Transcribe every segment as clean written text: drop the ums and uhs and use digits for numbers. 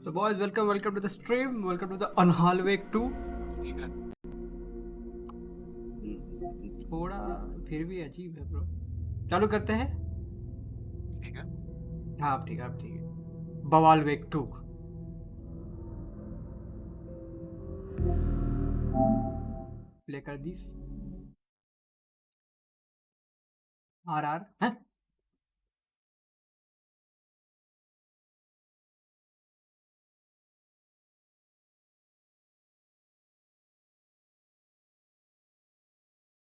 So boys, welcome to the stream. Welcome to the Unhallway 2. थोड़ा फिर भी अजीब है ब्रो. चालू करते हैं. ठीक है. हाँ आप ठीक है. बवाल वेक 2. प्ले कर दिस. आर हैं.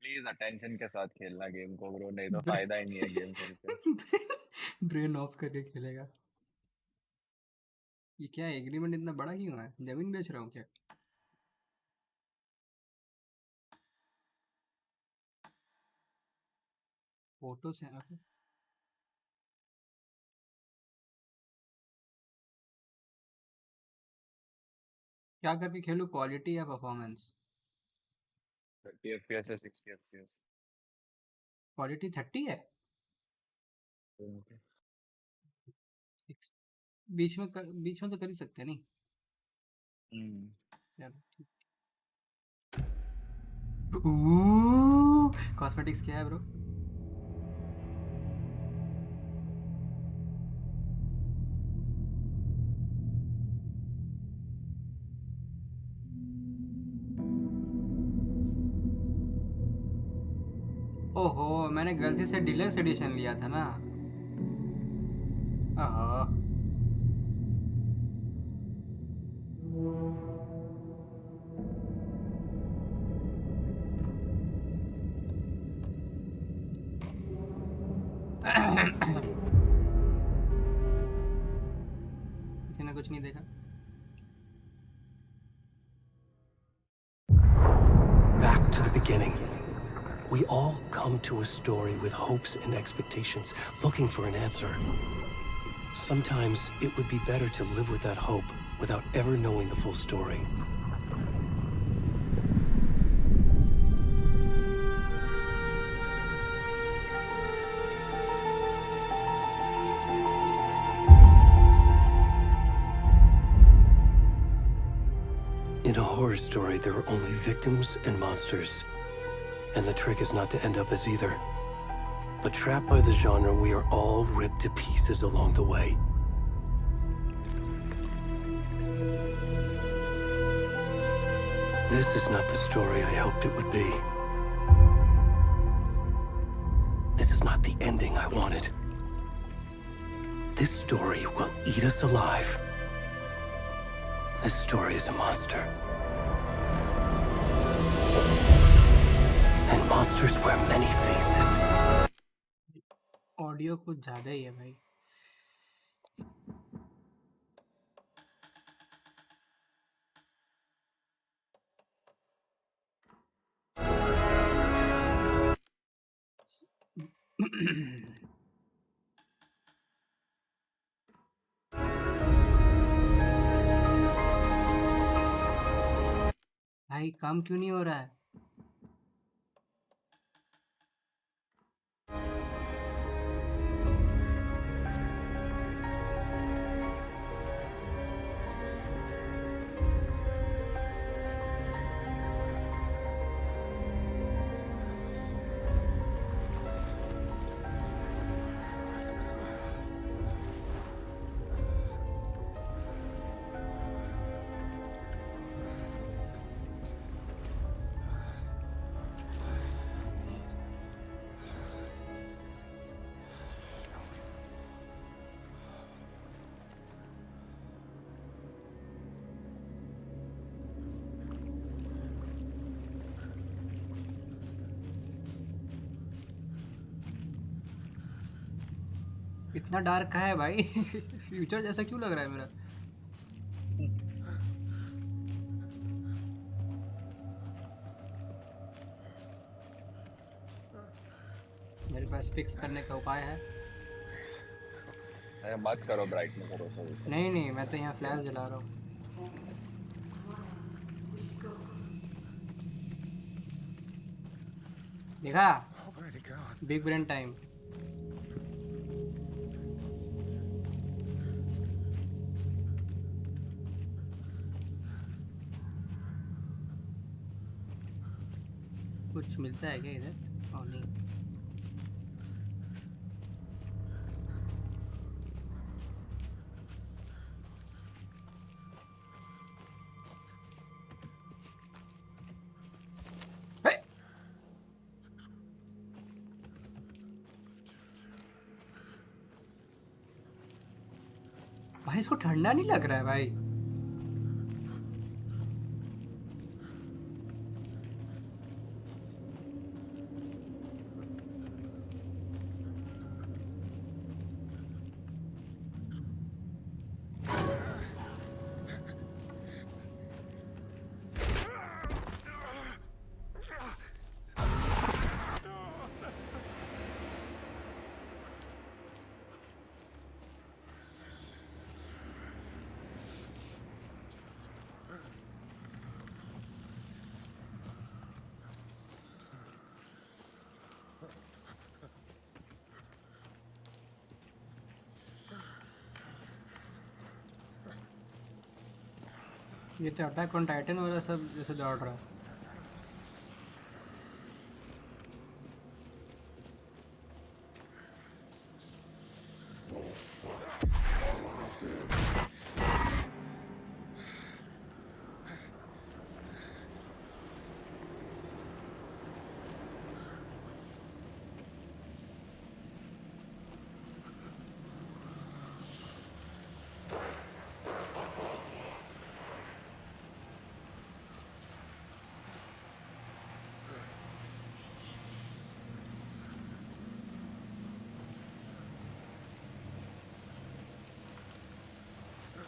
प्लीज अटेंशन के साथ खेलना गेम को ब्रो, नहीं तो फायदा ही नहीं है गेम खेल के. ब्रेन ऑफ करके खेलेगा. ये क्या है? एग्रीमेंट इतना बड़ा क्यों है? जमीन बेच रहा हूँ क्या? फोटो से क्या करके खेलूं? क्वालिटी या परफॉर्मेंस? 30 FPS है 60 FPS. क्वालिटी 30 है. बीच में तो कर ही सकते हैं नहीं. चलो ठीक. कॉस्मेटिक्स क्या है ब्रो? ओहो, मैंने गलती से डिलक्स एडिशन लिया था ना. आहा. किसी ने कुछ नहीं देखा. Back to the beginning. We all come to a story with hopes and expectations, looking for an answer. Sometimes it would be better to live with that hope without ever knowing the full story. In a horror story, there are only victims and monsters. And the trick is not to end up as either. But trapped by the genre, we are all ripped to pieces along the way. This is not the story I hoped it would be. This is not the ending I wanted. This story will eat us alive. This story is a monster. And monsters wear many faces. Audio कुछ ज़्यादा ही है भाई. भाई काम क्यों नहीं हो रहा है? इतना डार्क का है भाई. फ्यूचर जैसा क्यों लग रहा है मेरा? मेरे पास फिक्स करने का उपाय है. अरे मत करो, ब्राइट में करो सब. नहीं मैं तो यहाँ फ्लैश जला रहा हूँ. देखा? Big brain time. कुछ मिलता है क्या इधर? और नहीं। भाई इसको ठंडा नहीं लग रहा है भाई? ये तो अटैक ऑन टाइटन वाला सब जैसे दौड़ रहा है।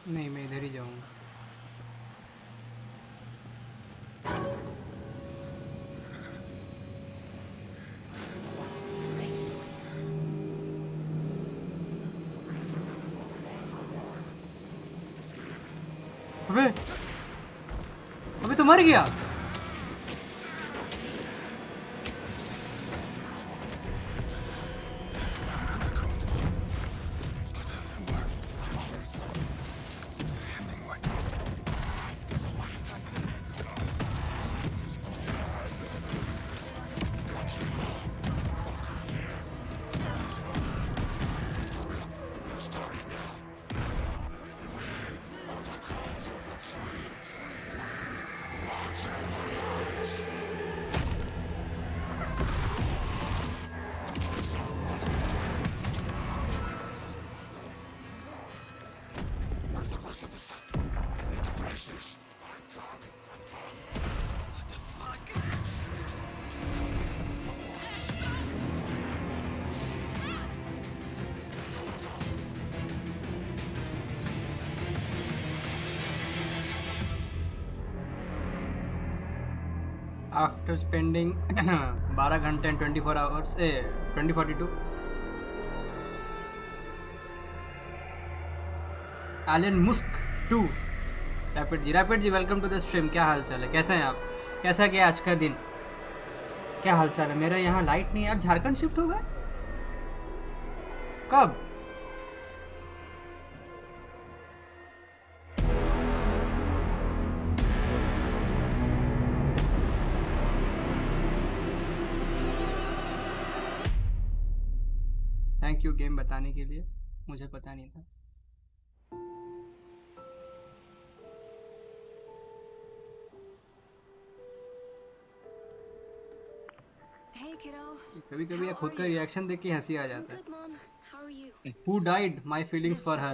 नहीं, मैं इधर ही जाऊंगा। अबे अबे तो मर गया। आफ्टर स्पेंडिंग 12 घंटे and 24 hours 2042 Elon Musk 2 rapid जी वेलकम टू द स्ट्रीम। क्या हाल चाल है, कैसे हैं आप? कैसा गया आज का दिन? क्या हाल चाल है? मेरा यहाँ लाइट नहीं है। आप झारखंड शिफ्ट हो गए कब? थैंक यू गेम बताने के लिए, मुझे पता नहीं था। कभी कभी ये खुद का रिएक्शन देख के हंसी आ जाता है। Who died? My feelings for her.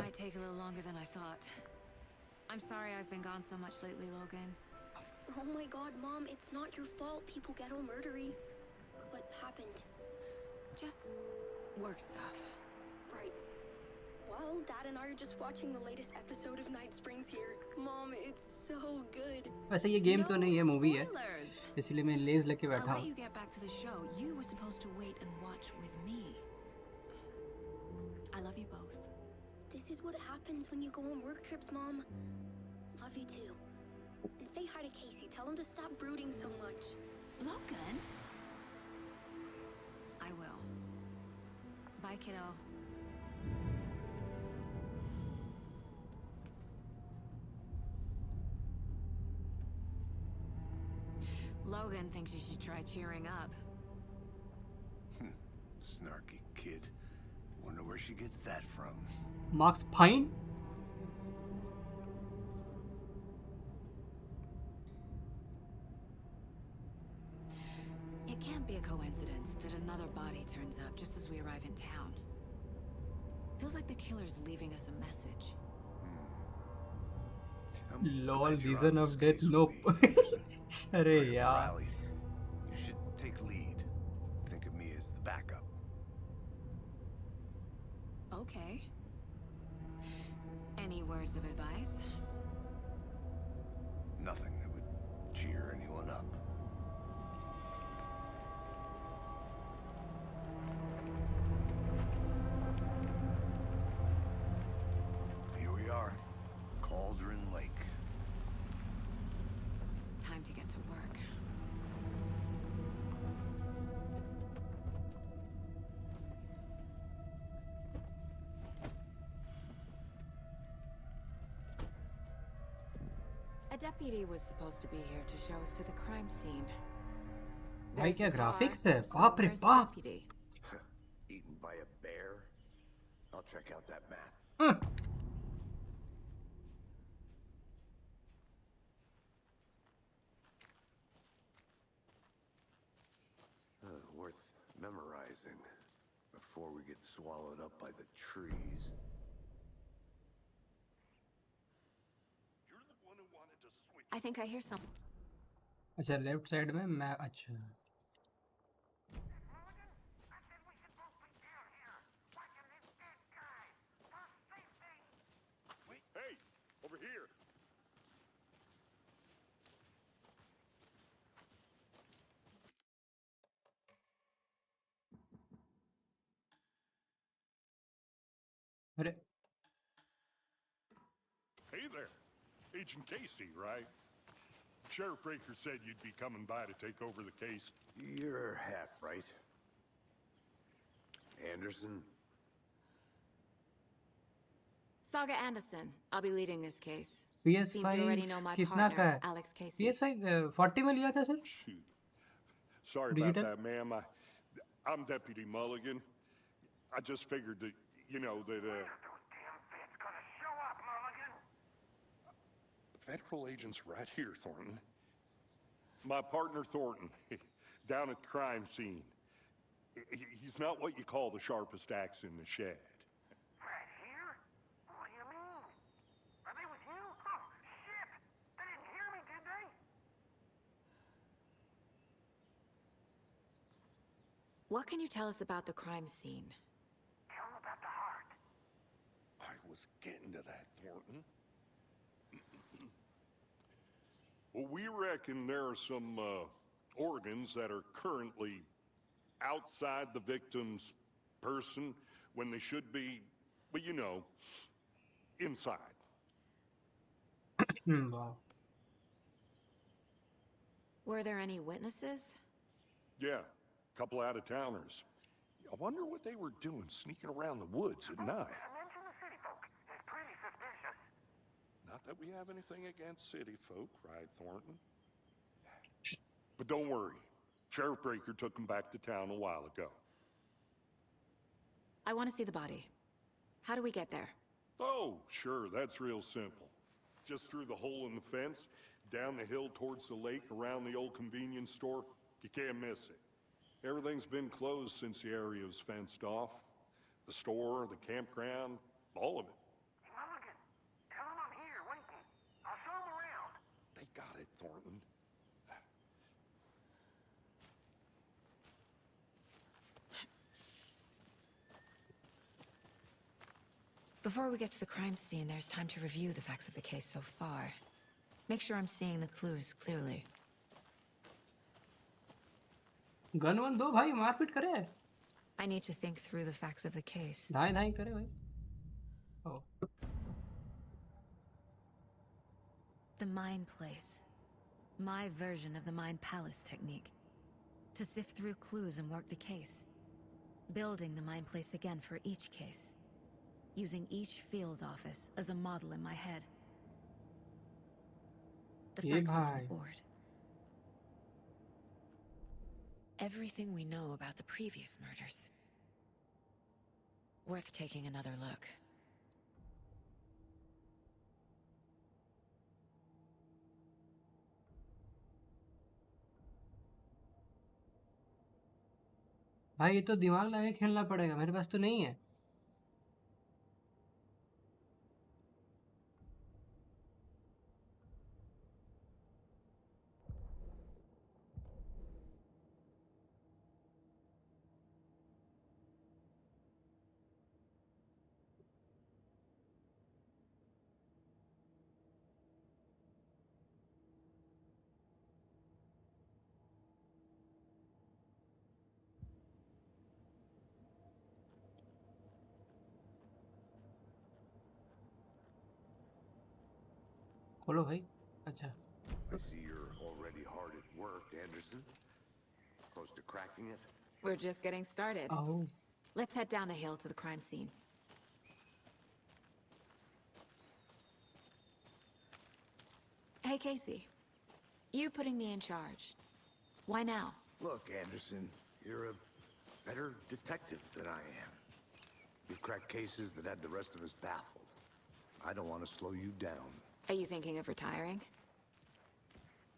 I'm sorry I've been gone so much lately, Logan. Oh my god, Mom, it's not your fault. People get all murdery. What happened? Just work stuff. Right. Well, Dad and I are just watching the latest episode of Night Springs here. Mom, it's so good. वैसे ये game तो नहीं है, movie है, इसलिए मैं लेज लेके बैठा हूँ। You get back to the show. You were supposed to wait and watch with me. I love you both. This is what happens when you go on work trips, Mom. Love you too. And say hi to Casey. Tell him to stop brooding so much. Logan? I will. Bye, kiddo. Logan thinks you should try cheering up. Snarky kid. Wonder where she gets that from. Marks Pine? It can't be a coincidence that another body turns up just as we arrive in town. Feels like the killer's leaving us a message. I'm Lol, glad you're reason on of this death, case nope. with me, Anderson. Arey Sorry to yaar. rally. You should take lead. Think of me as the backup. Okay. Any words of advice? Nothing that would cheer anyone up. Here we are. Cauldron Lake. Time to get to work. A deputy was supposed to be here to show us to the crime scene. भाई There's क्या the car, graphics है? so बाप रे where's the बाप. deputy? Eaten by a bear? I'll check out that map. Worth memorizing before we get swallowed up by the trees. You're the one who wanted to switch. I think I hear some. अच्छा left side में मैं अच्छा Hey, over here. अरे Hey there. Agent Casey, right? Sheriff Breaker said you'd be coming by to take over the case. You're half right. Anderson? Saga Anderson. I'll be leading this case. PS5 Seems you already know my कितना का partner, है? Alex Casey. PS5 40 में लिया था sir? Shoot. Sorry Digital? about that, ma'am. I'm Deputy Mulligan. I just figured that, you know, that, Federal agents right here, Thornton. My partner, Thornton, down at the crime scene. He's not what you call the sharpest axe in the shed. Right here? What do you mean? Are they with you? Oh, shit! They didn't hear me, did they? What can you tell us about the crime scene? Tell them about the heart. I was getting to that, Thornton. Well, we reckon there are some organs that are currently outside the victim's person when they should be, well, you know, inside. Wow. Were there any witnesses? Yeah, a couple out-of-towners. I wonder what they were doing sneaking around the woods at night. Mention the city folk. It's pretty suspicious. Not that we have anything against city folk, right, Thornton? But don't worry. Sheriff Breaker took them back to town a while ago. I want to see the body. How do we get there? Oh, sure, that's real simple. Just through the hole in the fence, down the hill towards the lake, around the old convenience store. You can't miss it. Everything's been closed since the area was fenced off. The store, the campground, all of it. Hey, Mulligan, tell them I'm here, waiting. I'll show them around. They got it, Thornton. Before we get to the crime scene, there's time to review the facts of the case so far. Make sure I'm seeing the clues clearly. Gun one दो भाई मारपीट करे I need to think through the facts of the case. धाई धाई करे भाई ओ The Mind Place. My version of the Mind Palace technique. To sift through clues and work the case. Building the Mind Place again for each case. Using each field office as a model in my head. The ये facts are on भाई board. everything we know about the previous murders. Worth taking another look. भाई ये तो दिमाग लगा के खेलना पड़ेगा, मेरे पास तो नहीं है। खोलो भाई। अच्छा I see you're already hard at work, Anderson. Close to cracking it? We're just getting started. आओ। Let's head down the hill to the crime scene. Hey, Casey. You putting me in charge. Why now? Look, Anderson, you're a better detective than I am. You've cracked cases that had the rest of us baffled. I don't want to slow you down. Are you thinking of retiring?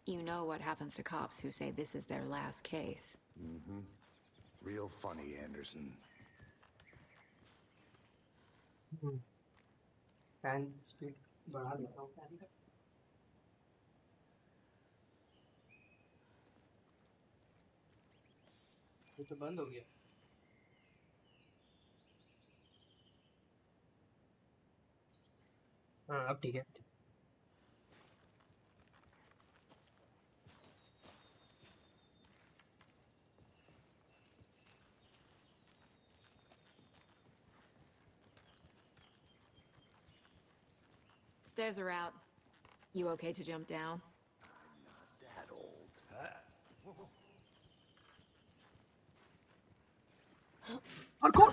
You know what happens to cops who say this is their last case. Mm-hmm. Real funny, Anderson. Fan speed बढ़ा देता हूँ fan का। ये तो बंद हो गया। हाँ अब ठीक है। Stairs are out. You okay to jump down? That old. और कौन?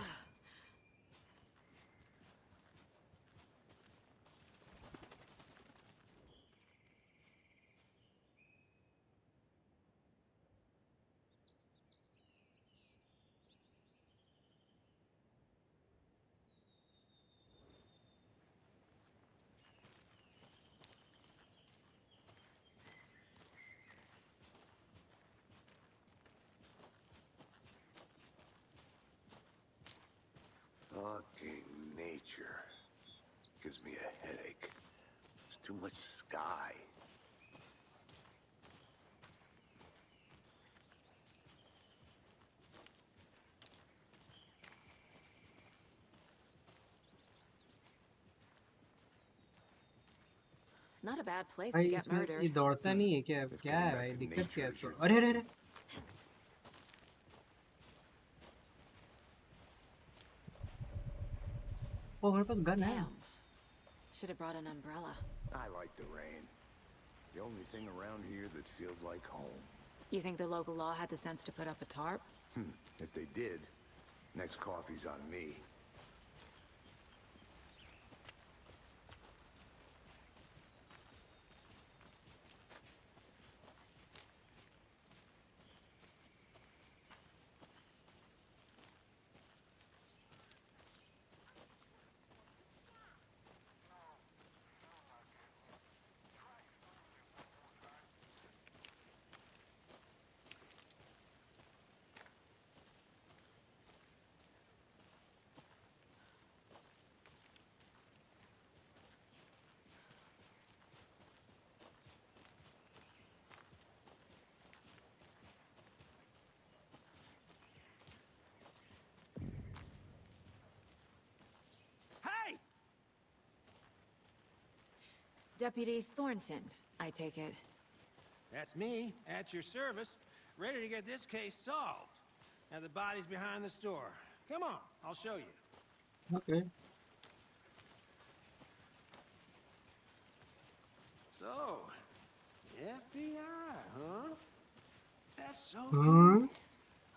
Fucking nature. Gives me a headache. There's too much sky. Not a bad place भाई to get इसमें ये murdered. दौड़ता नहीं है क्या? क्या है भाई दिक्कत क्या है इसको? अरे अरे अरे ओ मेरे पास गन है। Damn. Should have brought an umbrella. I like the rain. The only thing around here that feels like home. You think the local law had the sense to put up a tarp? If they did, next coffee's on me. Deputy Thornton, I take it. That's me, at your service, ready to get this case solved. Now the body's behind the store. Come on, I'll show you. Okay. So, FBI, huh? That's so Huh? cool.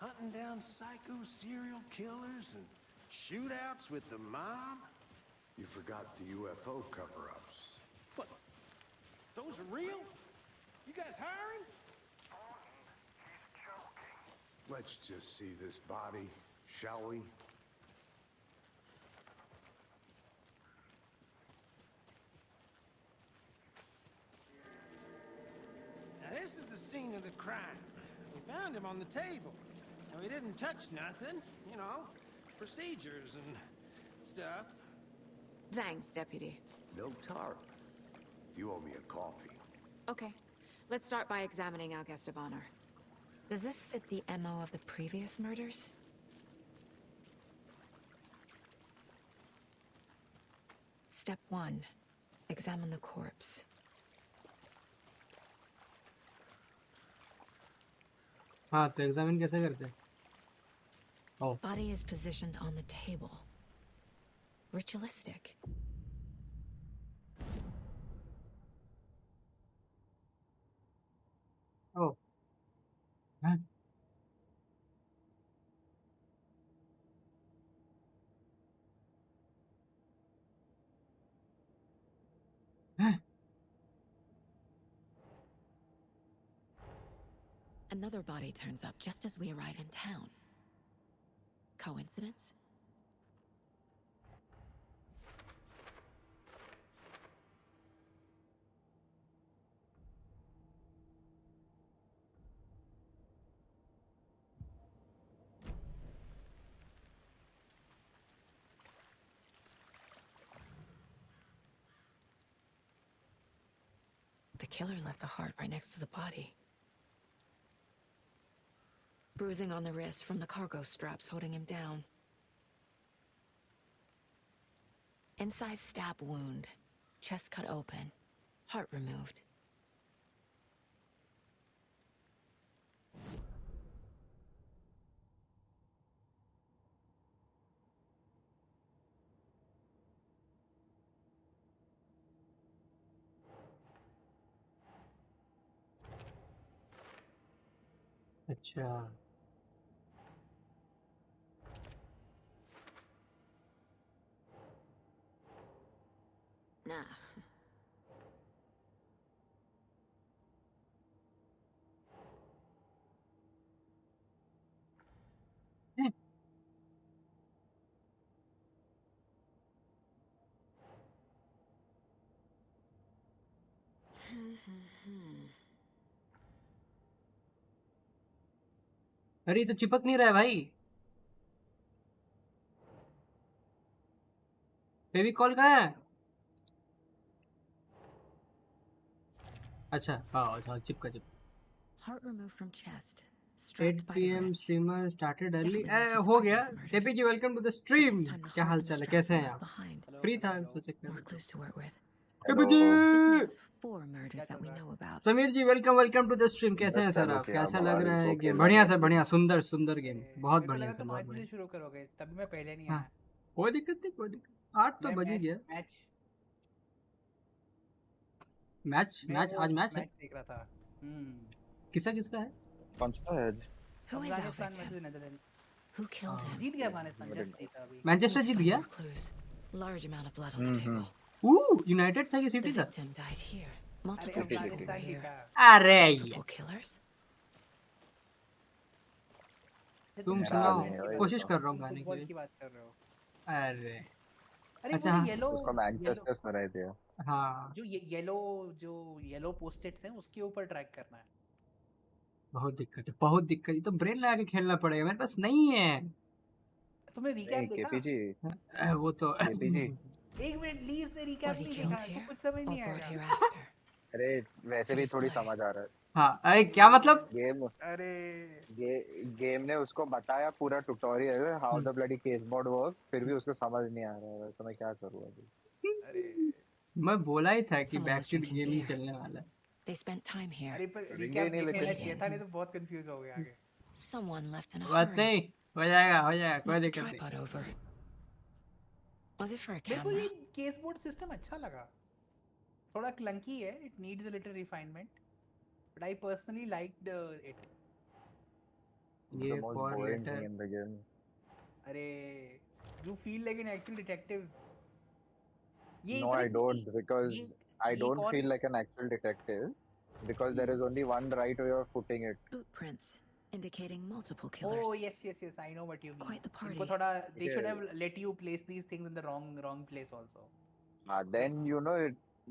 Hunting down psycho serial killers and shootouts with the mob? You forgot the UFO cover-ups. What? Those are real? You guys hiring? Let's just see this body, shall we? Now this is the scene of the crime. We found him on the table. And we didn't touch nothing, you know, procedures and stuff. Thanks, Deputy. No tarp. You owe me a coffee. Okay, let's start by examining our guest of honor. Does this fit the MO of the previous murders? Step 1. Examine the corpse. हाँ तो examine कैसे करते हैं? Oh. Body is positioned on the table. Ritualistic. Oh. Huh? Huh? Another body turns up just as we arrive in town. Coincidence? The killer left the heart right next to the body. Bruising on the wrist from the cargo straps holding him down. Incised stab wound. Chest cut open. Heart removed. अच्छा Nah. अरे ये तो चिपक नहीं रहा है भाई. फेविकॉल कहाँ है? अच्छा हाँ अच्छा चिपका चिपका. Heart removed from chest. 8 Strapped by the PM wrist. streamer started early. Definitely matches हो previous गया. murders. KP ji welcome to the stream. This time the क्या heart हाल and चाल है? strap कैसे were हैं left आप? behind. फ्री था सोचे More clues to work with. KP ji. This makes 4 murders that we know about. Sameer ji welcome to the stream. कैसे हैं सर आप? कैसा लग रहा है गेम? बढ़िया सर बढ़िया. सुंदर सुंदर गेम. बहुत बढ़िया सर. बहुत बढ़िया. शुरू करोगे तभी मैं पहले नहीं हाँ आया. कोई दिक्कत नहीं कोई दिक्कत. 8 तो बज ही गया. मैच आज मैच है. देख रहा था. किसका है? कौन सा है आज? Who is our Afghanistan victim? Versus Netherlands. Who killed him? जीत गया अफगानिस्तान. जस्ट जीता अभी. मैनचेस्टर जीत गया. More clues. Large amount of blood on the table. United था कि The सिटी था? victim died here. अरे Multiple people were Afghanistan here. जीता. अरे ये Multiple killers. तुम सुनाओ. कोशिश कर रहा हूँ गाने के फुटबॉल की लिए. बात कर रहे हो. अरे अरे अच्छा, वो हाँ. येलो उसको मैनचेस्टर से रहे थे. हाँ जो येलो पोस्टेट्स हैं उसके ऊपर ट्रैक करना है. बहुत दिक्कत है. बहुत दिक्कत. ये तो ब्रेन लगा के खेलना पड़ेगा. मेरे पास नहीं है. तुमने रिकैप देखा? केपी जी वो तो केपी जी एक मिनट लीज ने रिकैप Was he नहीं killed देखा. here? तो कुछ समझ Or नहीं brought आएगा. here after? अरे वैसे भी थोड़ी समझ आ रहा है. हाँ अरे क्या मतलब? अरे गेम ने उसको बताया पूरा tutorial how the bloody case board work, फिर भी उसको समझ नहीं आ रहा है. तो मैं क्या करूँ अभी? अरे मैं बोला ही था कि Someone was Backstreet drinking game he beer. चलने वाला है. They spent time here. अरे पर रिंगे रिकैप नहीं देखने लेकिन- लगे था नहीं तो बहुत कंफ्यूज हो गया आगे. Someone left in a बात hurry. नहीं. हो जाएगा कोई Knocked the दिक्कत नहीं. tripod over. Was it for a मेरे को ये camera? केस बोर्ड सिस्टम अच्छा लगा. थोड़ा क्लंकी है. It needs a little refinement. But I personally liked it. ये The most for boring later. thing in the game. अरे you feel like an actual detective. ये No, I don't, because ये- I ये don't कौन- feel like an actual detective, because there is only one right way of putting it. Boot prints indicating multiple killers. Oh yes, yes, yes. I know what you mean. Quite the party. इनको थोड़ा they should Yeah. have let you place these things in the wrong place also. Then you know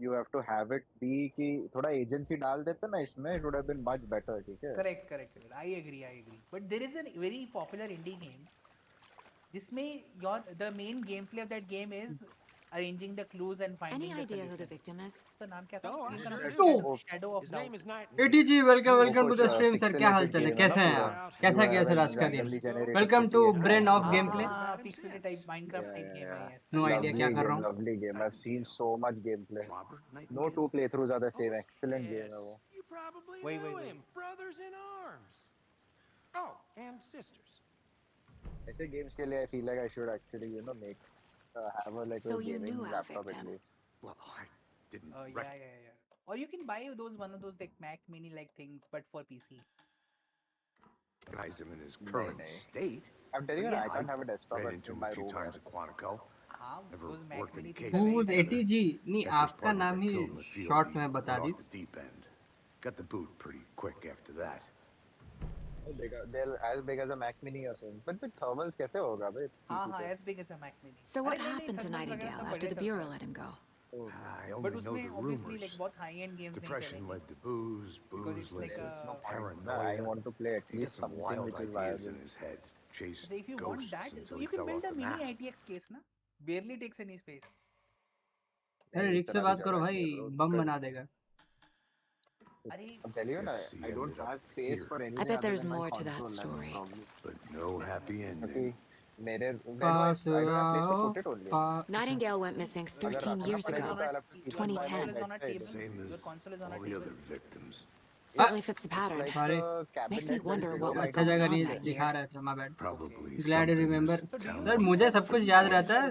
you have to have it be कि थोड़ा agency डाल देते ना इसमें, it would have been much better, ठीक है? Correct, correct, correct. I agree, I agree. But there is a very popular indie game जिसमें the main gameplay of that game is arranging the clues and finding Any the idea who the solution. victim is? उसका नाम क्या था? Oh, I Game का sure नाम do. था Shadow of His Doubt. name is Night. ATG welcome to the कुछ stream sir, क्या हाल चाल है, pixelated कैसे हैं game है आप, ना कैसा पूरा, गया सर you आज का have दिन? randomly generated welcome city to and brain of all. Game play. Pixel type Minecraft type game है, yes. नो आइडिया क्या कर रहा हूँ। Lovely game. I've seen so much gameplay. Robert No Nightingale? 2 playthroughs are the same. Excellent game Yes, है वो. you probably Wait, knew wait, wait. him. Brothers in arms. Oh, and sisters. ऐसे games के लिए I feel like I should actually make have a like So a you gaming knew our laptop at victim. least. Well, I didn't Yeah. Or you can buy one of those like Mac Mini like things, but for PC. recognize him in his current no. state. I'm telling you, Yeah, I can't have a desktop ran in into him my a few room. times at Quantico. हाँ, Never those Mac worked Mini any things cases are Who's very together. ATG? नहीं, That's just आपका part of नाम what he killed him in the field. Short He में बता went off these. the deep end. Got the boot pretty quick after that. They're as big as a Mac Mini or something. But with thermals कैसे होगा भाई? हाँ, as big as a Mac Mini. So what अरे नहीं, happened to thermals वगैरह Nightingale सब after the बढ़िया Bureau चलता let him go? I है. only But know उसमें the obviously rumors. like बहुत high end games नहीं Depression चले. led to booze, Because booze it's led like to a- paranoia. I want to play at He got least some something wild which is ideas in viable. his head. Chased So if you want ghosts that, until so he you can fell build off a the mini map. ITX case ना. Barely takes any space. अरे रिक से बात करो भाई, बम बना देगा। अरे I'm telling you, Yes, he I don't ended up have space here. for anything. I bet other there's than my more to that console, that's the story. problem. But no happy ending. क्योंकि where do pass I don't have place to आओ, put it only. पा- Nightingale went missing 13 रखना years पड़ेगा ago. तो I'll have to keep it by my 2010. Console is on a bedside. table. Same Your as console is on a all the table. other victims. Certainly fits the It's pattern. like Sorry. a cabinet Makes me that wonder you what don't was like. अच्छा going जगह on नहीं that दिखा year. रहा था, my bad. Probably Glad you something remember. this town sir was मुझे सब कुछ याद रहता है,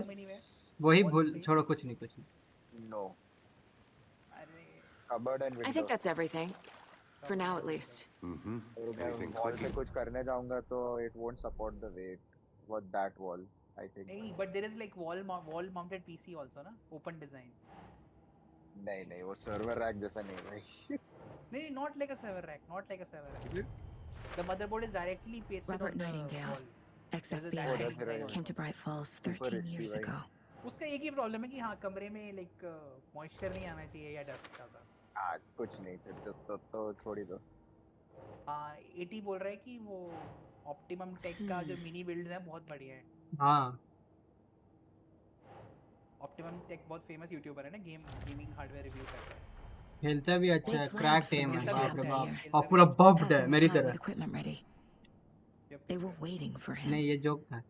वही भूल छोड़ो, कुछ नहीं कुछ नहीं। No. अरे Cupboard and window. I think that's everything. For now, at least. Mm-hmm. और मैं Anything wall पे clicking? कुछ करने जाऊंगा तो it won't support the weight. What that wall, I think. नहीं, but there is like wall mounted PC also ना, open design. नहीं वो server rack जैसा नहीं भाई. नहीं, not like a server rack, not like a server rack. The motherboard is directly pasted Robert on the Nightingale, wall. There's a ex-FBI, direct design came to on it. Bright Falls Super 13 risky, years right? ago. उसका एक ही problem है कि हाँ कमरे में like moisture नहीं आना चाहिए या dust ज़्यादा. कुछ नहीं फिर तो छोड़ ही दो. हाँ, 80 बोल रहा है कि वो Optimum Tech का जो mini builds हैं बहुत बढ़िया है. हाँ, Optimum Tech बहुत famous YouTuber है ना, gaming hardware review करता है. खेलता भी अच्छा है, They crack planned team for है, the बाप रे job बाप, here. और पूरा बफ्ड Had है some मेरी time with तरह। equipment ready. They were waiting for him. नहीं ये जोक था।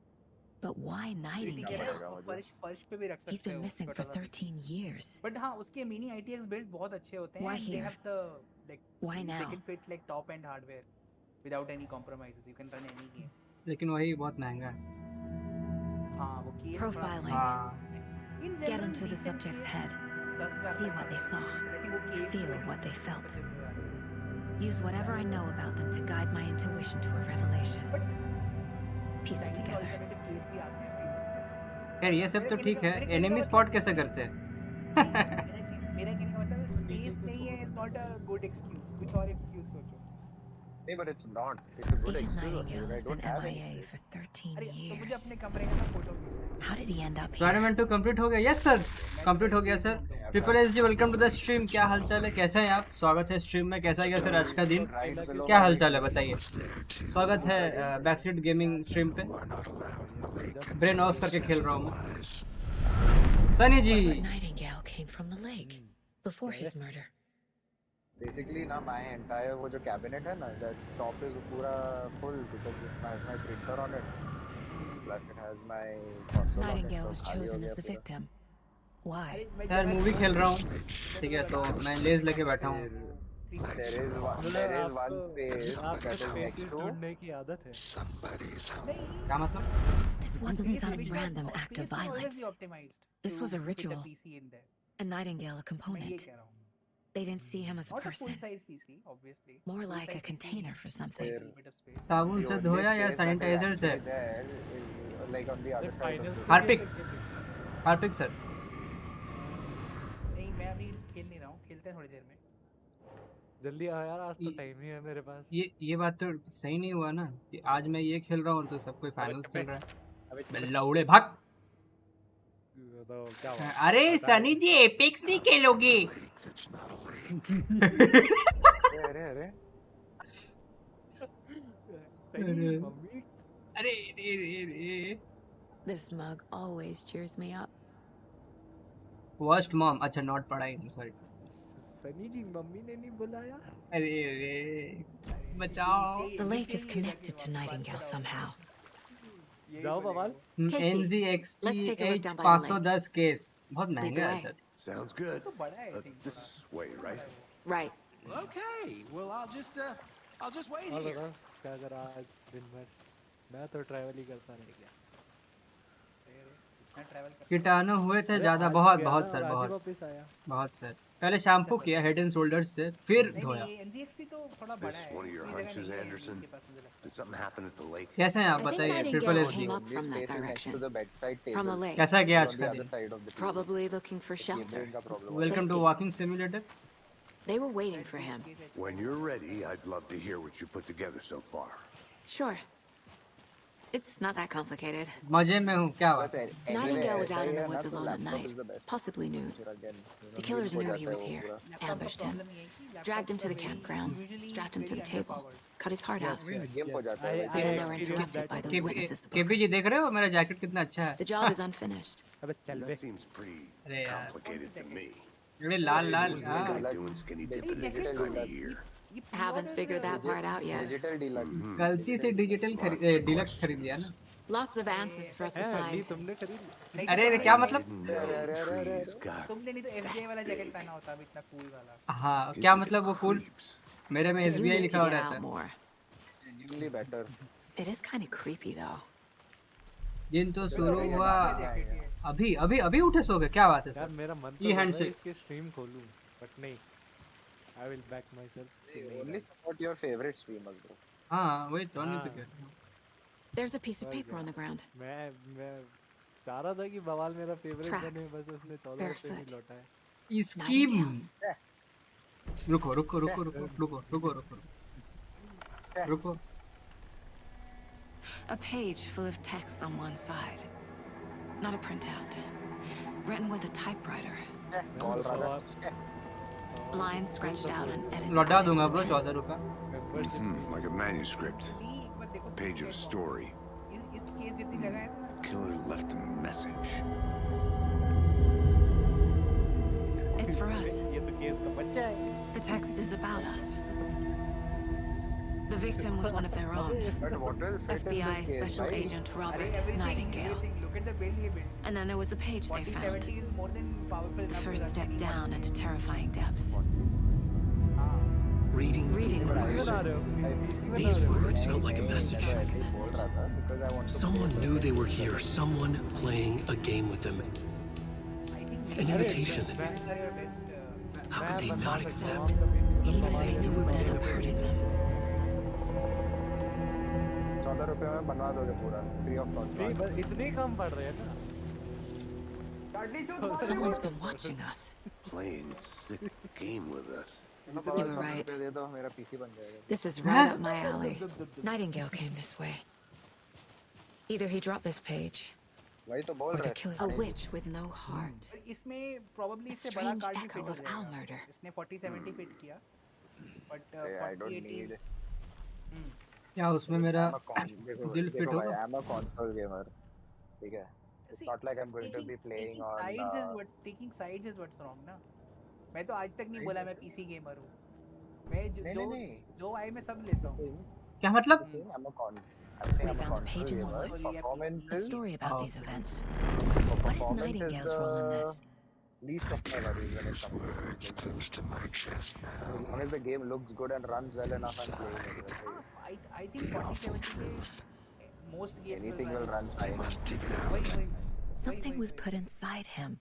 But why ठीक है Nightingale? ना, उसको फर्श पे भी रख He's सकते been हो missing for छोटा सा. 13 years. But हाँ, उसके mini ITX build बहुत अच्छे होते हैं. Why and They here? have the like Why they now? can fit like top end hardware without any compromises. You can run any game. लेकिन वही बहुत महंगा है। हाँ, वो case Profiling. हाँ, In Get general, into the decent subject's case, head. 10,000 See तक what they आता है. saw. But I think वो case Feel like what they felt. 25,000 Use whatever I know about them to guide my intuition to a revelation. But Piece it Chinese together. alternative case भी आते हैं भाई सस्ते. यार ये सब तो ठीक है, एनिमी स्पॉट कैसे करते हैं? मेरा कहने का मतलब स्पेस नहीं है is not a good excuse. कुछ और excuse सोचो. नहीं but it's not. It's a good Agent excuse. Nightingale I has been don't have any MIA space. for 13 अरे तो मुझे years. अपने कमरे का ना फोटो खींचना है. How did he end up here? Tournament तो कंप्लीट हो गया? यस सर, कंप्लीट हो गया sir. Triple S ji welcome to the stream, क्या हालचाल है, कैसे हैं आप? स्वागत है स्ट्रीम में। कैसा गया सर आज का दिन, क्या हालचाल है बताइए? स्वागत है बैकस्ट्रीट गेमिंग स्ट्रीम पे। ब्रेन ऑफ करके खेल रहा हूँ मैं। सनी जी, Robert Nightingale came from the lake before his murder. Basically now my entire वो जो cabinet है ना, that top is पूरा full because it has my printer on it. Plus it has my console on it. Nightingale तो was खाली हो chosen गया as the पूरा. victim. Why? यार मूवी खेल रहा हूँ, ठीक है, तो मैं लेज लेके बैठा हूँ। There is one space that is next to. ढूंढने की आदत है। क्या मतलब? This wasn't some Space random was- act of space will always violence. be optimized This to was a fit ritual. PC in there. And Nightingale a मैं ये component. कह रहा हूँ. They didn't see him as a Not a person. full size PC, obviously. More Full like a size PC container for needs something. a little bit of space. साबुन The से only धोया या space that is sanitiser से? actually there is, like on the other side of the Harpic, Harpic sir. नहीं, मैं अभी खेल नहीं रहा हूँ. खेलते हैं थोड़ी देर में. जल्दी आ यार, आज तो टाइम ही है मेरे पास। ये बात तो सही नहीं हुआ ना कि आज मैं ये खेल रहा हूँ तो सब कोई फाइनल्स खेल रहा है। बल्ला उड़े भाग। तो क्या हुआ? अरे सनी जी एपेक्स नहीं खेलोगे? अरे अरे सही मम्मी। अरे This mug always cheers me up. Worst mom. अच्छा नॉट पढ़ा ही नहीं, सॉरी। सनी जी मम्मी ने नहीं बुलाया। अरे बचाओ। The lake is connected to Nightingale somehow. जाओ बवाल। NZXT 510 केस बहुत महंगा है सर। Sounds good. तो बड़ा है This way, right? Right. Okay, well, I'll just wait और here. बताओ क्या करा आज दिन भर? मैं तो ट्रैवल ही करता रह गया। कीटाणु हुए थे ज्यादा, बहुत सर, बहुत सर। पहले शैम्पू किया हेड एंड शोल्डर्स से, फिर धोया। NZXT तो थोड़ा बड़ा This है। one of your hunches, Anderson? Did something happen at the lake? कैसे हैं आप I think बताइए? Nightingale triple S came up This from that place is next direction. to the bedside From the table. lake. कैसा गया आज On the का other दिन? side of the table. Probably looking for shelter. Gaming का problem है। Welcome to Safety. Walking simulator. They were waiting for him. When you're ready, I'd love to hear what you put together so far. Sure. It's not that complicated. मजे में हूँ, क्या बस बात? Nightingale was ऐसा out he in the है ना, woods तो alone at laptop night, is the best. possibly knew. फिर again, The killers हो knew जाता he है was वो here, पूरा। ambushed him, dragged him to the campgrounds, strapped him to the table, cut his heart out. Game हो जाता है And then they were interrupted by those witnesses. KP ji देख रहे हो मेरा जैकेट कितना अच्छा है? The job is unfinished. अबे चल बे। That seems pretty अरे यार। complicated to me. ये लाल लाल। Who's this guy doing skinny dipping at this time of year? Haven't figured that part out yet. Digital deluxe. गलती से डिजिटल डिलक्स खरीद लिया ना। Lots of answers for us to नहीं find. तुमने खरीद अरे क्या मतलब? Trees got तुमने नहीं तो FBI वाला जैकेट पहना होता अभी इतना कूल वाला। हाँ क्या मतलब वो कूल? मेरे में You SBI need लिखा to हो get रहता out है। more. genuinely better। It is kind of creepy though. दिन तो शुरू हुआ। अभी अभी अभी उठे सो गए, क्या बात है यार सर? मेरा मन तो ये कर रहा है handshake। इसके स्ट्रीम खोलूं, बट नहीं। I will back myself. Only support your favorite streamers, bro। हाँ वही तो नहीं तो क्या। There's a piece of paper on the ground. मैं चाह रहा था कि बवाल मेरा फेवरेट बने, Tracks. बस उसने 14 रुपए ही Barefoot. लौटा है। स्कीम। Nightingales. रुको रुको रुको रुको रुको रुको रुको रुको। A page full of text on one side. Not a printout. Written with a typewriter. Old school. Lines scratched out and edited. लौटा दूंगा ब्रो 14 रुपए। like a manuscript. Page of a story. इस केस जितनी जगह है ना, Killer left a message. It's for us. ये तो केस का बच्चा है। The text is about us. The victim was one of their own. But what will fit in FBI this case, Special right? Agent अरे Robert everything, Nightingale. everything. Look at the build he built. And then there was the page they found. 4070 is more than powerful The enough to first run step any down model. into terrifying depths. Reading Reading the words. words. These words felt like a message. मैं ऐसे ही बोल रहा था because I want to Someone knew they were here. Someone playing a game with them. I think An invitation. are your best. How could they not accept? Even if they knew it would end up hurting them. 14 रुपए में बनवा दोगे पूरा free of नहीं cost। बस इतने कम पड़ रहे हैं ना। Someone's been watching us. Playing a sick game with us. You were right. दे दो मेरा PC बन जाएगा। This is right up my alley. Nightingale came this way. Either he dropped this page, वही तो बोल or the रहे killer, a witch with no heart. इसमें probably A इससे बड़ा strange कार्ड भी echo fit हो of owl जाएगा। murder. इसने 4070 fit किया, but I don't 4080 need। क्या उसमें मेरा देखो दिल फिट देखो भाई, होगा? I'm a console gamer। ठीक है। It's See, not like I'm going to be playing taking on। sides is what taking sides is what's wrong ना। मैं तो आज तक नहीं बोला मैं PC gamer हूँ। मैं जो आए मैं सब लेता हूँ। क्या मतलब? I'm a con। I'm saying We I'm a found a page console in the gamer। woods. Performance A is story about Oh. these events. performance What is is Nightingale's role in this? least of my worries when it comes to it. close to my chest As long as the game looks good and runs well enough, I'm playing it। I think 4070 में most games Anything will run fine। Wait. Something was put inside him,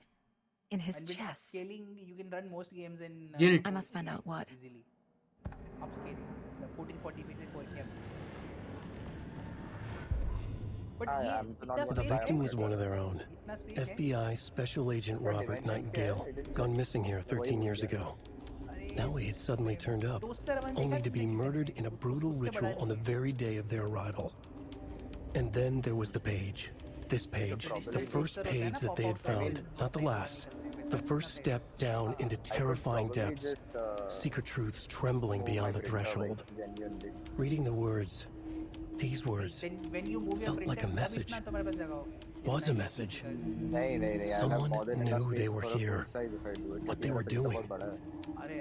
in his And with chest. upscaling, you can run most games in Guilt. I must find out what. easily. Upscaling, मतलब 1440p से 4K But I ये am not इतना gonna The space victim है? was one of their own. इतना space है? FBI Special Agent Robert Nightingale, gone missing here 13 years ago. अरे Now he had suddenly turned up, only to be murdered in a brutal ritual on the very day of their arrival. And then there was the page. This page, the first page that they had found, not the last. The first step down into terrifying depths. Secret truths trembling beyond the threshold. Reading the words, these words, felt like a message. Was a message. Someone knew they were here. What they were doing.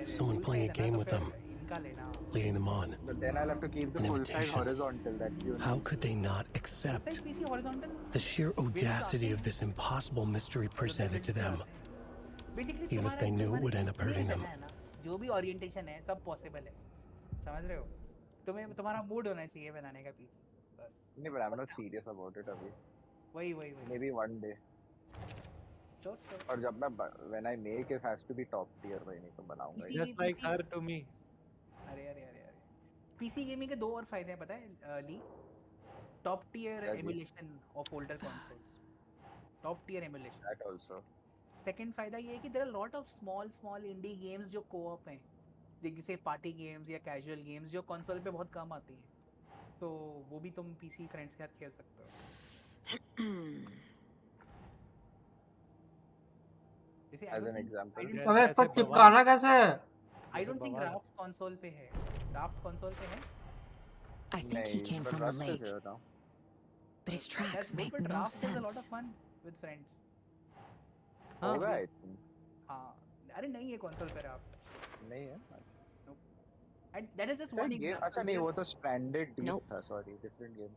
Someone playing a game with them. Leading them on. But then I'll have to keep the full size horizontal that you How could they not accept the sheer audacity of this impossible mystery presented to them, even if they knew it would end up hurting them? जो भी orientation है सब possible है, समझ रहे हो? तुम्हारा mood होना चाहिए बनाने का पीसी बस। नहीं, but I'm not serious about it अभी। वही maybe one day। और जब मैं when I make it has to be top tier, भाई नहीं तो बनाऊंगा। Just like her to me। अरे पीसी गेमिंग के दो और फायदे हैं पता है Lee? Top tier emulation of older consoles, top tier emulation. That also। Second फायदा ये है कि there are lot of small indie games जो को-ऑप हैं, जैसे पार्टी गेम्स या कैजुअल गेम्स जो कंसोल पे बहुत कम आती हैं, तो वो भी तुम पीसी फ्रेंड्स के साथ खेल सकते हो। जैसे as an example। अबे इसको चिपकाना कैसे है? I don't think raft console पे है। राफ्ट कंसोल पे है? I think he came from the lake. But his tracks make no sense. A lot of fun with friends. होगा हाँ, अरे नहीं है कंसोल पे राफ्ट। नहीं है। And that is just one example. अच्छा नहीं, वो तो Stranded Deep था, sorry, different game।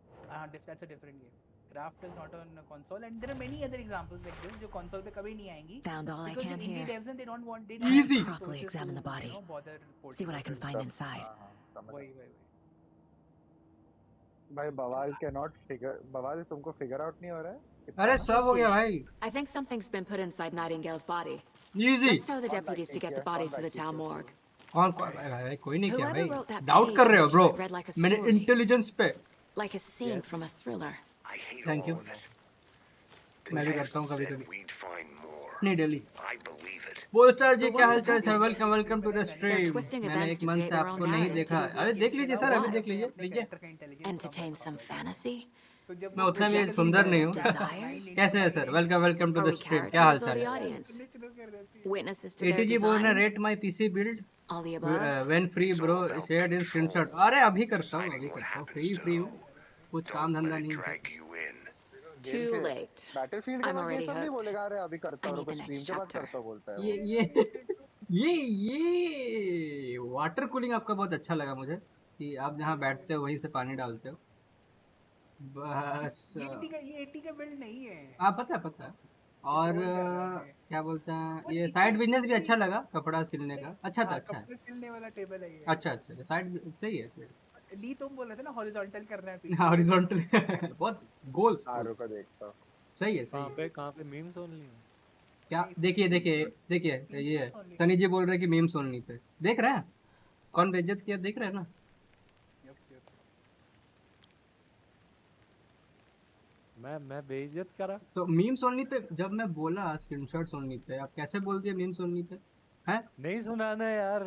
That's a different game. Raft is not on console, and there are many other examples like this जो console पे कभी नहीं आएंगी। Found all I can here. Devs and they don't want Easy. Properly examine the body. See what I can find inside. वही। भाई बवाल तुमको figure out नहीं हो रहा है? अरे सब हो गया भाई। I think something's been put inside Nightingale's body. Easy. Let's tell the deputies to get the body to the town morgue. कौन कोई नहीं किया भाई। डाउट कर रहे हो ब्रो? मैंने इंटेलिजेंस पे। Like a scene from a thriller. Thank you. मैं भी करता हूँ कभी-कभी। नहीं डेली। बोलस्टार जी क्या हालचाल sir? Welcome to the stream. मैंने एक मंथ से आपको नहीं देखा। अरे देख लीजिए सर, अभी देख लीजिए। Entertain some fantasy. मैं उतना भी सुंदर नहीं हूँ। कैसे है sir? Welcome to the stream. क्या हालचाल है? एटीजी बोल रहे rate my PC build when free bro shared in screenshot. अरे अभी करता हूँ फ्री हूँ, कुछ काम धंधा नहीं है। Too late. Battlefield I'm already सब नहीं hooked. बोलेगा अरे अभी करता I हूँ, need the स्ट्रीम next के बाद chapter. करता बोलता है। ये वाटर कूलिंग आपका बहुत अच्छा लगा मुझे कि आप जहाँ बैठते हो वहीं से पानी डालते हो। बस ये 80 का बिल्ड नहीं है। आप पता है। और क्या बोलते हैं, ये साइड बिजनेस भी अच्छा लगा, कपड़ा सिलने का अच्छा था। अच्छा है, सिलने वाला टेबल है ये। अच्छा साइड सही है। ली तुम बोल रहे थे ना हॉरिजॉन्टल करना है। हॉरिजॉन्टल बहुत गोल्स रुको देखता हूँ। सही है। कहाँ पे मीम्स ओनली क्या? देखिए ये सनी जी बोल रहे कि मीम्स ओनली पे। देख रहे हैं कौन बेइज्जत किया? देख रहे हैं ना? मैं बेइज्जत करा तो मीम्स ओनली पे जब मैं बोला स्क्रीनशॉट्स ओनली पे, आप कैसे बोल दिए मीम्स ओनली पे? हैं? नहीं सुना ना यार।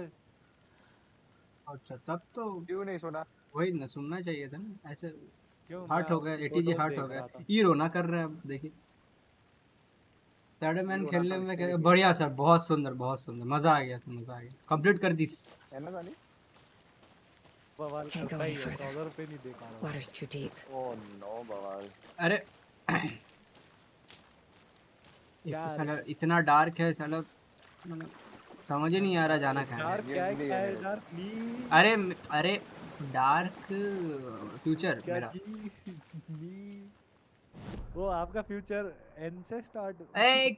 अच्छा तब तो क्यों नहीं सुना? वही ना, सुनना चाहिए था ना। ऐसे क्यों? हार्ट हो गया, एटीजी हार्ट हो गया। ई रोना कर रहे हैं अब देखिए। स्पाइडरमैन खेलने में बढ़िया सर, बहुत सुंदर मजा आ गया सर, कंप्लीट कर दिस है ना जानी? बवाल करता ही है, $1 नहीं दे पा रहा। Water's too deep. Oh no बवाल। अरे ये साला इतना डार्क है साला, मतलब समझ ही नहीं आ रहा जाना कहाँ है। Dark please. अरे डार्क फ्यूचर मेरा। वो आपका फ्यूचर एन से स्टार्ट।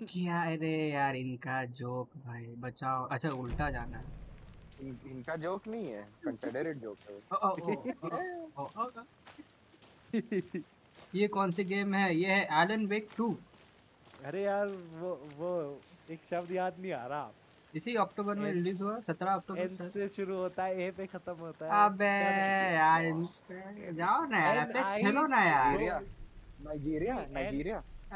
क्या? अरे यार इनका जोक भाई बचाओ। अच्छा उल्टा जाना है। इनका जोक नहीं है, कंसिडरेड जोक है। ये कौन सी गेम है? ये है एलन वेक 2। अरे यार वो एक शब्द याद नहीं आ रहा। इसी अक्टूबर में रिलीज हुआ, 17 अक्टूबर एन से शुरू होता है, ए पे खत्म होता है। अबे यार जाओ ना यार, एपेक्स खेलो ना यार। नाइजीरिया।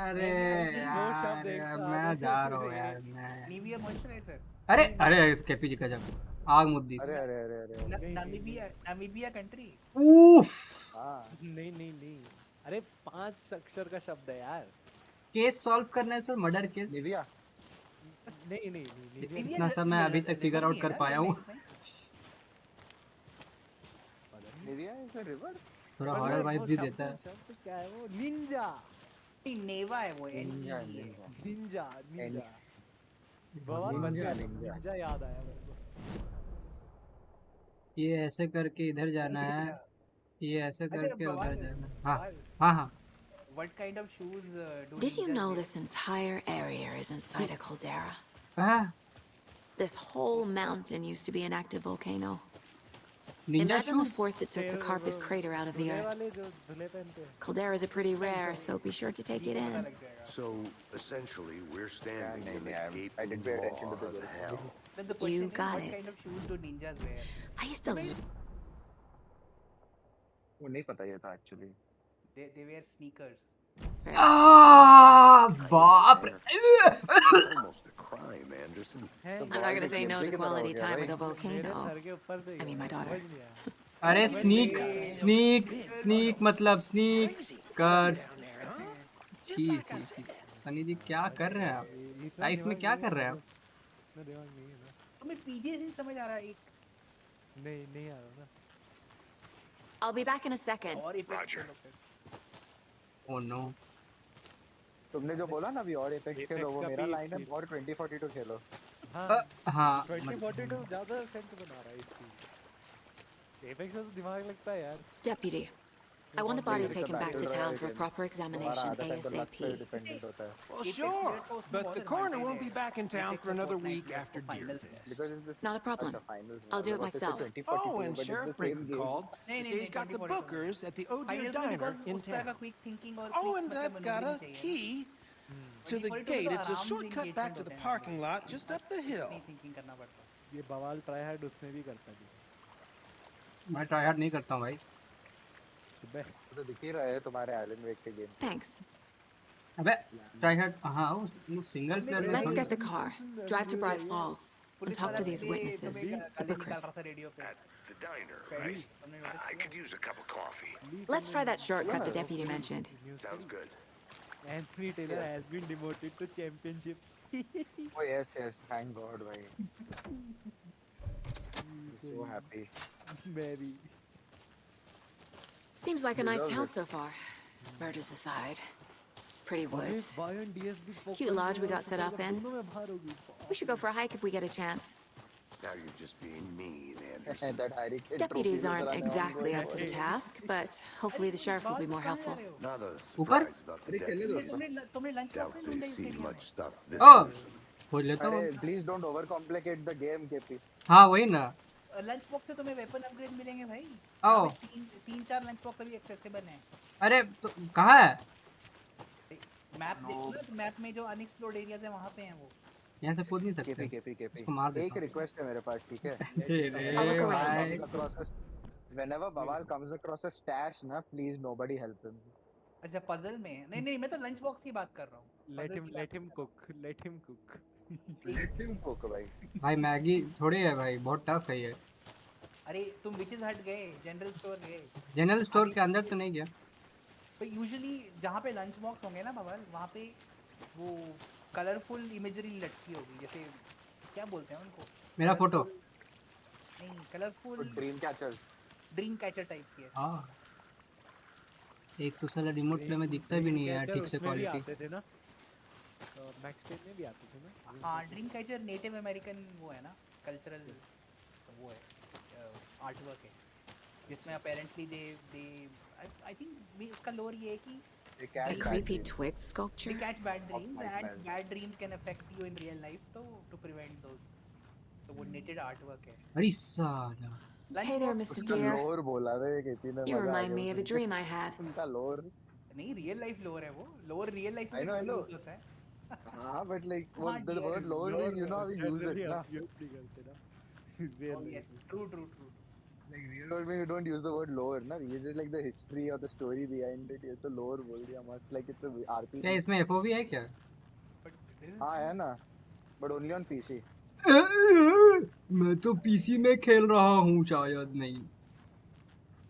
अरे यार मैं जा रहा हूँ यार। मैं न्यू ईयर मॉइस्चराइजर। अरे केपी जी का जब आग मुद्दीस। अरे अरे अरे अरे नामीबिया कंट्री। उफ। हाँ नहीं अरे 5 अक्षर का शब्द है यार। केस सॉल्व करना है सर, मर्डर केस। निविया नहीं इतना सा मैं अभी तक फिगर आउट कर पाया हूँ। Nivea is a river. थोड़ा हॉरर वाइब्स ही देता है। शब्द क्या है वो? निंजा। नेवा है वो। निंजा बवाल बन गया। निंजा याद आया मेरे को। ये ऐसे करके इधर जाना है, ये ऐसे करके उधर जाना है। हाँ हाँ हाँ। What kind of shoes do Did you ninjas know wear? this entire area is inside a caldera? हाँ। This whole mountain used to be an active volcano. Ninja Imagine the shoes? force it took to carve this crater out of the earth. वाले जो धुले पहनते हैं। Calderas are pretty rare, so be sure to take it in. So, essentially, we're standing in the I gaping didn't pay attention to maw the of words. hell. Then the question You is, got what it. kind of shoes do ninjas wear? I used to वो नहीं पता ये था actually. They wear sneakers. It's very बाप रे। It's almost a crime, Anderson. I'm not gonna say no to quality time with a मेरे volcano. Sir के ऊपर से I mean, my daughter. समझ नहीं आया। अरे स्नीक मतलब स्नीक कर्स। छी। सनी जी क्या कर रहे हैं आप? लाइफ में क्या कर रहे हैं आप? इतना दिमाग नहीं है ना। तुम्हें पीजे से समझ आ रहा है एक नहीं आ रहा ना। I'll be back in a second. और Apex खेलो फिर। Oh no. तुमने जो बोला ना अभी और एपेक्स खेलो, वो मेरा लाइन है और 2042 खेलो। हाँ 2042 ज्यादा सेंस बना रहा है इसकी। एपेक्स में तो दिमाग लगता है यार। Deputy, I want the body taken back to town for a proper examination ASAP. Well, sure, but the coroner won't be back in town for another week after Deerfest. Not a problem. I'll do it myself. Oh, and Sheriff Baker called. He says he's got the bookers at the O'Dear Diner in town. Oh, and I've got a key to the gate. It's a shortcut back to the parking lot just up the hill. ये बवाल try hard उसमें भी करता है। मैं try hard नहीं करता हूँ भाई। तो दिख ही रहा है तुम्हारे आइलैंड वेक के गेम। Thanks. अबे ट्राई हार्ड हाँ वो सिंगल प्लेयर में। Let's get the car. Drive to Bright Falls and talk to these witnesses, the bookers. At the diner, right? I could use a cup of coffee. Let's try that shortcut the deputy mentioned. Sounds good. Anthony Taylor has been demoted to championship. Oh yes, thank God भाई। So happy. Very. Seems like a nice town so far. Murders aside. Pretty woods. Cute lodge we got set up in. We should go for a hike if we get a chance. Now you're just being mean, Anderson. Deputies aren't exactly up to the task, but hopefully the sheriff will be more helpful. Not a surprise about the deputies. तुमने lunch Doubt box they में see ढूंढा much stuff this Oh. close. खोल लेता हूँ। अरे please don't overcomplicate the game, KP. हाँ वही ना। लंच बॉक्स से तुम्हें वेपन अपग्रेड मिलेंगे भाई। ओह। 3-4 लंच बॉक्स अभी एक्सेसिबल हैं। अरे तो कहाँ है? मैप देखो ना, तो मैप में जो अनएक्सप्लोर्ड एरियाज हैं वहाँ पे हैं वो। यहाँ से कूद नहीं सकते। KP. इसको मार देता एक रिक्वेस्ट है मेरे पास, ठीक है? Whenever Bawal comes across a stash, ना please nobody help him. अच्छा पजल में नहीं मैं तो लंच बॉक्स की बात कर रहा हूँ। Let him cook. Let him cook भाई। भाई मैगी थोड़ी है भाई, बहुत टफ है ये। अरे तुम विचेस हट गए, जनरल स्टोर गए। जनरल स्टोर के अंदर तो नहीं गया। तो यूजुअली जहाँ पे लंच बॉक्स होंगे ना बवाल, वहाँ पे वो कलरफुल इमेजरी लटकी होगी, जैसे क्या बोलते हैं उनको? मेरा फोटो नहीं, कलरफुल ड्रीम कैचर टाइप की है। हाँ एक तो साला रिमोट प्ले में दिखता भी नहीं है यार ठीक से क्वालिटी। आते थे ना, मैक्स पेन में भी आते थे ना। हाँ ड्रीम कैचर नेटिव अमेरिकन वो है ना, कल्चरल वो है, आर्ट वर्क है, जिसमें अपेरेंटली दे आई थिंक उसका लोर ये है कि A creepy twig sculpture? they catch bad dreams and bad dreams can affect you in real life, so to prevent those, तो वो नेटेड आर्ट वर्क है। अरे साला Hey there, Mr. Deer. लोर बोला रे किसी ने। You remind me of a dream I had. उनका लोर नहीं, रियल लाइफ लोर है वो। लोर रियल लाइफ में यूज होता है। हाँ but like what the word lore means, you know how we use it ना। Yes, true. Like real world में you don't use the word lore ना, you just like the history or the story behind it, ये तो lore बोल दिया मस्त, like it's a RPG। क्या इसमें FOV है क्या? हाँ है ना, but only on PC। मैं तो पीसी में खेल रहा हूँ शायद नहीं।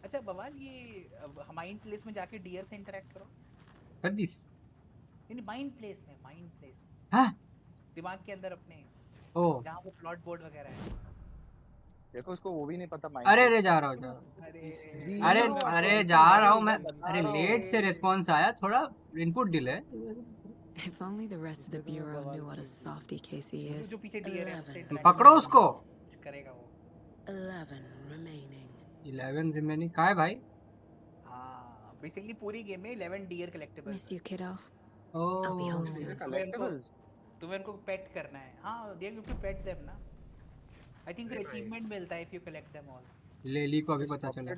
अच्छा बवाल, ये माइंड प्लेस में जाके डियर से इंटरेक्ट करो। कर दिस। नहीं, माइंड प्लेस में हाँ दिमाग के अंदर अपने, ओ जहाँ वो प्लॉट बोर्ड वगैरह है। देखो उसको वो भी नहीं पता माइंड। अरे जा रहा हूँ अरे जा रहा हूँ मैं। अरे लेट से रिस्पॉन्स आया, थोड़ा input delay. If only the rest of the bureau knew what a softy Casey is. जो पीछे डियर है उससे interact पकड़ो उसको। करेगा वो। 11 remaining. 11 रिमेनिंग कहाँ है भाई? हाँ, बेसिकली पूरी गेम में 11 deer collectibles. Miss you, kiddo. Oh, I'll be home soon. Collectibles तुम्हें उनको पेट करना है। हाँ, they have to pet them ना। आई थिंक फिर अचीवमेंट मिलता है if you collect them all. लेली को अभी पता चला।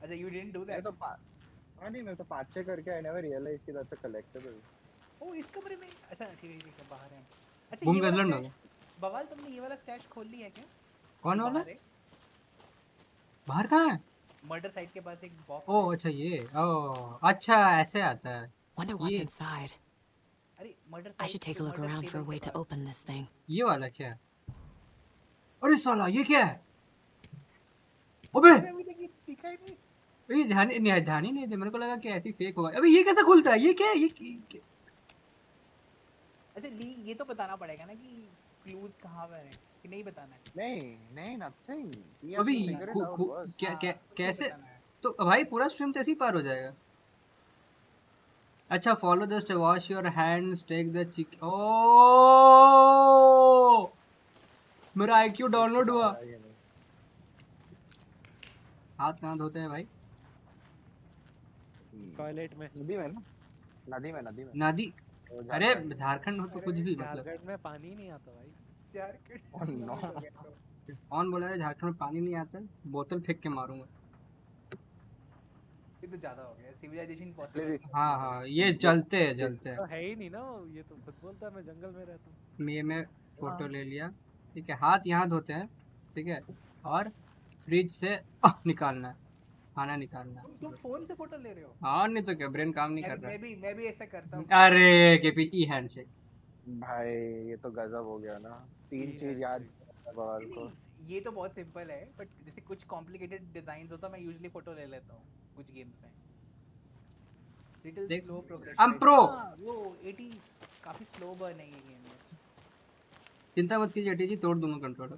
अच्छा, यू डिडंट डू मैं दैट। तो नहीं, मैं तो 5-6 करके आई नेवर रियलाइज कि दैट्स अ कलेक्टिबल। ओ, इस कमरे में। अच्छा ठीक है, बाहर है। अच्छा बूम ये वाला गजलन स्टैश, बवाल तुमने ये वाला स्टैश खोल लिया क्या? कौन वाला? बाहर कहाँ है? मर्डर साइट के पास एक बॉक्स। ओह अच्छा ये, ओह अच्छा ऐसे आता है। Wonder what's inside. अरे murder I should take a look around for a way to open this thing. ये वाला क्या है? अरे साला ये क्या है? अबे दिखाई नहीं। ये ध्यान ही नहीं दे, मेरे को लगा कि ऐसी फेक होगा। अबे ये कैसे खुलता है? ये क्या है? ये अच्छा ली, ये तो बताना पड़ेगा ना कि क्लूज कहाँ पर है कि नहीं बताना है? नहीं नथिंग। अभी क्या कैसे? तो भाई पूरा स्ट्रीम तो ऐसे ही पार हो जाएगा। अच्छा follow the wash your hands, take the chick. ओ मेरा आईक्यू डाउनलोड हुआ। हाथ कहाँ धोते हैं भाई? टॉयलेट में। नदी में। नदी? अरे झारखंड हो तो कुछ भी मतलब। झारखंड में पानी नहीं आता भाई। झारखंड कौन बोला है झारखंड में पानी नहीं आता? बोतल फेंक के मारूंगा। ये तो ज्यादा हो गया, सिविलाइजेशन पॉसिबल। हाँ ये जलते हैं तो है ही नहीं ना, ये तो खुद बोलता है मैं जंगल में रहता हूँ। मैं फोटो ले लिया, ठीक है। हाथ यहाँ धोते हैं, ठीक है। और फ्रिज से निकालना है, खाना निकालना है। तुम फोन से फोटो ले रहे हो? हाँ नहीं तो क्या, ब्रेन काम नहीं कर रहा। मैं भी ऐसा करता हूँ। अरे के पी हैंडशेक भाई ये तो गजब हो गया ना। 3 चीज याद बवाल को। ये तो बहुत सिंपल है, बट जैसे कुछ कॉम्प्लिकेटेड डिजाइन्स होता मैं यूजुअली फोटो ले लेता हूँ कुछ गेम्स में। Little slow progress. I'm pro। वो 80 काफी स्लो बर्न है ये गेम में। चिंता मत कीजिए जी, तोड़ दूंगा कंट्रोलर।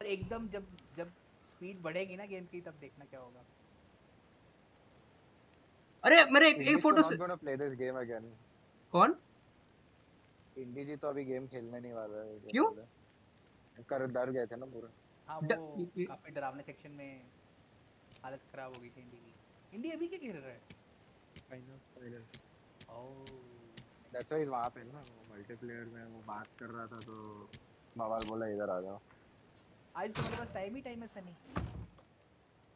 पर एकदम जब स्पीड बढ़ेगी ना गेम की, तब देखना क्या होगा। अरे मेरे एक फोटो से gonna play this game again. कौन? इंडी जी तो अभी गेम खेलने नहीं वाला है। क्यों? कर डर गए थे ना पूरा। हाँ वो काफी डरावने सेक्शन में हालत खराब हो गई थी इंडी की। इंडी अभी क्या खेल रहा है? फाइनल। ओह दैट्स व्हाई वहां पे ना मल्टीप्लेयर में वो बात कर रहा था तो बवाल बोला इधर आ जाओ। आज तुम्हारे पास टाइम है सनी?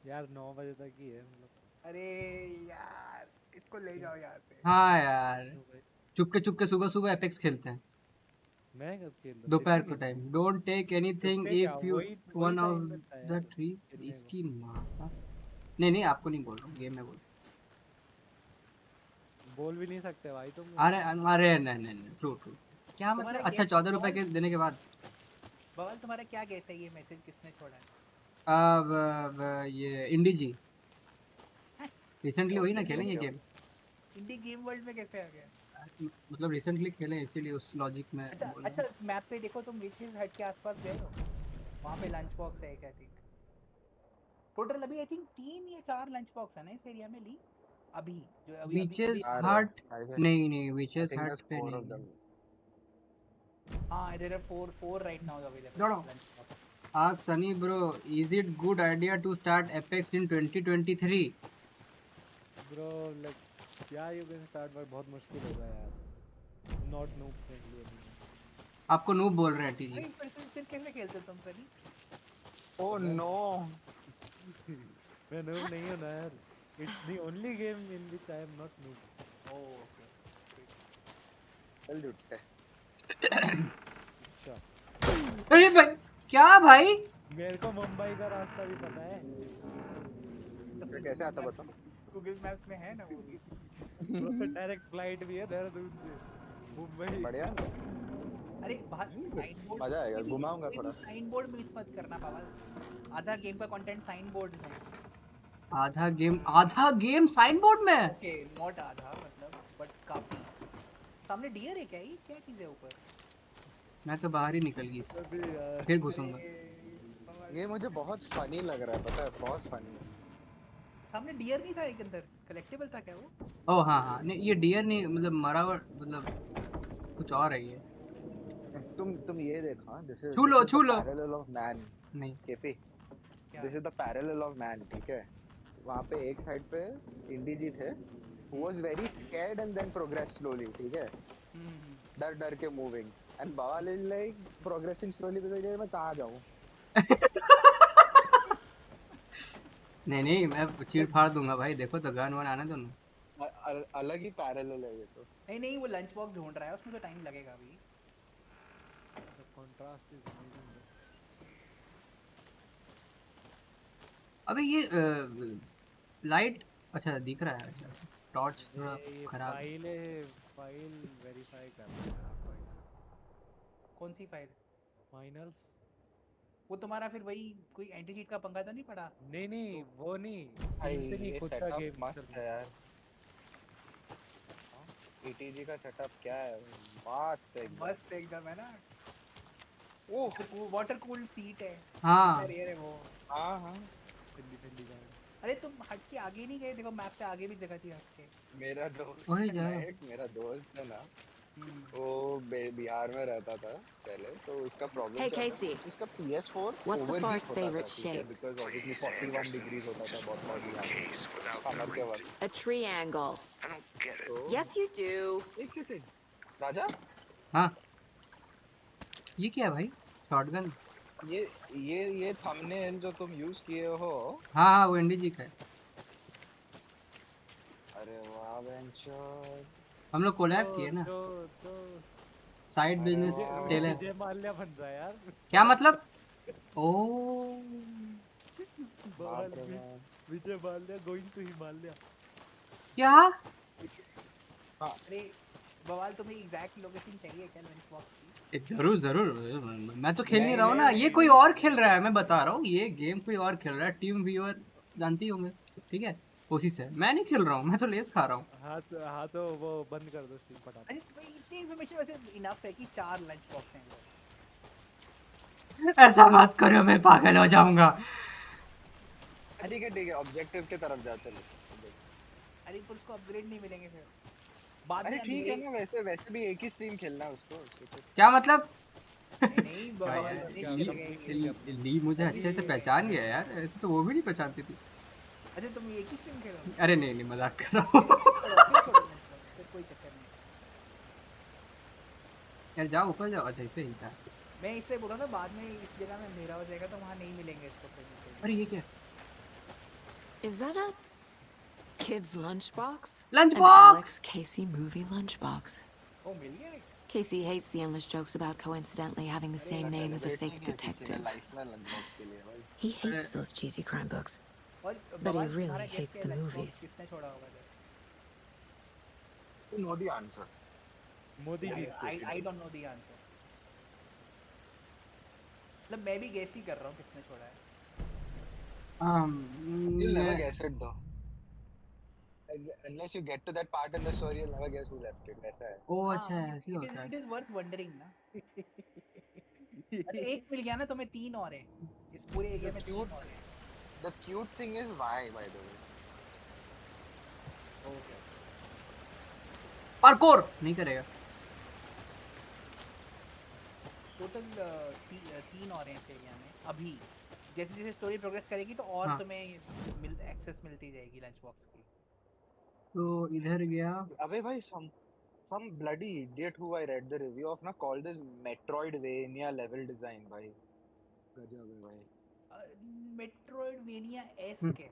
यार 9 बजे तक ही है मतलब। अरे यार इसको ले जाओ यहाँ से। हाँ यार चुपके सुबह एपेक्स खेलते हैं। मैं कब खेल रहा? दोपहर को time. Don't take anything if you one of the trees. इसकी माँ का नहीं आपको नहीं बोल रहा हूँ, गेम में बोल भी नहीं सकते भाई तुम। अरे नहीं ट्रू क्या मतलब? अच्छा 14 रुपए के देने के बाद। बवाल तुम्हारा क्या गैस है, ये मैसेज किसने छोड़ा है? अब ये इंडी जी रिसेंटली वही ना खेलें ये गेम। इंडी गेम वर्ल्ड में कैसे आ गया? मतलब रिसेंटली खेले इसीलिए उस लॉजिक में। अच्छा मैप पे देखो तुम, विचेस हट के आसपास गए हो? वहाँ पे लंच बॉक्स है क्या? थिंक टोटल अभी आई थिंक 3 या 4 लंच बॉक्स है ना इस एरिया में ली अभी जो अभी विचेस हट नहीं विचेस हट पे नहीं। हाँ इधर 4 right now available. Ask Sunny bro, is it good idea to start Apex in 2023? Bro, like क्या you can start पर बहुत मुश्किल होगा यार। Not noob friendly anymore। आपको noob बोल रहे हैं टीजी। फिर कैसे खेलते तुम सनी? Oh no। मैं noob नहीं हूँ ना यार। It's the only game in which I am not noob। Oh okay। चल जुटते। अच्छा। अरे भाई क्या भाई? मेरे को मुंबई का रास्ता भी पता है। तो कैसे आता बता? गूगल मैप्स में है ना वो भी। डायरेक्ट फ्लाइट भी है देहरादून से मुंबई। बढ़िया। अरे बाहर साइन बोर्ड मजा आएगा, घुमाऊंगा थोड़ा। साइन बोर्ड मिस मत करना पावल, आधा गेम का कंटेंट साइन बोर्ड में। आधा गेम साइन बोर्ड में। ओके नॉट आधा मतलब बट काफी। सामने डियर है क्या? ये क्या चीज है ऊपर? मैं तो बाहर ही निकल गई, फिर घुसूंगा। ये मुझे बहुत फनी लग रहा है, पता है, बहुत फनी। सामने डियर नहीं था एक अंदर, कलेक्टिबल था क्या वो? ओह हाँ हाँ, नहीं ये डियर नहीं, मतलब मरा हुआ, मतलब कुछ और है ये। तुम ये देखो, दिस इज छू लो पैरेलल ऑफ मैन। नहीं KP, this is the parallel of man, ठीक है? वहाँ पे एक साइड पे इंडी जी थे, who was very scared and then progressed slowly, ठीक है? डर के मूविंग, and बवाल is like progressing slowly because मैं कहाँ जाऊँ? नहीं मैं चीर फाड़ दूंगा भाई, देखो तो गन वन आने दो ना। अलग ही पैरेलल है ये तो। नहीं वो लंच बॉक्स ढूंढ रहा है, उसमें तो टाइम लगेगा अभी। Contrast is amazing. अबे ये लाइट अच्छा दिख रहा है, अच्छा टॉर्च थोड़ा खराब। फाइल वेरीफाई करना है आपको। कौन सी फाइल? फाइनल्स। वो तुम्हारा फिर वही कोई एंटी चीट का पंगा तो नहीं पड़ा? नहीं वो नहीं, भाई से नहीं, ये खुद का सेटअप गेम मस्त है यार। ईटीजी का सेटअप क्या है, मस्त एकदम है ना। ओह वाटर कूल्ड सीट है। हाँ है वो। हाँ ठंडी गाड़ी। अरे तुम हट के आगे नहीं गए? देखो मैप पे आगे भी जगह थी हट के। मेरा दोस्त वही जा मेरा दोस्त है ना, वो बिहार में रहता था पहले, तो उसका प्रॉब्लम Hey Casey, उसका PS4 what's the overheat far's होता था, favorite ठीक है? shape? बिकॉज़ ऑब्वियसली 41 डिग्रीज होता था बहुत बहुत समर के वक्त। A triangle. I don't get it. Yes, you do. एक सेकंड राजा, हाँ ये क्या है भाई? शॉटगन? ये थंबनेल जो तुम यूज किए हो, हाँ वो इंडी जी का है। अरे वाह बेंचर, हम लोग कोलैब किए ना, side business Taylor. Vijay Mallya बन रहा है यार। क्या मतलब? ओ विजय माल्या गोइंग टू हिमालय। क्या? अरे बवाल तुम्हें एग्जैक्ट लोकेशन चाहिए क्या लंच बॉक्स की? जरूर जरूर, मैं तो खेल नहीं रहा हूँ ना, ये कोई और खेल रहा है, मैं बता रहा हूँ ये गेम कोई और खेल रहा है। टीम व्यूअर जानती होंगे, ठीक है? उसी से मैं नहीं खेल रहा हूँ, मैं तो लेस खा रहा हूँ। हाँ तो वो बंद कर दो स्ट्रीम फटाफट। अरे भाई इतनी इन्फॉर्मेशन वैसे इनफ है कि 4 लंच बॉक्स हैं। ऐसा मत करो, मैं पागल हो जाऊंगा। ठीक है ऑब्जेक्टिव की तरफ जा, चलो। अरे पर उसको अपग्रेड नहीं मिलेंगे फिर बाद में। ठीक है ना, वैसे भी एक ही स्ट्रीम खेलना है उसको। क्या मतलब? नहीं ली मुझे अच्छे से पहचान गया यार, ऐसे तो वो भी नहीं पहचानती थी। अच्छा तुम एक ही स्ट्रीम खेलो? अरे नहीं मजाक कर रहा हूँ। कोई चक्कर नहीं यार जाओ ऊपर जाओ। अच्छा इससे हिलता है। मैं इसलिए बोल रहा था बाद में इस जगह में अंधेरा हो जाएगा तो वहाँ नहीं मिलेंगे इसको फिर। अरे ये क्या? Is that a kid's lunchbox? Lunchbox! An Alex Casey movie lunchbox. Oh, मिल गया एक? Casey hates the endless jokes about coincidentally having the same name as a fake detective. He hates those cheesy crime books. But he really hates the movies. किसने छोड़ा होगा? You know the answer. Modi ji. I don't know the answer. मतलब मैं भी gas ही कर रहा हूँ किसने छोड़ा है। You'll never guess it though. Unless you get to that part in the story, you'll never guess who left it. ऐसा है। ओह अच्छा ऐसे होता है। It is worth wondering ना। अरे एक मिल गया ना तुम्हें, 3 और हैं इस पूरे एरिया में। 3 और हैं। The cute thing is why, by the way. Okay. Parkour नहीं करेगा। टोटल 3 और हैं इस एरिया में अभी। जैसे जैसे स्टोरी प्रोग्रेस करेगी तो और हाँ। तुम्हें एक्सेस मिलती जाएगी लंच बॉक्स की। तो इधर गया। अबे भाई some bloody idiot who I read the review of ना called this Metroidvania level design भाई। गजब है भाई। Metroidvania-esque है,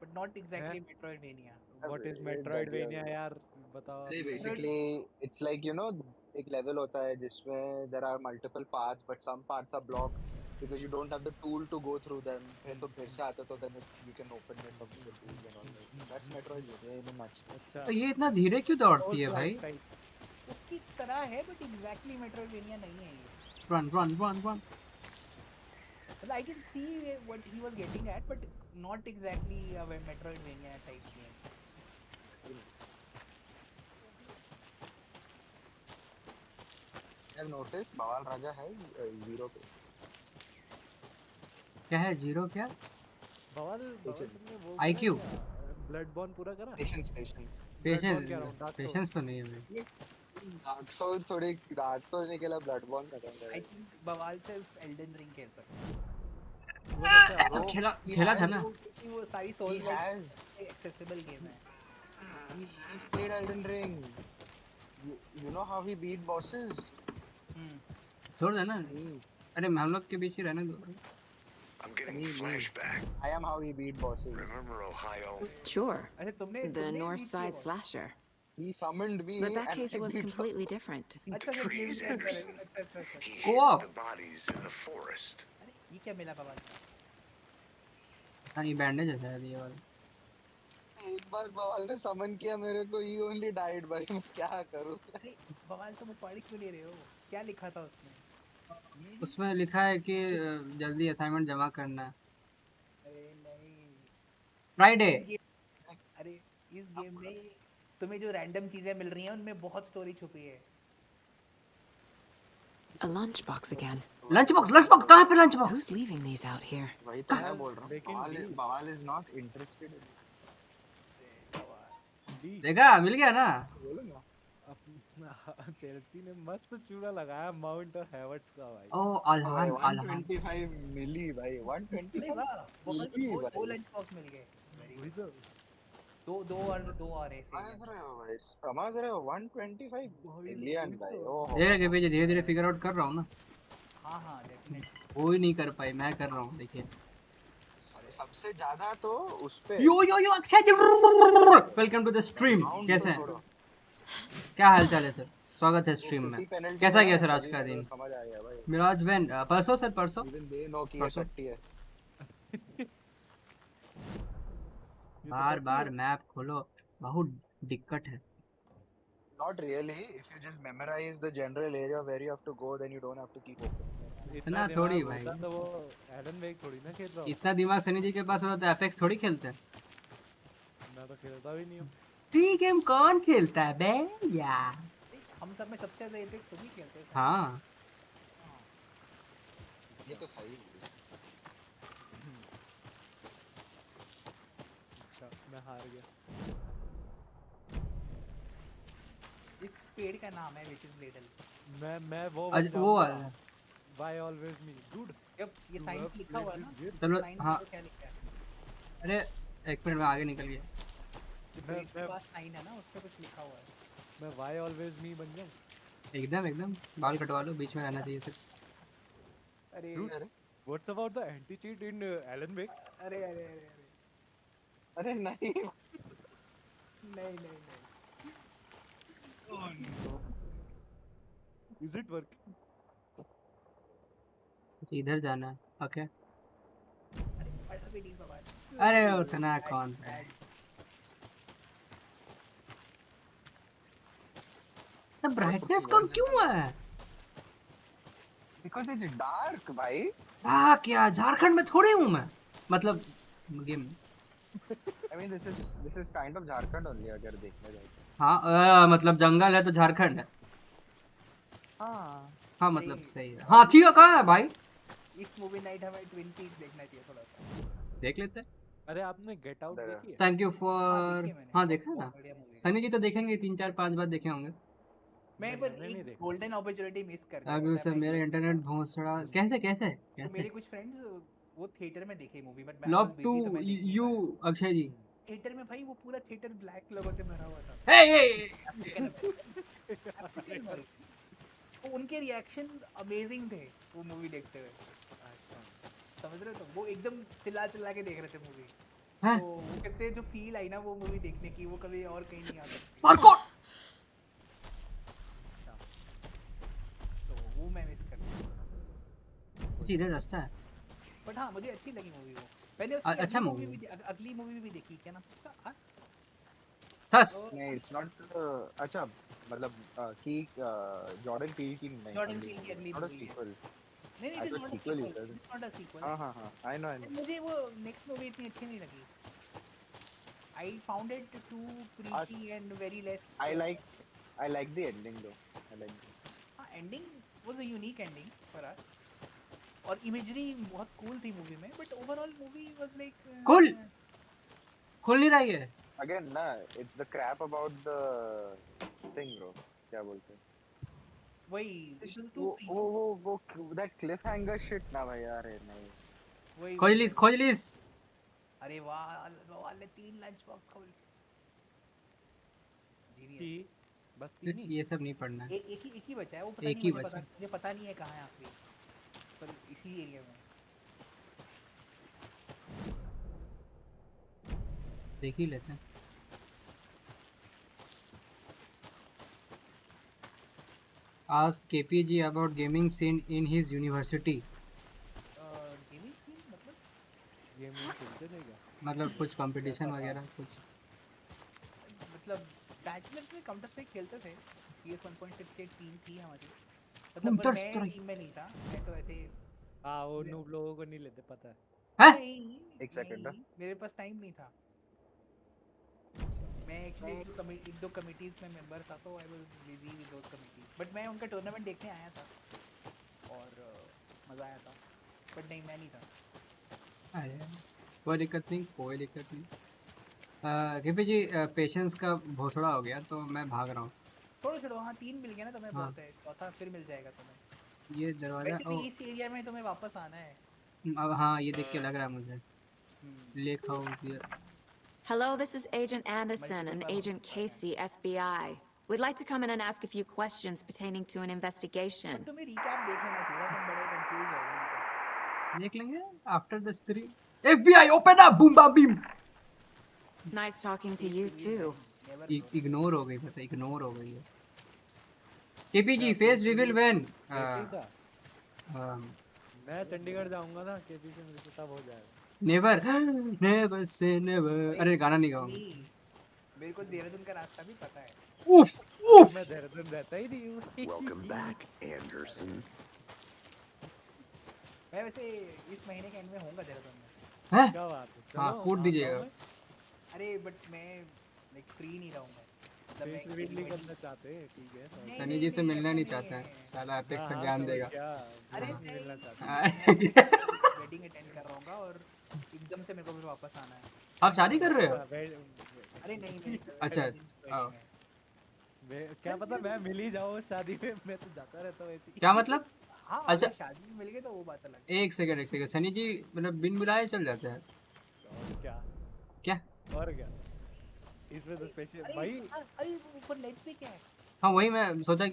but not exactly Metroidvania. What is Metroidvania यार बताओ। Basically it's like you know एक level होता है जिसमें there are multiple paths but some paths are blocked because you don't have the tool to go through them. फिर तो फिर से आते तो then you can open it up with the tools and all that. That's Metroidvania in a nutshell. अच्छा तो ये इतना धीरे क्यों दौड़ती है भाई? उसकी तरह है बट एग्जैक्टली मेट्रोइडवेनिया नहीं है ये. Run, run, run, run. Well, I can see what he was getting at, but not exactly a Metroidvania type game. I've noticed बवाल राजा है 0 पे. क्या है 0 क्या? बवाल तुमने वो IQ. ब्लडबॉर्न पूरा करा? Patience. पेशेंस तो नहीं है भाई. Dark Souls थोड़ी Dark Souls ने केला Bloodborne खत्म कर. I think बवाल सिर्फ Elden Ring खेल सकता है. खेला था ना. वो सारी Souls accessible game है. He's played Elden Ring. You know how he beat bosses? छोड़ देना. अरे हम लोग के बीच ही रहने दो. I'm getting flashback. I am how he beat bosses. Remember Ohio? Sure. The तुमने North Side slasher. He summoned me. But that case was completely different. Trees enters. He Co-op. hid the bodies in the forest. ये क्या मिला बवाल? नहीं bandage है शायद ये वाला. एक बार बवाल ने समन किया मेरे को. He only died भाई. मैं क्या करूँ? अरे बवाल तुम पढ़ क्यों ले रहे हो? क्या लिखा था उसमें? उसमें लिखा है कि जल्दी असाइनमेंट जमा करना है. अरे नहीं. फ्राइडे. अरे इस गेम में तुम्हें जो रैंडम चीजें मिल रही हैं उनमें बहुत स्टोरी छुपी है. A lunchbox again. Lunch box कहाँ पे lunch box? Who's leaving these out here? वही तो मैं बोल रहा हूँ. बवाल is not interested. देखा मिल गया ना. बोलो ना. चेल्सी ने मस्त चूड़ा लगाया माउंट और हेवर्ट्स का भाई. ओ अल्हान 125 मिली भाई. 125 वो लंच बॉक्स मिल गए. वही तो. दो और ऐसे. समझ रहे हो 125 मिलियन भाई. ओहो. देखिए भैया धीरे-धीरे फिगर आउट कर रहा हूँ ना. हाँ डेफिनेटली. कोई नहीं कर पाई मैं कर रहा हूँ. देखिए सबसे ज्यादा तो उस पे. यो अक्षय जी वेलकम टू द स्ट्रीम. कैसे हैं? क्या हाल चाल है सर? स्वागत है स्ट्रीम में. कैसा गया सर आज का दिन? समझ आ गया भाई. मिराज वैन परसों सर परसों. बार मैप खोलो बहुत दिक्कत है. Not really. If you just memorize the general area where you have to go, then you don't have to keep open. इतना थोड़ी भाई. तो वो एलन वेक थोड़ी ना खेल रहा. इतना दिमाग सनी जी के पास होता तो एपेक्स थोड़ी खेलते हैं. मैं तो खेलता भी नहीं हूँ. फ्री गेम कौन खेलता है बे यार? हम सब में सबसे ज्यादा एपेक्स सभी खेलते हैं. हाँ ये तो सही है. मैं हार गया. इस पेड़ का नाम है which is ladle. मैं वो वाला. Why always me, dude? ये साइन लिखा हुआ है ना. चलो हाँ. क्या लिखा है? अरे एक मिनट में आगे निकल गया. मेरे पास साइन है ना उस पे कुछ लिखा हुआ है. मैं why always me बन जाऊँ? एकदम बाल कटवा लो. बीच में रहना चाहिए सिर्फ. अरे what's about the anti cheat in Alan Wake? अरे नहीं. Oh no. Is it working? इधर जाना है. ओके. नहीं बाबा. अरे उतना कौन है? तो ब्राइटनेस कम क्यों है? Because it's dark भाई. क्या झारखंड में थोड़ी हूँ मैं. मतलब game. I mean this is kind of Jharkhand only अगर देखने जाए. हाँ मतलब जंगल है तो झारखंड है. हाँ मतलब सही है. हाथी का कहाँ है भाई? इस मूवी नाइट हमें ट्विन पीक्स देखना चाहिए थोड़ा सा. देख लेते हैं. अरे आपने गेट आउट देखी है? Thank you for. हाँ देखा ना. सनी जी तो देखेंगे 3-4-5 बार देखे होंगे. मैं पर एक गोल्डन अपॉर्चुनिटी मिस कर दिया. अभी सर मेरा इंटरनेट भोंसड़ा. कैसे मेरे कुछ फ्रेंड्स वो थिएटर में देखे मूवी बट मैं love to you Akshay ji. Theatre में भाई वो पूरा थिएटर ब्लैक लोगों से भरा हुआ था. उनके रिएक्शन अमेजिंग थे वो मूवी देखते हुए. समझ रहे हो? तो वो एकदम चिल्ला के देख रहे थे मूवी. तो वो कहते हैं जो फील आई ना वो मूवी देखने की वो कभी और कहीं नहीं आ सकती. तो वो मैं मिस कर दिया. इधर रास्ता है. बट हाँ मुझे अच्छी लगी मूवी वो. मैंने उसकी अच्छा मूवी भी अगली मूवी भी देखी. क्या नाम उसका? अस थस नहीं इट्स नॉट अच्छा मतलब की जॉर्डन पील की नहीं जॉर्डन पील की अगली नॉट अ मूवी है। सीक्वल नहीं नहीं, I it is thought not a sequel you sequel, said it is not a sequel. हाँ आई नो मुझे वो नेक्स्ट मूवी इतनी अच्छी नहीं लगी। I found it too preachy and very less. I like the ending though. I like हाँ, ending was a unique ending for us और imagery बहुत कूल थी मूवी में, but overall movie was like खुल नहीं रही है again ना it's the crap about the thing bro क्या बोलते हैं वही वो that cliffhanger shit ना भाई यार नहीं खोज लीस अरे वाह वाले 3 लंच बॉक्स खोल जीनियस। बस 3 ही ये सब नहीं पढ़ना है। एक ही बचा है, वो पता एक नहीं ही मुझे बचा। मुझे पता नहीं है कहाँ है आखिरी, पर इसी एरिया में देख ही लेते हैं। Ask KPG about gaming scene in his university. Gaming scene मतलब गेमिंग खेलते थे क्या? मतलब कुछ कंपटीशन वगैरह कुछ मतलब बैचलर्स में काउंटर स्ट्राइक खेलते थे। CS 1.6 के टीम थी हमारी, मतलब पर मैं टीम में नहीं था, मैं तो ऐसे हाँ वो नूब लोगों को नहीं लेते पता है। नहीं एक सेकंड मेरे पास टाइम नहीं था। मैं एक्चुअली एक दो कमिटीज में मेंबर था, तो I was busy with those committees, but मैं उनका टूर्नामेंट देखने आया था और मज़ा आया था, बट नहीं मैं नहीं था। अरे कोई दिक्कत नहीं। KPG पेशेंस का भोसड़ा हो गया तो मैं भाग रहा हूँ। छोड़ो हाँ 3 मिल गया ना तुम्हें, बहुत है, चौथा फिर मिल जाएगा तुम्हें। ये दरवाजा वैसे भी इस एरिया में तुम्हें वापस आना है। अब हाँ ये देख के लग रहा है मुझे lake house. Hello, this is Agent Anderson and Agent Casey, FBI. We'd like to come in and ask a few questions pertaining to an investigation. तुम्हें रिकैप देख लेना चाहिए, तुम बड़े कंफ्यूज हो गए। देख लेंगे after the stream. FBI open up boom bam beam. Nice talking to you too. Ignore हो गई, पता इग्नोर हो गई है। KPG फेस रिवील व्हेन मैं चंडीगढ़ जाऊंगा ना KPG से मुझे तब हो जाएगा। Never say never. अरे गाना नहीं गाऊंगा। मेरे को देहरादून का रास्ता भी पता है। उफ मैं देहरादून रहता ही नहीं हूँ। Welcome back, Anderson. मैं वैसे इस महीने के एंड में होऊंगा देहरादून में। हैं? क्या बात है? हाँ कूद दीजिएगा। अरे बट मैं लाइक फ्री नहीं रहूंगा, मतलब फेस रिवील नहीं करना चाहते, ठीक है। सनी जी से मिलना नहीं चाहता है, साला एपिक्स का ज्ञान देगा। अरे मिलना चाहता हूँ, वेडिंग अटेंड कर रहा हूँगा और एकदम से मेरे को फिर वापस आना है। आप शादी कर रहे हो? अरे नहीं अच्छा क्या पता मैं मिल ही जाऊँ शादी में, मैं तो जाता रहता हूँ ऐसे। क्या मतलब? हाँ अच्छा शादी में मिल गए तो वो बात अलग। एक सेकंड सनी जी मतलब बिन बुलाए चल जाते हैं क्या? और क्या इसमें तो स्पेशल भाई। अरे ऊपर लेट्स पे क्या है? हाँ वही मैं सोचा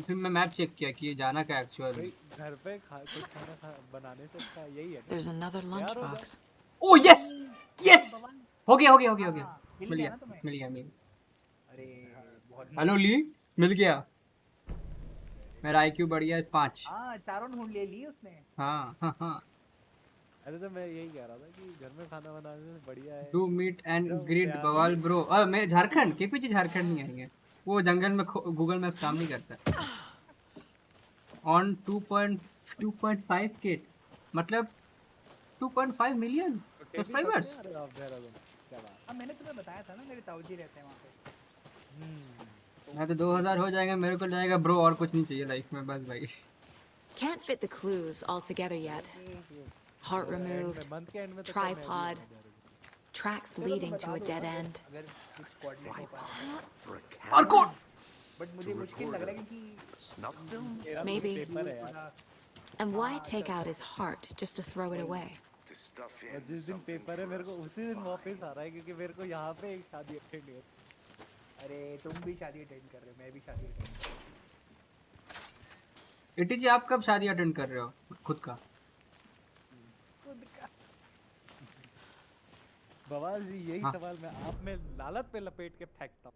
फिर मैं मैप चेक किया कि जाना क्या एक्चुअल घर पे कुछ खाना बनाने से अच्छा यही है। There's another lunchbox. Oh yes हो गया मिल गया। अरे हेलो ली मिल गया। मेरा IQ बढ़ गया 5। हाँ चारों ढूंढ ली उसने। हाँ अरे तो मैं यही कह रहा था कि घर में खाना बनाने से बढ़िया है। डू मीट एंड ग्रीट बवाल ब्रो। मैं झारखंड KPG झारखंड नहीं आएंगे, वो जंगल में गूगल मैप्स काम नहीं करता। ऑन 2.5 के मतलब 2.5 मिलियन सब्सक्राइबर्स। अब मैंने तुम्हें बताया था ना मेरे ताऊजी रहते हैं वहाँ पे। मैं तो 2000 हो जाएगा, मेरे को जाएगा ब्रो, और कुछ नहीं चाहिए लाइफ में बस भाई। Can't fit the clues all together yet. Heart removed, tripod, tracks leading to a dead end. और कौन? बट मुझे मुश्किल लग रहा है क्योंकि Maybe. And why take out his heart just to throw it away? जिस दिन पेपर है मेरे को उसी दिन वापस आ रहा है, क्योंकि मेरे को यहाँ पे एक शादी अटेंड है। अरे तुम भी शादी अटेंड कर रहे हो, मैं भी शादी अटेंड। इटी जी आप कब शादी अटेंड कर रहे हो खुद का? बवाल जी यही सवाल मैं आप में लालच पे लपेट के फेंकता हूँ।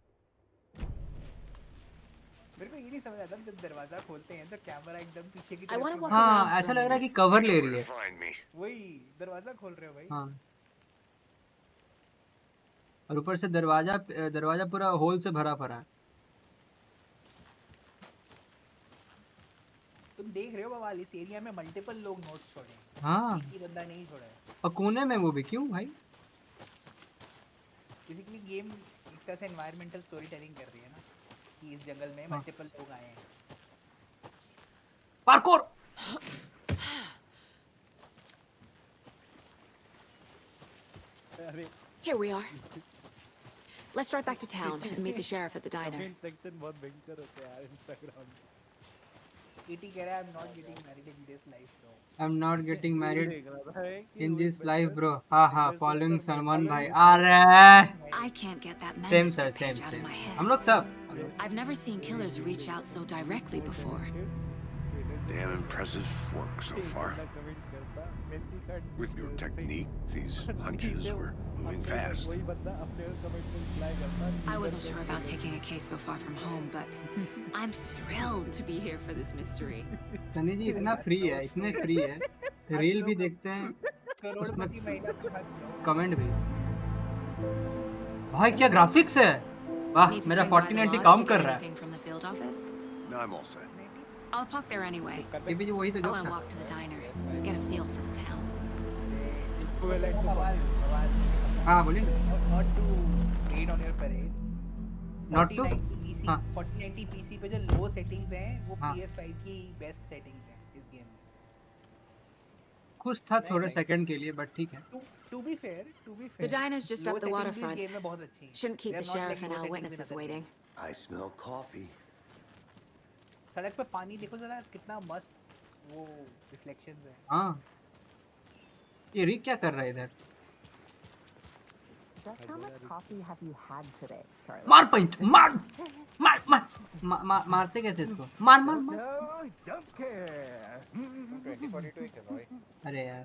मेरे को ये नहीं समझ आता जब दरवाजा खोलते हैं तो कैमरा एकदम पीछे की तरफ। हाँ ऐसा लग रहा है कि कवर ले रही है। वही दरवाजा खोल रहे हो भाई। हाँ और ऊपर से दरवाजा दरवाजा पूरा होल से भरा पड़ा है। तुम देख रहे हो बवाल, इस एरिया में मल्टीपल लोग नोट्स छोड़े हैं, हाँ एक ही बंदा नहीं छोड़ा है। और कोने में वो भी क्यों भाई? बेसिकली गेम एक तरह से एनवायरमेंटल स्टोरी टेलिंग कर रही है ना कि इस जंगल में मल्टीपल लोग आए हैं। Parkour Here we are. Let's drive back to town and meet the sheriff at the diner. Section बहुत भयंकर होते हैं यार इंस्टाग्राम। ईटी कह रहा है I'm not getting married in this life bro. I'm not getting married देख रहा था in this life bro। हाँ हाँ following सलमान भाई। अरे I can't get that same manuscript sir page same out of same। my head. हम लोग सब I've never seen killers reach out so directly before. Damn impressive work so far. With your technique, these hunches were moving fast. I wasn't sure about taking a case so far from home, but I'm thrilled to be here for this mystery. Sunny जी इतना free है, इतने free है, reel भी देखते हैं, उसमें comment भी। भाई क्या ग्राफिक्स है, वाह मेरा 4090 काम कर रहा है। No, I'm all set. I'll park there anyway. ये भी वही तो I want to walk to the diner, get a feel for the town. हाँ बोलिए। Not to raid on your parade. Not to? 4090 PC पे जो लो सेटिंग्स हैं वो हाँ। PS5 की बेस्ट सेटिंग्स हैं इस गेम में। खुश था थोड़े सेकंड के लिए बट ठीक है। To be fair, The diner's just up the waterfront. Game में बहुत अच्छी हैं। Shouldn't keep They're the not sheriff like and low our settings witnesses in a waiting. I smell coffee. सड़क पे पानी देखो जरा कितना मस्त वो रिफ्लेक्शंस हैं। हाँ ये रिक क्या कर रहा है इधर? Just how much coffee have you had today, Charlie? मार पॉइंट मार मार मार मारते कैसे इसको? मार मार मार। No, don't care. 2042 ही खेलो भाई। अरे यार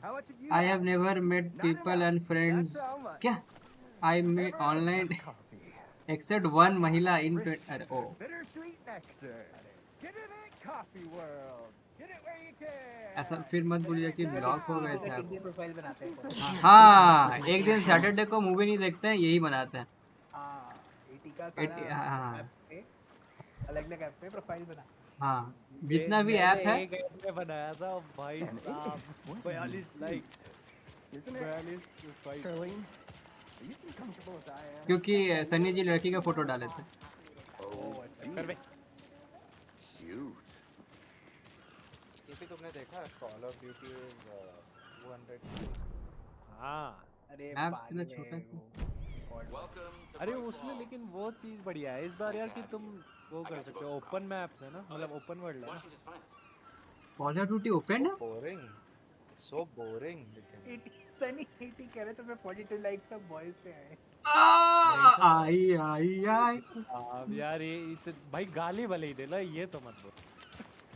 I have never met people and friends क्या I met online except one महिला in अरे ओ Bittersweet nectar. Get it in coffee world. Get it where you can. ऐसा फिर मत बोलिए कि ब्लॉक हो गए थे आप। प्रोफाइल बनाते हैं। हाँ एक दिन सैटरडे को मूवी नहीं देखते हैं, यही बनाते हैं। हाँ 80 का सारा ऐप पे अलग-अलग ऐप पे प्रोफाइल बना। हाँ जितना भी ऐप है एक ऐप में बनाया था भाई साहब 42 likes 42 Charlene, are you as comfortable as I am? क्योंकि सनी जी लड़की का फोटो डाले थे। Cute. ये भी तुमने देखा Call of Duty is 200। हाँ अरे ऐप इतना छोटा अरे उसमें लेकिन वो चीज बढ़िया है इस बार यार कि तुम वो कर सकते हो ओपन मैप्स है ना, मतलब ओपन वर्ल्ड है ना। कॉल ऑफ ड्यूटी ओपन है? Boring, so boring. सनी 80 कह रहे तो मैं 42 लाइक सब बॉयज से आए। आई आई आई अब यार ये भाई गाली भले ही दे लो, ये तो मत बोलो।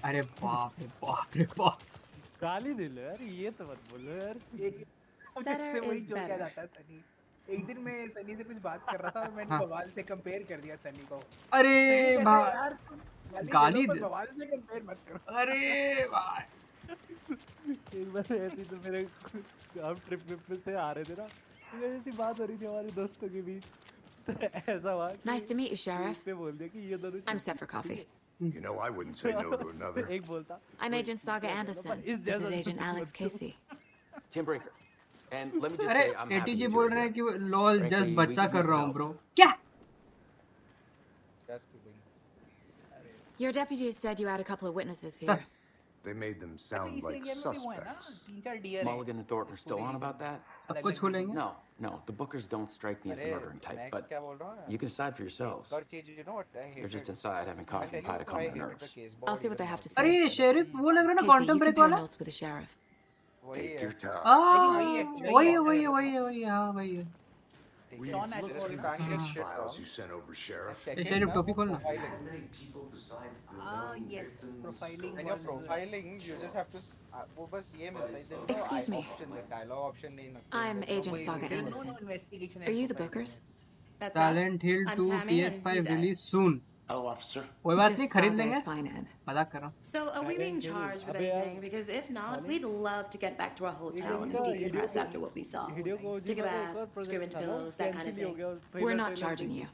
अरे बाप रे बाप गाली दे लो यार, ये तो मत बोलो यार। से वही जो क्या जाता है सनी। एक दिन मैं सनी से कुछ बात कर रहा था और मैंने बवाल से कंपेयर कर दिया सनी को। अरे यार गाली बवाल से कंपेयर मत करो। अरे भाई एक बार ऐसी तो मेरे हम ट्रिप से आ रहे थे ना, तो ऐसी बात हो रही थी हमारे दोस्तों के बीच, ऐसा बात। Nice to meet you, Sheriff. बोल दिया कि ये दोनों I'm set for coffee. You know I wouldn't say no to another. एक बोलता I'm Agent Saga Anderson. This is Agent Alex Casey. Tim Breaker. And let me just अरे say I'm happy ATG you बोल joined रहे हैं me. कि lol Frankly, just we बच्चा could कर use रहा the हूँ help. ब्रो। क्या? Your deputies said you had a couple of witnesses here. They made them sound like suspects. Mulligan and Thornton are still on about that? सबको छू लेंगे? No, the Bookers don't strike me as the murdering type, but you can decide for yourselves. They're just inside having coffee and pie to calm their nerves. I'll see what they have to say. अरे sheriff वो लग रहा है ना Casey, quantum you break compare वाला? notes with the sheriff. Take your time. वही हाँ वही है। We've looked through these files you sent over, Sheriff. ये शेरिफ टोपी खोलना। yes, profiling. When you're profiling, you just have to वो बस ये मिलता है। Excuse me. Dialogue option नहीं मिलता। I'm Agent Saga Anderson. Are you the Bookers? Silent Hill 2 PS5 release soon. Hello, officer. कोई बात नहीं, Just खरीद Saga's लेंगे. fine end. मजाक कर रहा हूँ. So, are we being charged with anything? Because if not, we'd love to get back to our hotel and decompress after what we saw. Take a bath, scrimage pillows, that kind of thing. We're not charging you.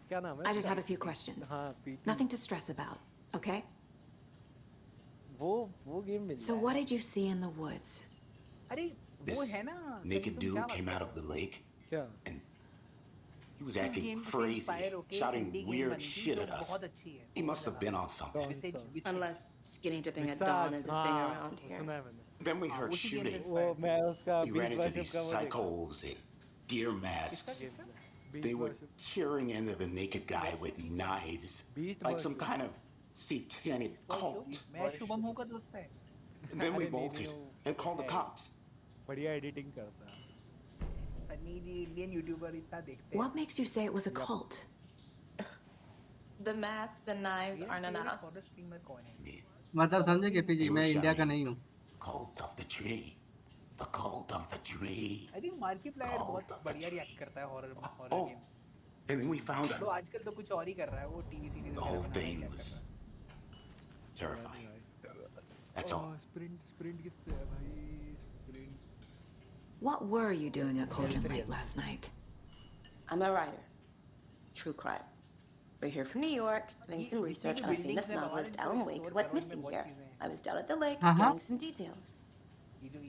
I just have a few questions. Nothing to stress about, okay? वो game mill So what did you see in the woods? अरे वो है ना Naked dude came out of the lake. क्या? And he was acting crazy, shouting weird shit at us. He must have been on something. Unless skinny dipping at dawn is a thing around here. Then we heard shooting. He ran into these psychos in gear masks. They were tearing into the naked guy with knives, like some kind of satanic cult. Then we bolted and called the cops. बढ़िया editing करता है. सनी जी Indian YouTuber इतना देखते हैं. What makes you say it was a cult? The masks and knives aren't enough. मतलब समझे कि PG मैं इंडिया का नहीं हूँ. Cult of the tree. The cult of the tree. I think मार्किप्लायर बहुत बढ़िया रिएक्ट करता है horror games. And then we found out. तो आजकल तो कुछ और ही कर रहा है वो TV series. The whole thing was terrifying. That's all. Sprint किससे है भाई? Sprint. What were you doing at Cauldron Lake last night? I'm a writer. True crime. We're here from New York, doing some research on a famous novelist, Alan Wake, who went missing here. I was down at the lake, getting some details.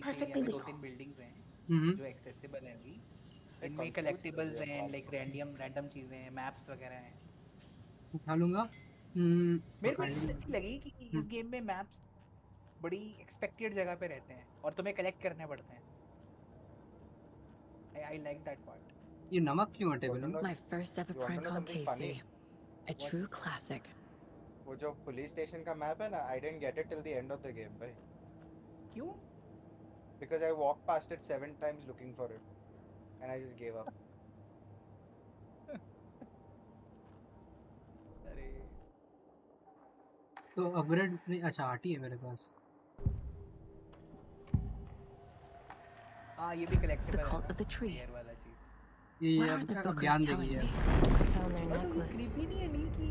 Perfectly legal. जो accessible हैं भी. इनमें collectibles हैं, like random चीजें हैं, maps वगैरह हैं. उठा लूँगा. मेरे को अच्छी लगी कि इस गेम में maps बड़ी expected जगह पे रहते हैं और तुम्हें collect करने पड़ते हैं. I like that part. ये नमक क्यों है टेबल में? My first ever prank on Casey. A true classic. वो जो पुलिस स्टेशन का मैप है ना, I didn't get it till the end of the game, भाई. क्यों? Because I walked past it 7 times looking for it, and I just gave up. अरे. तो upgrade नहीं, अच्छा आटी है मेरे पास. हाँ ये भी collectible The cult of the tree. ये अब ज्ञान देगी यार. I found their necklace.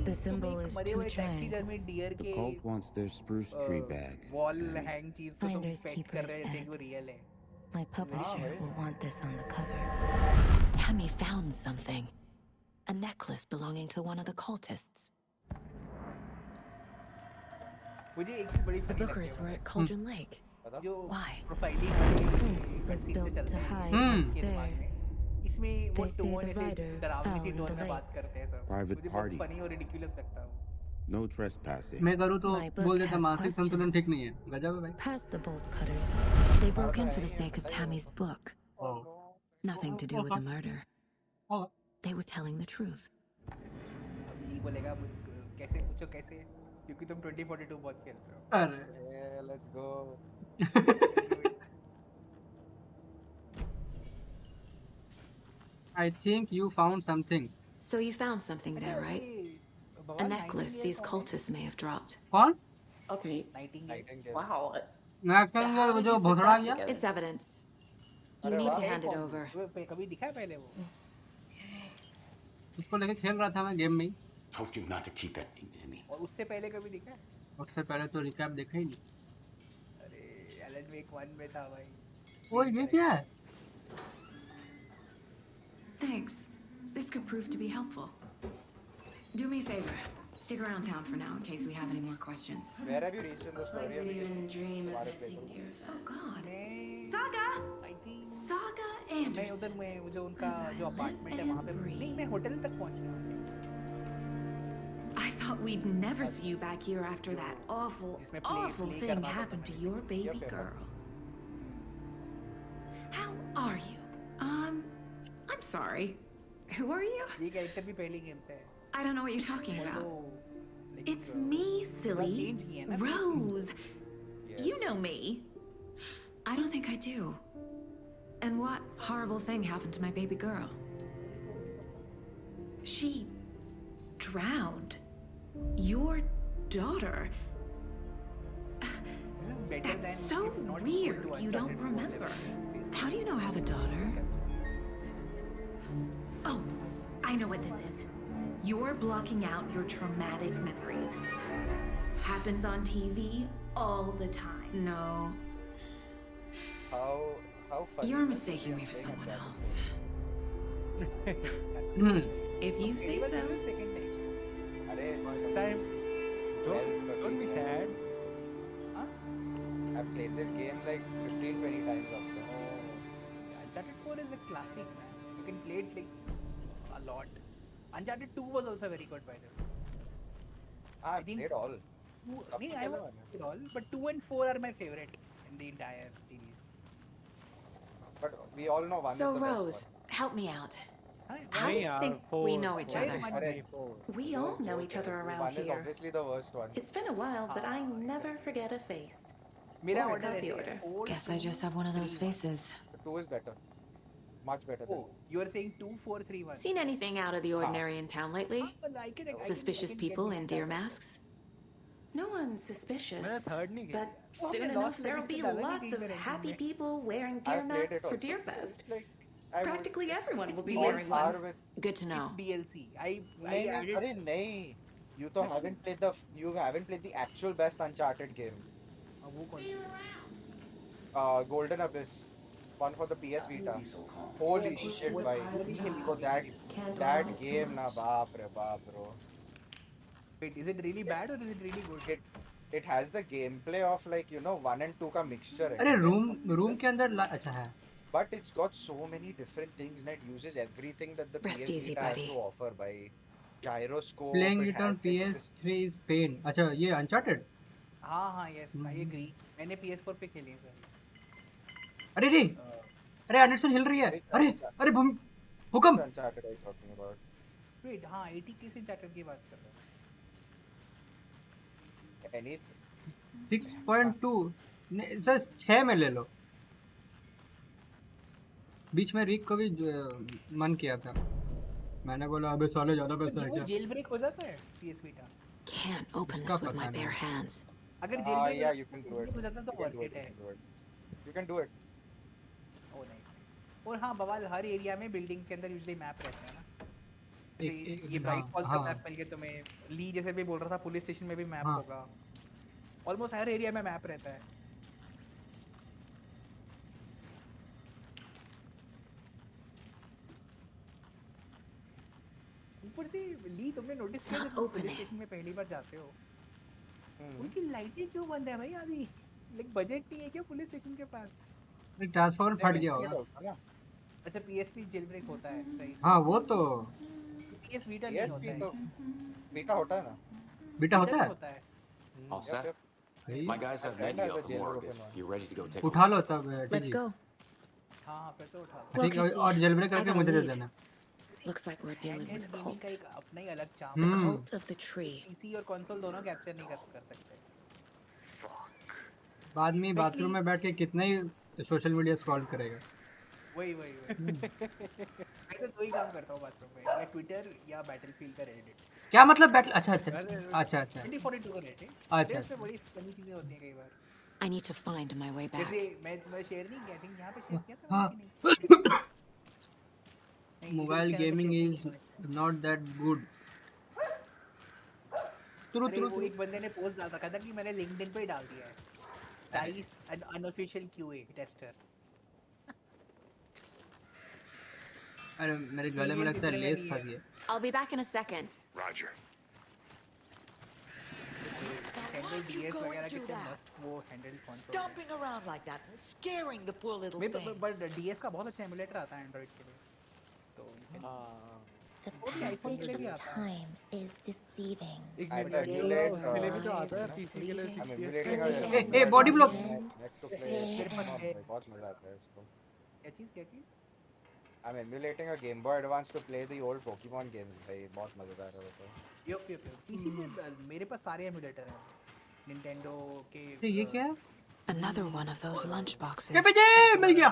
The symbol is two triangles. The cult wants their spruce tree bag. Wall hang चीज को तुम Finders pet keepers कर रहे थे then. वो real है. My publisher will want this on the cover. Tammy found something. A necklace belonging to one of the cultists. मुझे एक चीज बड़ी The funny bookers लगती were है. at Cauldron Lake. Why? Profiling Prince was built to hide what's there. इसमें वो They say tone the ऐसे writer डरावनी सी found टोन the में lake. बात करते हैं सब. Private मुझे party. बहुत funny और ridiculous लगता है वो. No trespassing. मैं करूँ तो My book बोल देता has मानसिक संतुलन ठीक नहीं है. गजब है भाई. Past the bolt cutters. They broke in for the sake of Tammy's book. Nothing to do with the murder. They were telling the truth. अब ये बोलेगा कैसे पूछो कैसे क्योंकि तुम 2042 बहुत खेलते हो. अरे. Let's go. I think you found something. So you found something there, right? A necklace these cultists may have dropped. कौन? Okay. Wow. मैं क्या वो जो भोसड़ा गया? It's evidence. You need to hand it over. कभी दिखा है पहले वो? उसको लेके खेल रहा था मैं गेम में ही. Told you not to keep that thing, Timmy. और उससे पहले कभी दिखा है? उससे पहले तो रिकैप देखा ही नहीं. अरे एलन वेक 1 में था भाई. ओए ये क्या है? Thanks. This could prove to be helpful. Do me a favor. Stick around town for now in case we have any more questions. Where have you reached in the story? Like we even dream of missing dear Oh God. Saga. Saga मैं Anderson. उधर में वो जो उनका जो apartment है वहाँ पे नहीं मैं होटल तक पहुँच गया. I thought we'd never see you back here after that awful thing happened to your baby girl. How are you? I'm sorry. Who are you? ये कैरेक्टर भी पहली गेम से है. I don't know what you're talking about. It's me, silly. Rose. You know me. I don't think I do. And what horrible thing happened to my baby girl? She drowned. Your daughter. That's so weird. You don't remember. How do you know I have a daughter? Oh, I know what this is. You're blocking out your traumatic memories. Happens on TV all the time. No. How funny. You're mistaking me for someone else. If you say so. First time. Don't be sad. Huh? I've played this game like 15-20 times after. Uncharted 4 is a classic, man. You can play it like a lot. Uncharted 2 was also very good, by the way. I've played all. I haven't played all, but 2 and 4 are my favorite in the entire series. But we all know one So is the Rose, best one. help me out. How do you think we know each other? We all know each other around One is here. obviously the worst one. It's been a while, but I never forget a face. Mera Or a order copy है order. Guess I just have one of those faces. 2 is better. Much better than. You are saying 2, 4, 3, 1. Seen anything out of the ordinary in town lately? Suspicious people in deer masks? No one's suspicious. मैंने third नहीं किया. But soon enough, there'll be lots of happy people wearing deer I've played masks it for also. Deer Fest. It's like, Practically everyone will be on wearing par one. with. Good to know. It's DLC. नहीं. You तो haven't played the actual best Uncharted game. वो कौन सी? Golden Abyss. One for the PS Vita. Holy shit, bhai. So that game na baap re baap, bro. Wait, is it really bad or is it really good? It has the gameplay of like 1 and 2 का mixture. अरे room के अंदर अच्छा है. But it's got so many different things and it uses everything that the Rest PS easy, Vita has buddy. to offer by gyroscope. Playing it on PS3 is pain. अच्छा ये Uncharted. हाँ yes, I agree. मैंने PS4 पे खेली है sir. अरे रे अरे एंडरसन हिल रही है. अरे भूकंप. Uncharted I talking about. Wait, हाँ 80 किस Uncharted की बात कर रहे हो? Any 6.2 सर 6 में ले लो. बीच में रिक को भी मन किया था. मैंने बोला अबे साले ज्यादा पैसा है क्या? जेल ब्रेक हो जाता है PS Vita. Can't open this with my bare hands. अगर jail break yeah, you can do it. हो जाता तो worth it है. You can do it. Oh nice. और हाँ बवाल हर एरिया में बिल्डिंग्स के अंदर यूजुअली मैप रहते हैं ना. ये ब्राइट फॉल्स का मैप मिल गया तुम्हें. ली जैसे भी बोल रहा था पुलिस स्टेशन में भी मैप होगा. ऑलमोस्ट हर एरिया में मैप रहता है. ऊपर से ली तुमने नोटिस किया जब पुलिस स्टेशन में पहली बार जाते हो उनकी लाइटें क्यों बंद है भाई आदि. लाइक बजट नहीं है क्या पुलिस स्टेशन के पास? ट्रांसफॉर्मर फट गया होगा. अच्छा PSP जेल ब्रेक होता है सही. हाँ वो तो PS Vita नहीं होता है. तो Vita होता है ना. Vita होता है. All set? My guys have met you at the morgue if you're ready to go take a उठा लो तब. Let's go. हाँ फिर तो उठा लो. ठीक है और जेल ब्रेक करके मुझे दे देना. Looks like we're dealing with a cult. का एक अपना ही अलग charm. The cult of the tree. PC और कंसोल दोनों कैप्चर नहीं कर सकते. बाद में बाथरूम में बैठ के कितना ही सोशल मीडिया स्क्रॉल करेगा. वही मैं तो दो ही काम करता हूँ बाथरूम में. या ट्विटर या बैटलफील्ड का रेडिट. क्या मतलब बैटल? अच्छा 2042 का रेडिट. अच्छा इसमें बड़ी फनी चीजें होती हैं कई बार. I need to find my way back. जैसे मैं शेयर नहीं किया. आई थिंक यहाँ पे शेयर किया था. Mobile gaming is not that good. वो एक बंदे ने पोस्ट डाल रखा था कि मैंने लिंक्डइन पे ही डाल दिया है. Dice N unofficial QA tester. अरे मेरे गले में लगता है लेस फंस गया. I'll be back in a second. Roger. DS वगैरह कितने मस्त वो handle console. Stomping around like that and scaring the poor little things. But DS का बहुत अच्छा एमुलेटर आता है एंड्रॉइड के लिए. The passage of time is deceiving. A body block. बहुत मजा आता है इसको. क्या चीज? I'm emulating a Game Boy Advance to play the old Pokemon games. भाई बहुत मजेदार है वो तो. यप PC में मेरे पास सारे एमुलेटर हैं. Nintendo के. ये क्या है? Another one of those lunch boxes. क्या बजे मिल गया.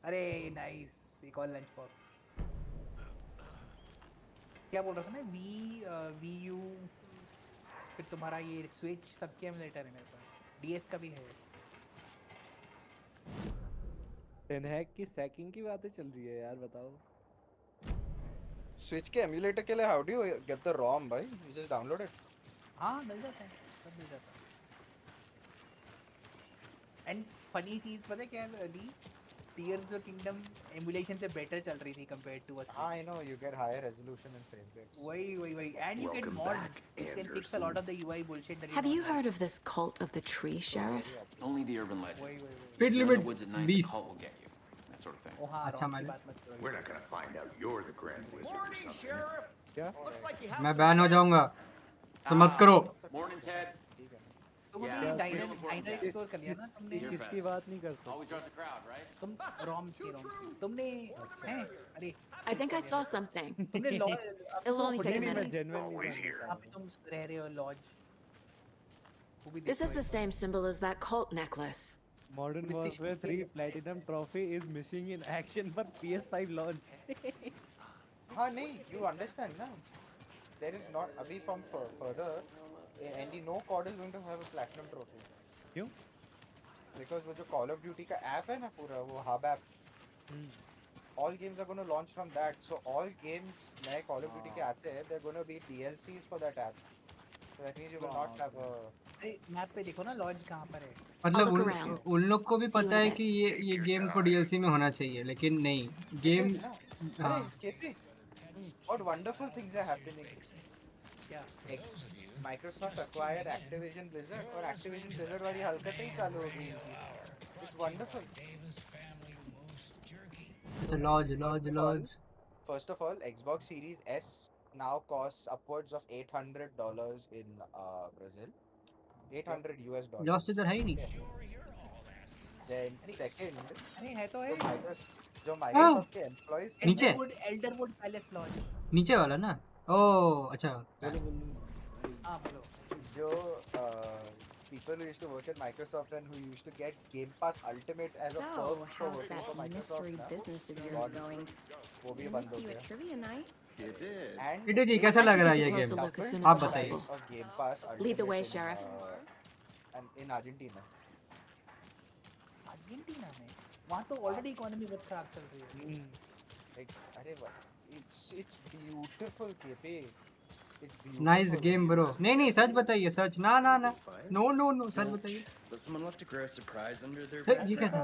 अरे नाइस. एक और लंच बॉक्स. क्या बोल रहा था मैं? Wii U फिर तुम्हारा ये स्विच सबके एमुलेटर है मेरे पास. DS का भी है. टेनहैक की सैकिंग की बातें चल रही है यार बताओ. स्विच के एमुलेटर के लिए how do you get the ROM भाई? You just download it? हाँ मिल जाता है, सब मिल जाता है। एंड फनी चीज पता है क्या है Ali? Tears of kingdom emulation से बेटर चल रही थी compared to us. I know you get higher resolution and frame rates. वही and you get mods which can fix a lot of the UI bullshit that Have you heard of this cult of the tree, Sheriff? Only the urban legend. Speed You're in limit the woods at night, the 20. cult will get you. That sort of thing. ओ हाँ अच्छा ROM की मैंने बात मत करो। We're not gonna find out you're the Grand Wizard or something. क्या? मैं ban हो जाऊंगा तो मत करो। Morning, Ted. तुम अभी डायनर एक्सप्लोर कर लिया ना तुमने? किसकी बात नहीं कर सकते? Always draws a crowd, right? तुम रॉम तुमने हैं? अरे I think I saw something. तुमने It'll only take a minute. आप तुम रह रहे हो laws. This is the same symbol as that cult necklace. Modern Warfare 3 Platinum Trophy is missing in action for PS5 launch. हाँ नहीं, you understand ना? There is not अभी from further, and no COD is going to have a platinum trophy. क्यों? Because वो जो Call of Duty का app है ना पूरा वो hub app, all games are going to launch from that. So all games नए Call of Duty के आते हैं, they're going to be DLCs for that app. So that means you will not have a. अरे map पे देखो ना laws कहाँ पर है। मतलब उन लोग को भी पता है कि ये गेम को DLC में होना चाहिए, लेकिन नहीं गेम। अरे KP, what wonderful things are happening. क्या? Microsoft acquired Activision Blizzard और Activision Blizzard वाली हरकतें ही चालू हो गई इनकी। It's wonderful. लॉज। First of all, Xbox Series S now costs upwards of $800 in Brazil. $800. Laws इधर है ही नहीं। Then second, अरे है तो है। जो Microsoft के employees नीचे एल्डरवुड पैलेस लॉज नीचे वाला ना। ओह अच्छा। हाँ बोलो। जो people who used to work at Microsoft and who used to get Game Pass Ultimate as a perk for working for Microsoft now, वो भी बंद हो गया। इटे जी कैसा लग रहा है ये गेम? आप बताइए। Game Pass Lead the way, Sheriff. in Argentina. Argentina में वहाँ तो ऑलरेडी इकोनॉमी बहुत खराब चल रही है। Like अरे it's beautiful KP. Nice game bro. नहीं सच बताइए, सच। ना नो सच बताइए। ये कैसा?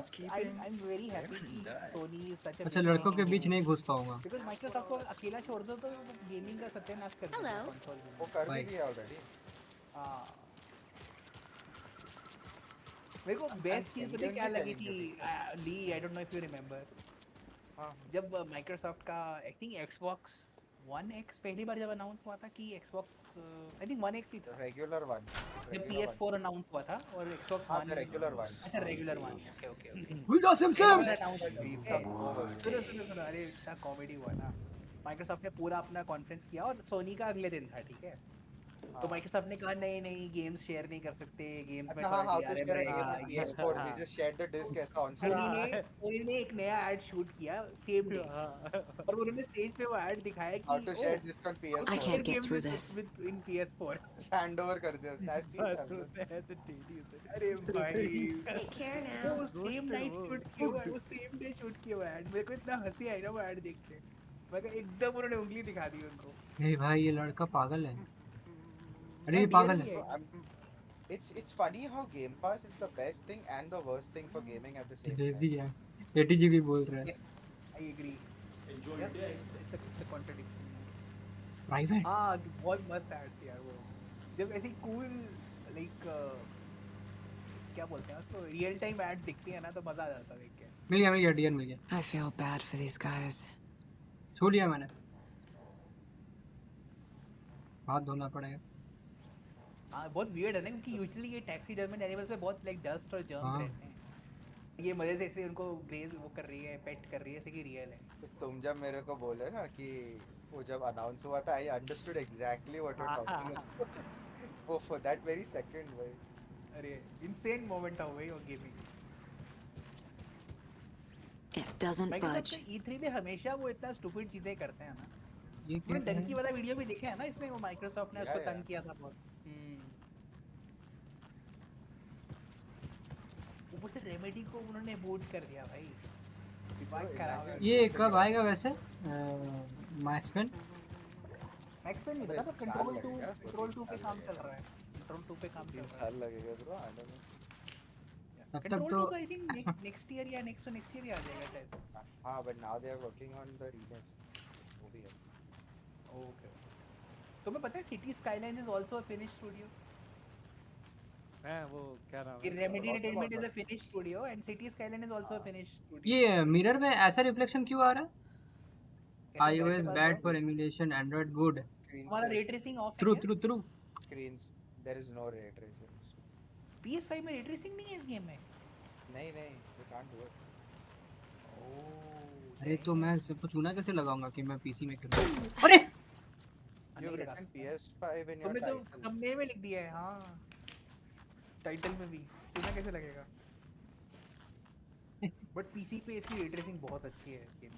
I'm very happy कि Sony is such a अच्छा लड़कों के बीच नहीं घुस पाऊंगा। because Microsoft को अकेला छोड़ दो तो गेमिंग का सत्यानाश कर देगा कंसोल में। वो कर भी दिया ऑलरेडी। हाँ मेरे को बेस्ट चीज पता है क्या लगी थी Lee? I don't know if you remember जब माइक्रोसॉफ्ट का I think Xbox One X पहली बार जब अनाउंस हुआ था कि Xbox I think One X ही था, रेगुलर वन। जब PS4 अनाउंस हुआ था और Xbox One रेगुलर वन। अच्छा रेगुलर वन। ओके हुई सिमसम। सुनो अरे इतना कॉमेडी हुआ ना। माइक्रोसॉफ्ट ने पूरा अपना कॉन्फ्रेंस किया और सोनी का अगले दिन था, ठीक है? तो माइक्रोसॉफ्ट ने कहा नहीं गेम्स शेयर नहीं कर सकते, गेम्स में हाँ PS4 they just shared the disc as console। उन्होंने एक नया ऐड शूट किया सेम डे और उन्होंने स्टेज पे वो ऐड दिखाया कि how to share disc on PS4। I can't get through this in PS4 handover कर दिया उसने। अरे भाई Take care now। वो सेम नाइट शूट किया हुआ, वो सेम डे शूट किया हुआ ऐड। मेरे को इतना हंसी आई ना वो ऐड देख के, मैं एकदम उन्होंने उंगली दिखा दी उनको। हे भाई ये लड़का पागल है। अरे ये पागल है। It's funny how Game Pass is the best thing and the worst thing for gaming at the same time। Daisy है 80GB बोल रहा है। I agree। Enjoy your day। It's a contradiction। Private. हाँ बहुत मस्त ऐड थी यार वो, जब ऐसी कूल लाइक क्या बोलते हैं उसको, रियल टाइम एड्स दिखती है ना तो मजा आ जाता है देख के। मिल गया डीएन मिल गया। I feel bad for these guys। छू लिया मैंने। हाथ धोना पड़ेगा। हाँ बहुत वियर्ड है ना, क्योंकि यूजुअली ये टैक्सीडर्मिड एनिमल्स में बहुत लाइक डस्ट और जर्म्स रहते हैं। ये मजे से ऐसे उनको ग्रेज वो कर रही है, पेट कर रही है, ऐसे कि रियल है। तुम जब मेरे को बोले ना कि वो जब अनाउंस हुआ था I understood exactly what you are talking about वो फॉर दैट वेरी सेकंड भाई। अरे इनसेन मोमेंट था भाई वो gaming. It doesn't budge। E3 में हमेशा वो इतना स्टूपिड चीजें करते हैं ना। ये क्या डंकी वाला वीडियो भी देखा है ना इसमें, वो माइक्रोसॉफ्ट ने उसको तंग किया था बहुत। ऊपर से रेमेडी को उन्होंने बूट कर दिया भाई, दिमाग खराब है। ये कब आएगा वैसे? मैक्स पेन नहीं पता, पर कंट्रोल 2 पे काम चल रहा है। कंट्रोल 2 पे काम चल रहा है। 3 साल लगेगा ब्रो आने में। तब तक कंट्रोल तो 2 का आई थिंक नेक्स्ट ईयर या नेक्स्ट ईयर ही आ जाएगा शायद। हाँ, but now they are working on the remakes. वो भी है। ओके। तुम्हें पता है City Skylines is also a Finnish studio? है वो क्या नाम है? Remedy Entertainment is a Finnish studio and City Skyline is also a Finnish studio. ये मिरर में ऐसा रिफ्लेक्शन क्यों आ रहा है? iOS bad for emulation, Android good. हमारा रे ट्रेसिंग ऑफ है। True. Screens, there is no ray tracing. PS5 में ray tracing नहीं है इस गेम में? नहीं, you can't do it. अरे तो मैं सबको चूना कैसे लगाऊंगा कि मैं पीसी में खेलूं? अरे You written PS5 in your तुमने title. तो थंबनेल में लिख दिया है। हाँ, टाइटल में भी चूना कैसे लगेगा? बट पीसी पे इसकी रे ट्रेसिंग बहुत अच्छी है इस गेम की।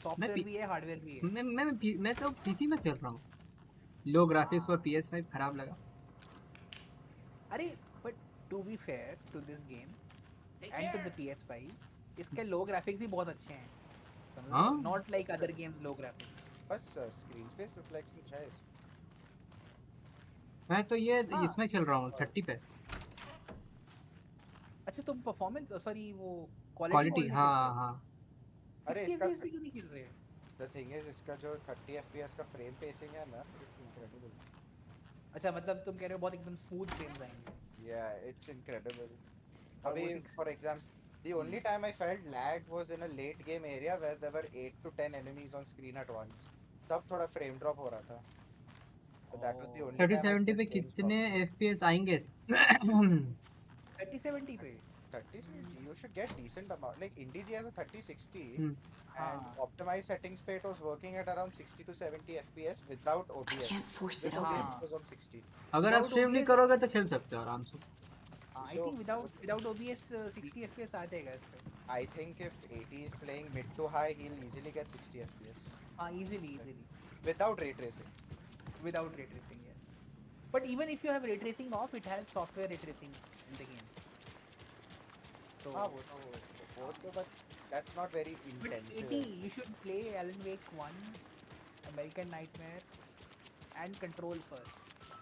सॉफ्टवेयर भी है, हार्डवेयर भी है। मैं तो पीसी में खेल रहा हूँ। लो ग्राफिक्स फॉर PS5 खराब लगा। अरे but to be fair to this game and to the PS5, इसके लो ग्राफिक्स ही बहुत अच्छे हैं। Not like other games low graphics. बस स्क्रीन स्पेस रिफ्लेक्शंस है इसमें। मैं तो ये इसमें खेल रहा हूँ 30 पे। अच्छा तुम परफॉर्मेंस सॉरी वो क्वालिटी हाँ। अरे इसका भी क्यों नहीं खेल रहे? The thing is इसका जो 30 FPS का फ्रेम पेसिंग है ना, it's incredible. अच्छा मतलब तुम कह रहे हो बहुत एकदम स्मूथ फ्रेम्स आएंगे? Yeah, it's incredible. अभी for example, the only time I felt lag was in a late game area where there were 8 to 10 enemies on screen at once. तब थोड़ा फ्रेम ड्रॉप हो रहा था. But that was the only 3070 पे कितने FPS आएंगे? 3070 पे 3070 you should get decent amount. Like IndiG has a 3060 and optimized settings पे it was working at around 60 to 70 FPS without OBS. I can't force it all. on. It was on 60. अगर आप stream नहीं करोगे तो खेल सकते हो आराम से। I think without OBS 60 FPS आ जाएगा इस पे। I think if 80 is playing mid to high, he'll easily get 60 FPS. Easily. Without ray tracing. Without ray tracing, yes. But even if you have ray tracing off, it has software ray tracing in the game. So but that's not very intensive. But 80, you should play Alan Wake 1, American Nightmare, and Control first.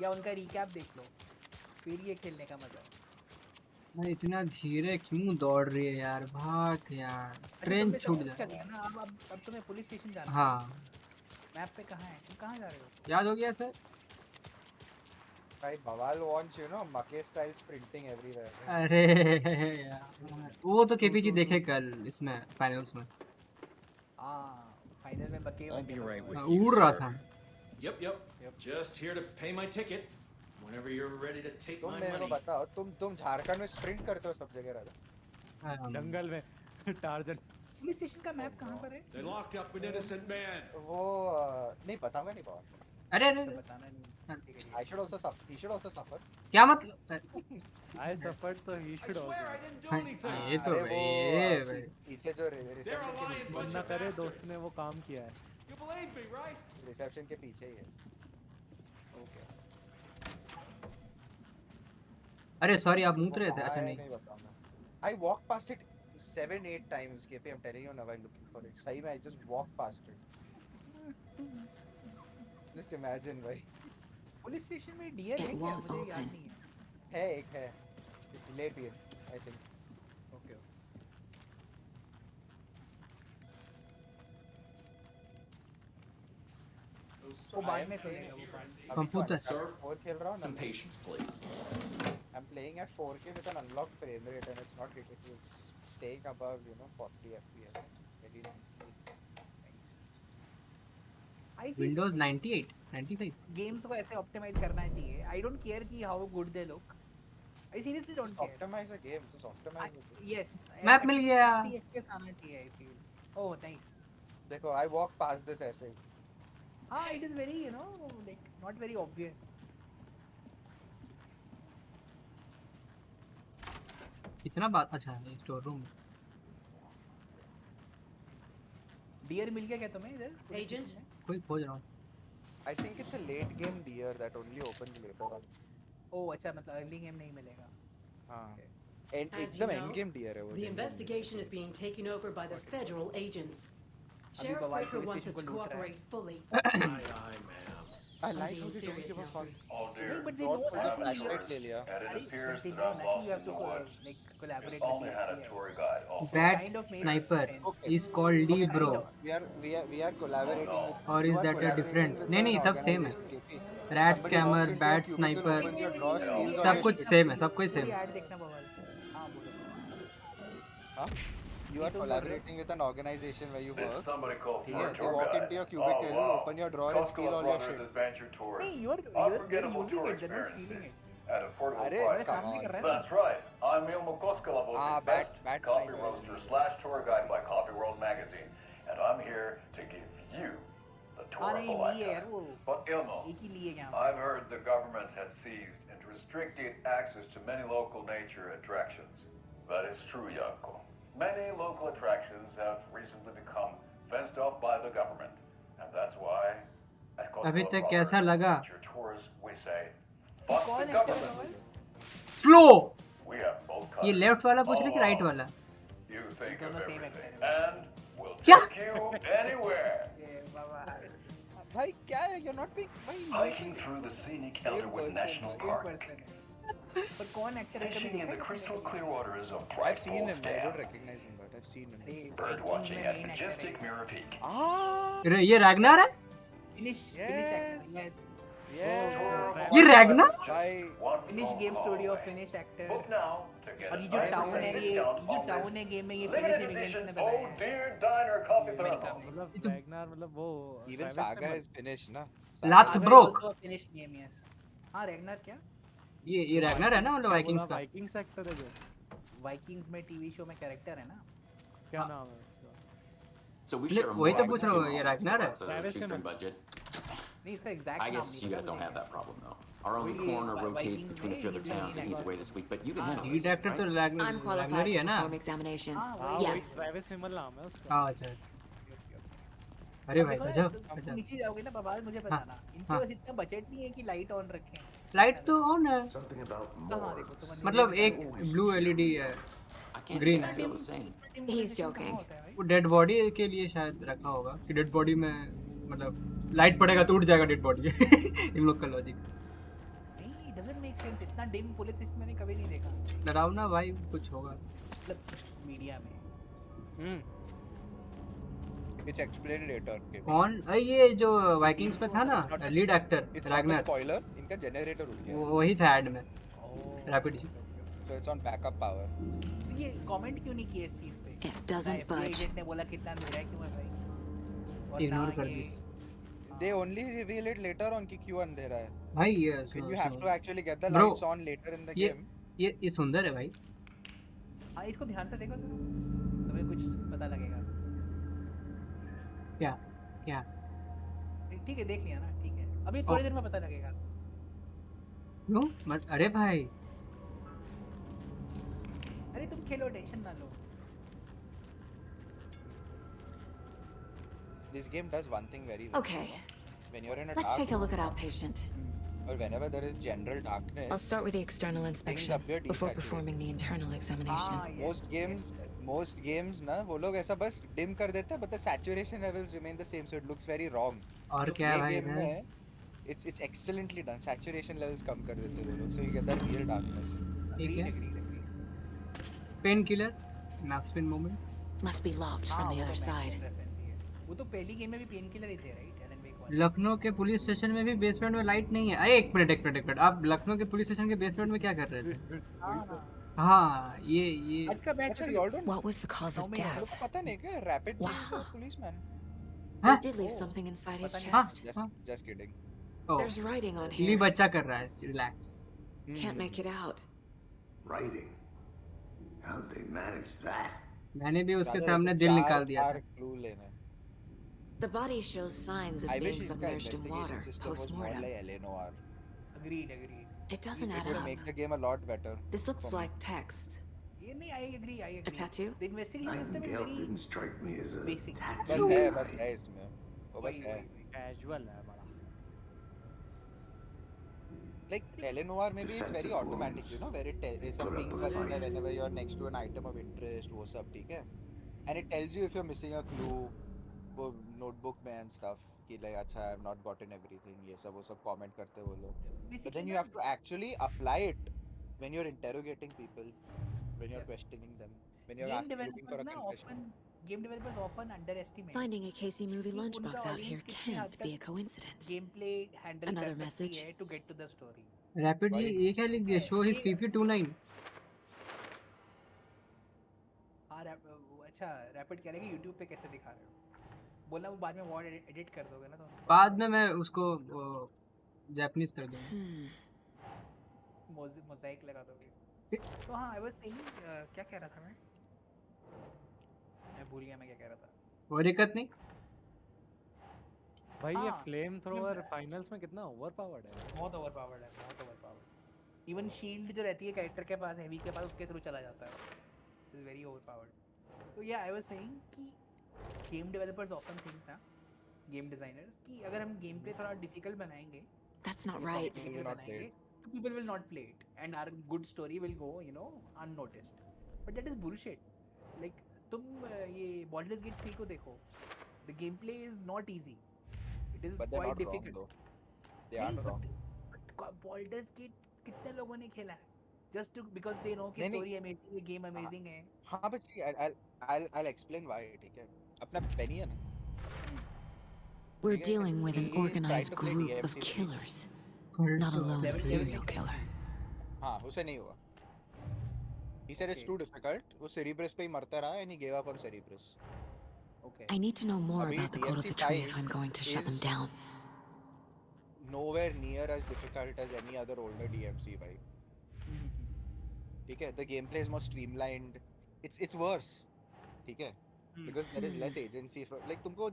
या उनका recap देख लो, फिर ये खेलने का मजा है। मैं इतना धीरे क्यों दौड़ रही है यार? भाग यार, ट्रेन छूट जाए ना। अब तुम्हें पुलिस स्टेशन जाना है। हाँ। मैप पे कहाँ है? तुम कहाँ जा रहे हो? याद हो गया सर? भाई बवाल wants मके स्टाइल स्प्रिंटिंग एवरीवेयर। अरे यार वो तो केपीजी देखे कल इसमें फाइनल्स में। फाइनल में मके उड़ रहा था। Yep. Just here to pay my ticket. Whenever you're ready to take my money. तुम मेरे को बताओ, तुम झारखंड में स्प्रिंट करते हो सब जगह रहते? जंगल में टार्जन। पुलिस स्टेशन का मैप कहाँ पर है? They locked up an innocent man. वो नहीं बताऊंगा नहीं बात। अरे बताना नहीं। I should also suffer. He should also suffer. क्या मतलब? I suffered तो he should also. ये तो ये पीछे जो रिसेप्शन के पीछे बंदा करे दोस्त ने वो काम किया है। You believe me, right? Reception के पीछे ही है। ओके। अरे सॉरी आप मूत रहे थे? अच्छा नहीं। I walked past it 7-8 times. KP, I'm telling you now. I'm looking for it. सही में I just walked past it. Just imagine भाई। पुलिस स्टेशन में डियर है क्या? मुझे याद नहीं है। एक है। It's late here, I think. Okay. वो बाद में खेलेगा। कंप्यूटर। और खेल रहा हूँ ना। Some patience, please. I'm playing at 4K with an unlocked frame rate and it's not it's staying above 40 FPS. Very nice. Windows 98, 95. Games को ऐसे ऑप्टिमाइज करना चाहिए। I don't care कि how good they look. I seriously don't care. Optimize a game, just optimize it. Yes. Map मिल गया। 60 FPS आना चाहिए I feel. Oh nice. देखो I walk past this ऐसे। हाँ it is very like not very obvious. कितना बात अच्छा है स्टोर रूम। डियर मिल गया क्या तुम्हें इधर? Agent? कोई खोज रहा हूँ। I think it's a late game deer that only opens later on. Oh अच्छा मतलब अर्ली गेम नहीं मिलेगा। हाँ। As एकदम you end know, game deer है वो। the investigation is being taken over by the federal agents. Sheriff Baker wants us to cooperate fully. I like how they don't give a fuck. All dear. नहीं, but they know that you flashlight ले लिया. And it appears they that know I'm that lost you have in to the woods. like collaborate If with only the had a FBI. tour guide also. Bat sniper is called D bro. We are collaborating with. Or is that a different? नहीं नहीं सब same है. Rat scammer, bat sniper, सब कुछ same है, सब कुछ same. Add देखना बवाल. हाँ बोलो. हाँ? You are collaborating with an organization where you Did work. somebody call for a They tour walk guide? into your cubicle, Oh, wow. open your drawer and steal all your shit. Adventure tours. नहीं, you're Unforgettable using tour it, they're not stealing experiences it. at affordable अरे, prices. come on. That's right. I'm Ilmo Koskolovo, bat coffee sniper. roaster / tour guide by Coffee World magazine, and I'm here to give you the tour of a lifetime. But Ilmo, I've heard the government has seized and restricted access to many local nature attractions. That is true, Yanko. Many local attractions have recently become fenced off by the government, and that's why at अभी तक कैसा लगा? your tours we say, fuck the government. Slow. We have both ये left वाला पूछ रहे कि right वाला? You think of everything, and we'll क्या? take you anywhere. भाई क्या है? You're not being. Hiking through the scenic Elderwood National Park. पर कौन एक्टर है कभी Fishing in देखा the है? crystal clear waters of I've bright seen him. I Scam. don't recognize him, but I've seen him. Bird watching at majestic Mirror Peak. Ah. ये Ragnar है? Finish Yes. actor. ये Ragnar? Finish game studio, finish actor. Book now to get और ये जो town है ये town है game में ये फिनिश limited इवेंट्स edition ने बनाया Oh Dear Diner coffee thermo. मतलब रैगनार मतलब वो Even Saga is finished, ना? Last broke. Finish game yes. हाँ रैगनार क्या? ये रैगनार है ना मतलब वाइकिंग्स का? वाइकिंग्स एक्टर है जो वाइकिंग्स में टीवी शो में कैरेक्टर है ना? क्या नाम है उसका? So we share a वही तो पूछ रहा हूँ, ये रैगनार है? shoestring budget. नहीं इसका एग्जैक्ट I नाम guess नहीं you पता guys don't मुझे have क्या. that problem though. Our only coroner rotates between a few other towns and he's away this week, but you can handle lead this, actor तो right? Ragnar I'm qualified he to है ना? perform examinations. हाँ Yes. वही Travis Himal नाम है उसका. हाँ अच्छा. अरे भाई गजब तुम गजब. नीचे जाओगे ना बवाल मुझे बताना. इनके पास इतना बजट नहीं है कि लाइट ऑन रखें. लाइट तो ऑन है. Something about हाँ देखो तुम मतलब एक ब्लू एलईडी है. ग्रीन है. He's joking. वो डेड बॉडी के लिए शायद रखा होगा कि डेड बॉडी में मतलब लाइट पड़ेगा तो उठ जाएगा डेड बॉडी. इन लोग का लॉजिक. नहीं doesn't make sense. इतना डिम पुलिस स्टेशन मैंने कभी नहीं देखा. डरावना भाई कुछ होगा. मतलब मीडिया में. It's explained later. कौन? ये जो वाइकिंग्स में था ना लीड एक्टर रैगनार. Spoiler. इनका जनरेटर उड़ गया. वही था ऐड में. Rapid. So it's on backup power. ये कमेंट क्यों नहीं किया इस चीज पे? It doesn't budge. एजेंट ने बोला कितना अंधेरा है क्यों है भाई? इग्नोर कर this. They only reveal it later on कि क्यों अंधेरा है. भाई ये You have to actually get the Bro, lights on later in the ये game. ये सुंदर है भाई. हाँ इसको ध्यान से देखो जरा. तुम्हें कुछ पता लगेगा. क्या क्या? ठीक है देख लिया ना ठीक है. अभी थोड़ी देर में पता लगेगा. नो मत अरे भाई. अरे तुम खेलो टेंशन ना लो. This game does one thing very well. Okay. When you're in a Let's dark take a look at our room, patient. or whenever there is general darkness, I'll start with the external inspection appear before desaturated. performing the internal examination. most games ना वो लोग ऐसा बस dim कर देते हैं, but the saturation levels remain the same, so it looks very wrong. और क्या ये भाई game में it's excellently done. Saturation levels कम कर देते हैं वो लोग, so you get that real darkness. ठीक है. Painkiller Max Payne moment. Must be locked from the other side. वो तो पहली गेम में भी पेन किलर ही थे राइट? एलन वेक वाला. लखनऊ के पुलिस स्टेशन में भी बेसमेंट में लाइट नहीं है. अरे एक मिनट आप लखनऊ के पुलिस स्टेशन के बेसमेंट में क्या कर रहे थे? हाँ ये आज का बैच है. What was the cause of death? पता नहीं क्या rapid policeman. He did leave something inside his chest. Just kidding. There's writing on lee here. बच्चा कर रहा है. Relax. Can't make it out. Writing. How did they manage that? मैंने भी उसके सामने दिल निकाल दिया था. क्लू लेना. The body shows signs of being submerged in water post-mortem. Agreed. It doesn't add It will up. make the game a lot better. This looks like text. ये नहीं I agree. A tattoo? The investigation system is Nightingale very didn't strike me as a basic. tattoo. बस है इसमें. वो बस है. Casual है बड़ा. Like Eleanor maybe it's very automatic, you know, where it is a ping whenever you're next to an item of interest, वो सब ठीक है. And it tells you if you're missing a clue. वो notebook में and stuff कि like अच्छा I have not gotten everything ये सब वो सब comment करते वो लोग. But then you have to actually apply it when you're interrogating people, when you're questioning them, when you're looking for a confession. Game developers often underestimate Finding a Casey movie कि उनका lunchbox out here audience कितने हद can't be a तक coincidence. gameplay handle Another कर सकती message. है to get to the story. Rapid जी ये क्या लिख दिया? Show his PP29. हाँ अच्छा रैपिड कह रहे हैं कि YouTube पे कैसे दिखा रहे हो? बोलना वो बाद में वर्ड एडिट कर दोगे ना तो बाद में मैं उसको जापानीज कर दूंगा. मोज़ाइक लगा दोगे. तो हाँ आई वाज सेइंग क्या कह रहा था मैं भूल गया मैं क्या कह रहा था. वो दिक्कत नहीं भाई ये फ्लेम थ्रोअर फाइनल्स में कितना ओवरपावर्ड है. बहुत ओवरपावर्ड है, बहुत ओवरपावर्ड. इवन शील्ड जो रहती है कैरेक्टर के पास, हेवी के पास, उसके थ्रू चला जाता है. Is very overpowered. तो या आई वाज सेइंग कि गेम डेवलपर्स ऑफन थिंक ना, गेम डिजाइनर्स, कि अगर हम गेम प्ले थोड़ा डिफिकल्ट बनाएंगे, That's not right. People will not play it and our good story will go, you know, unnoticed. But that is bullshit. Like तुम ये Baldur's Gate 3 को देखो. The gameplay is not easy. It is quite difficult. They are wrong. But Baldur's Gate कितने लोगों ने खेला है? Just to because they know कि story amazing है, game amazing है. हाँ but see, I'll explain why. ठीक है. अपना penny है ना. We're dealing with an organized group of killers, not a lone serial killer. हाँ उसे नहीं हुआ. He said it's too difficult. वो Cerebrus पे ही मरता रहा and he gave up on Cerebrus. Okay. I need to know more about the code of the tree if I'm going to shut them down. Nowhere near as difficult as any other older DMC भाई. ठीक है. The gameplay is more streamlined. It's worse. ठीक है. Because there is less agency for like तुमको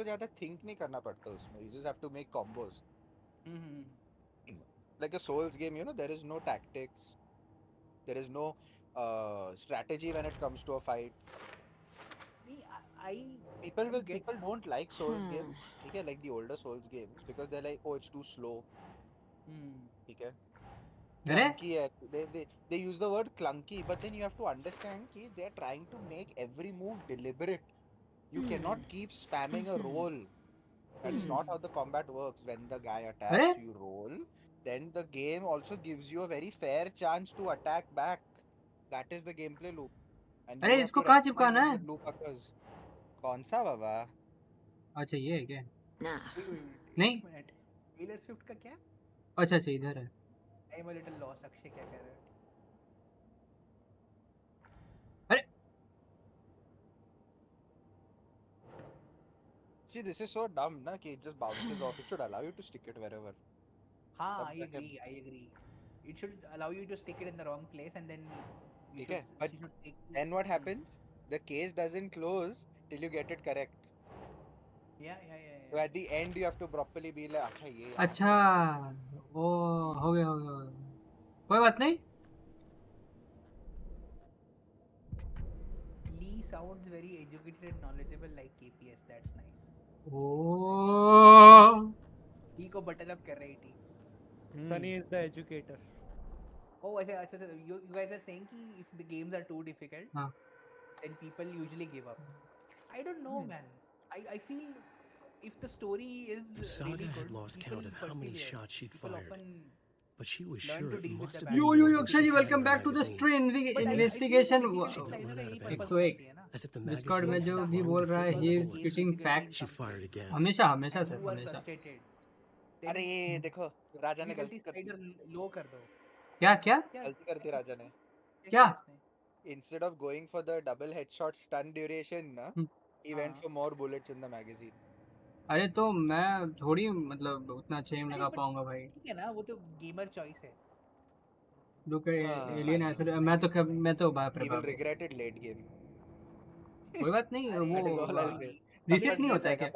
ज़्यादा think नहीं करना पड़ता उसमें. You just have to make combos. Like a Souls game, you know, there is no tactics. There is no strategy when it comes to a fight. People don't like Souls games. Okay, like the older Souls games because they're like, oh, it's too slow. Okay. Clunky. They use the word clunky, but then you have to understand that they're trying to make every move deliberate. You cannot keep spamming a roll. That is not how the combat works. When the guy attacks, you roll. Then the game also gives you a very fair chance to attack back. That is the gameplay loop. And अरे इसको कहाँ चिपकाना है? कौन सा बाबा? अच्छा ये है क्या? नहीं. Taylor Swift का क्या? अच्छा इधर है. I'm a little lost. Akshay क्या कह रहा है? अरे See, this is so dumb ना कि it just bounces off. It should allow you to stick it wherever. हाँ, I agree. It should allow you to stick it in the wrong place and then. Okay, but then what happens? The case doesn't close till you get it correct. Yeah. So at the end you have to properly be like, अच्छा ये. अच्छा वो हो गया. कोई बात नहीं. Lee sounds very educated and knowledgeable like KPS. That's nice. Oh. Lee को button up कर रही थी. Sunny is the educator. Oh, अच्छा. You guys are saying कि if the games are too difficult, then people usually give up. I don't know, man. I feel if the story is Saga really good, had lost count of how many shots she'd fired, but she was sure it must have been. Yo, Akshay ji, welcome back to the stream. Investigation 101. Discord में जो भी बोल रहा है, he is spitting facts. हमेशा sir हमेशा. अरे ये देखो राजा ने गलती कर दी. लो कर दो. क्या गलती कर दी राजा ने. क्या? Instead of going for the double headshot stun duration ना, he went for more bullets in the magazine. अरे तो मैं थोड़ी मतलब उतना अच्छा एम लगा पाऊंगा भाई. ठीक है ना, वो तो गेमर चॉइस है. Look at alien Acer. मैं तो बाप रे बाप. He will regret it late game. कोई बात नहीं, वो रिसेट नहीं होता है क्या?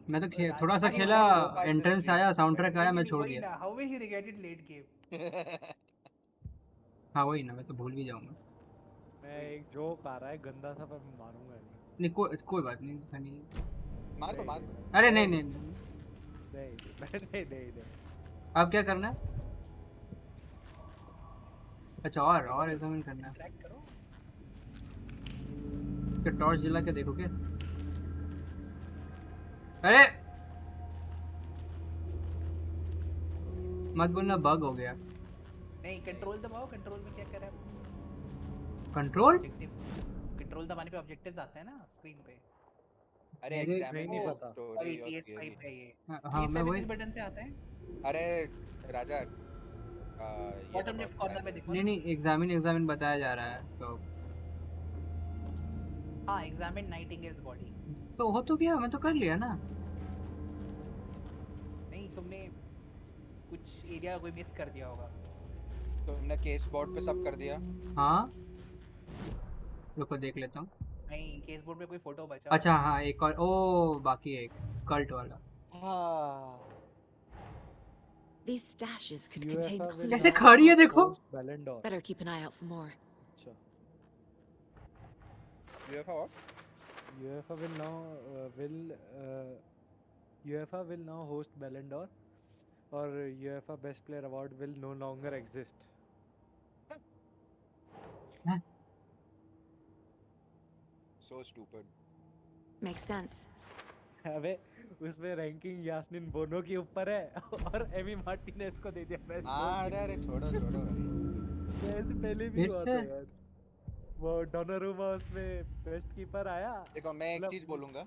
मैं तो थोड़ा सा खेला, एंट्रेंस आया, साउंड ट्रैक आया, मैं छोड़ दिया. How will he regret it late game? हाँ वही ना, मैं तो भूल भी जाऊंगा. मैं एक जोक आ रहा है गंदा सा, पर मारूंगा नहीं. कोई बात नहीं सनी. मार दो. अरे नहीं. अब क्या करना है? अच्छा और एग्जामिन करना है. टॉर्च जला के देखो क्या? अरे मत बोलना बग हो गया। नहीं कंट्रोल दबाओ, कंट्रोल में क्या कर रहा है? कंट्रोल कंट्रोल दबाने पे ऑब्जेक्टिव्स आते हैं ना स्क्रीन पे। अरे एग्जामिन नहीं पता। स्टोरी और PS5 है ये। हाँ मैं वही। किस बटन से आता है? अरे राजा बॉटम लेफ्ट कॉर्नर में देखो। नहीं एग्जामिन बताया जा रहा है तो। हाँ एग्जामिन नाइटिंगेल्स बॉडी। तो हो तो गया, मैं तो कर लिया ना। नहीं तुमने कुछ एरिया कोई मिस कर दिया होगा। तुमने केस बोर्ड पे सब कर दिया? हाँ रुको देख लेता हूँ। नहीं केस बोर्ड पे कोई फोटो बचा। अच्छा हाँ एक और, ओ बाकी एक कल्ट वाला। हाँ These stashes could contain clues. कैसे खड़ी है देखो। Better keep an eye out for more. UEFA will now host Ballon d'Or, or UEFA Best Player Award will no longer exist. So stupid. Makes sense. अबे उसमें ranking Yasmin बोनो के ऊपर है और एमी मार्टिनेज को दे दिया बेस्ट। अरे छोड़ो ऐसे पहले भी हुआ था यार। वो डोनारुमा उसमें बेस्ट कीपर आया। देखो मैं एक चीज बोलूंगा।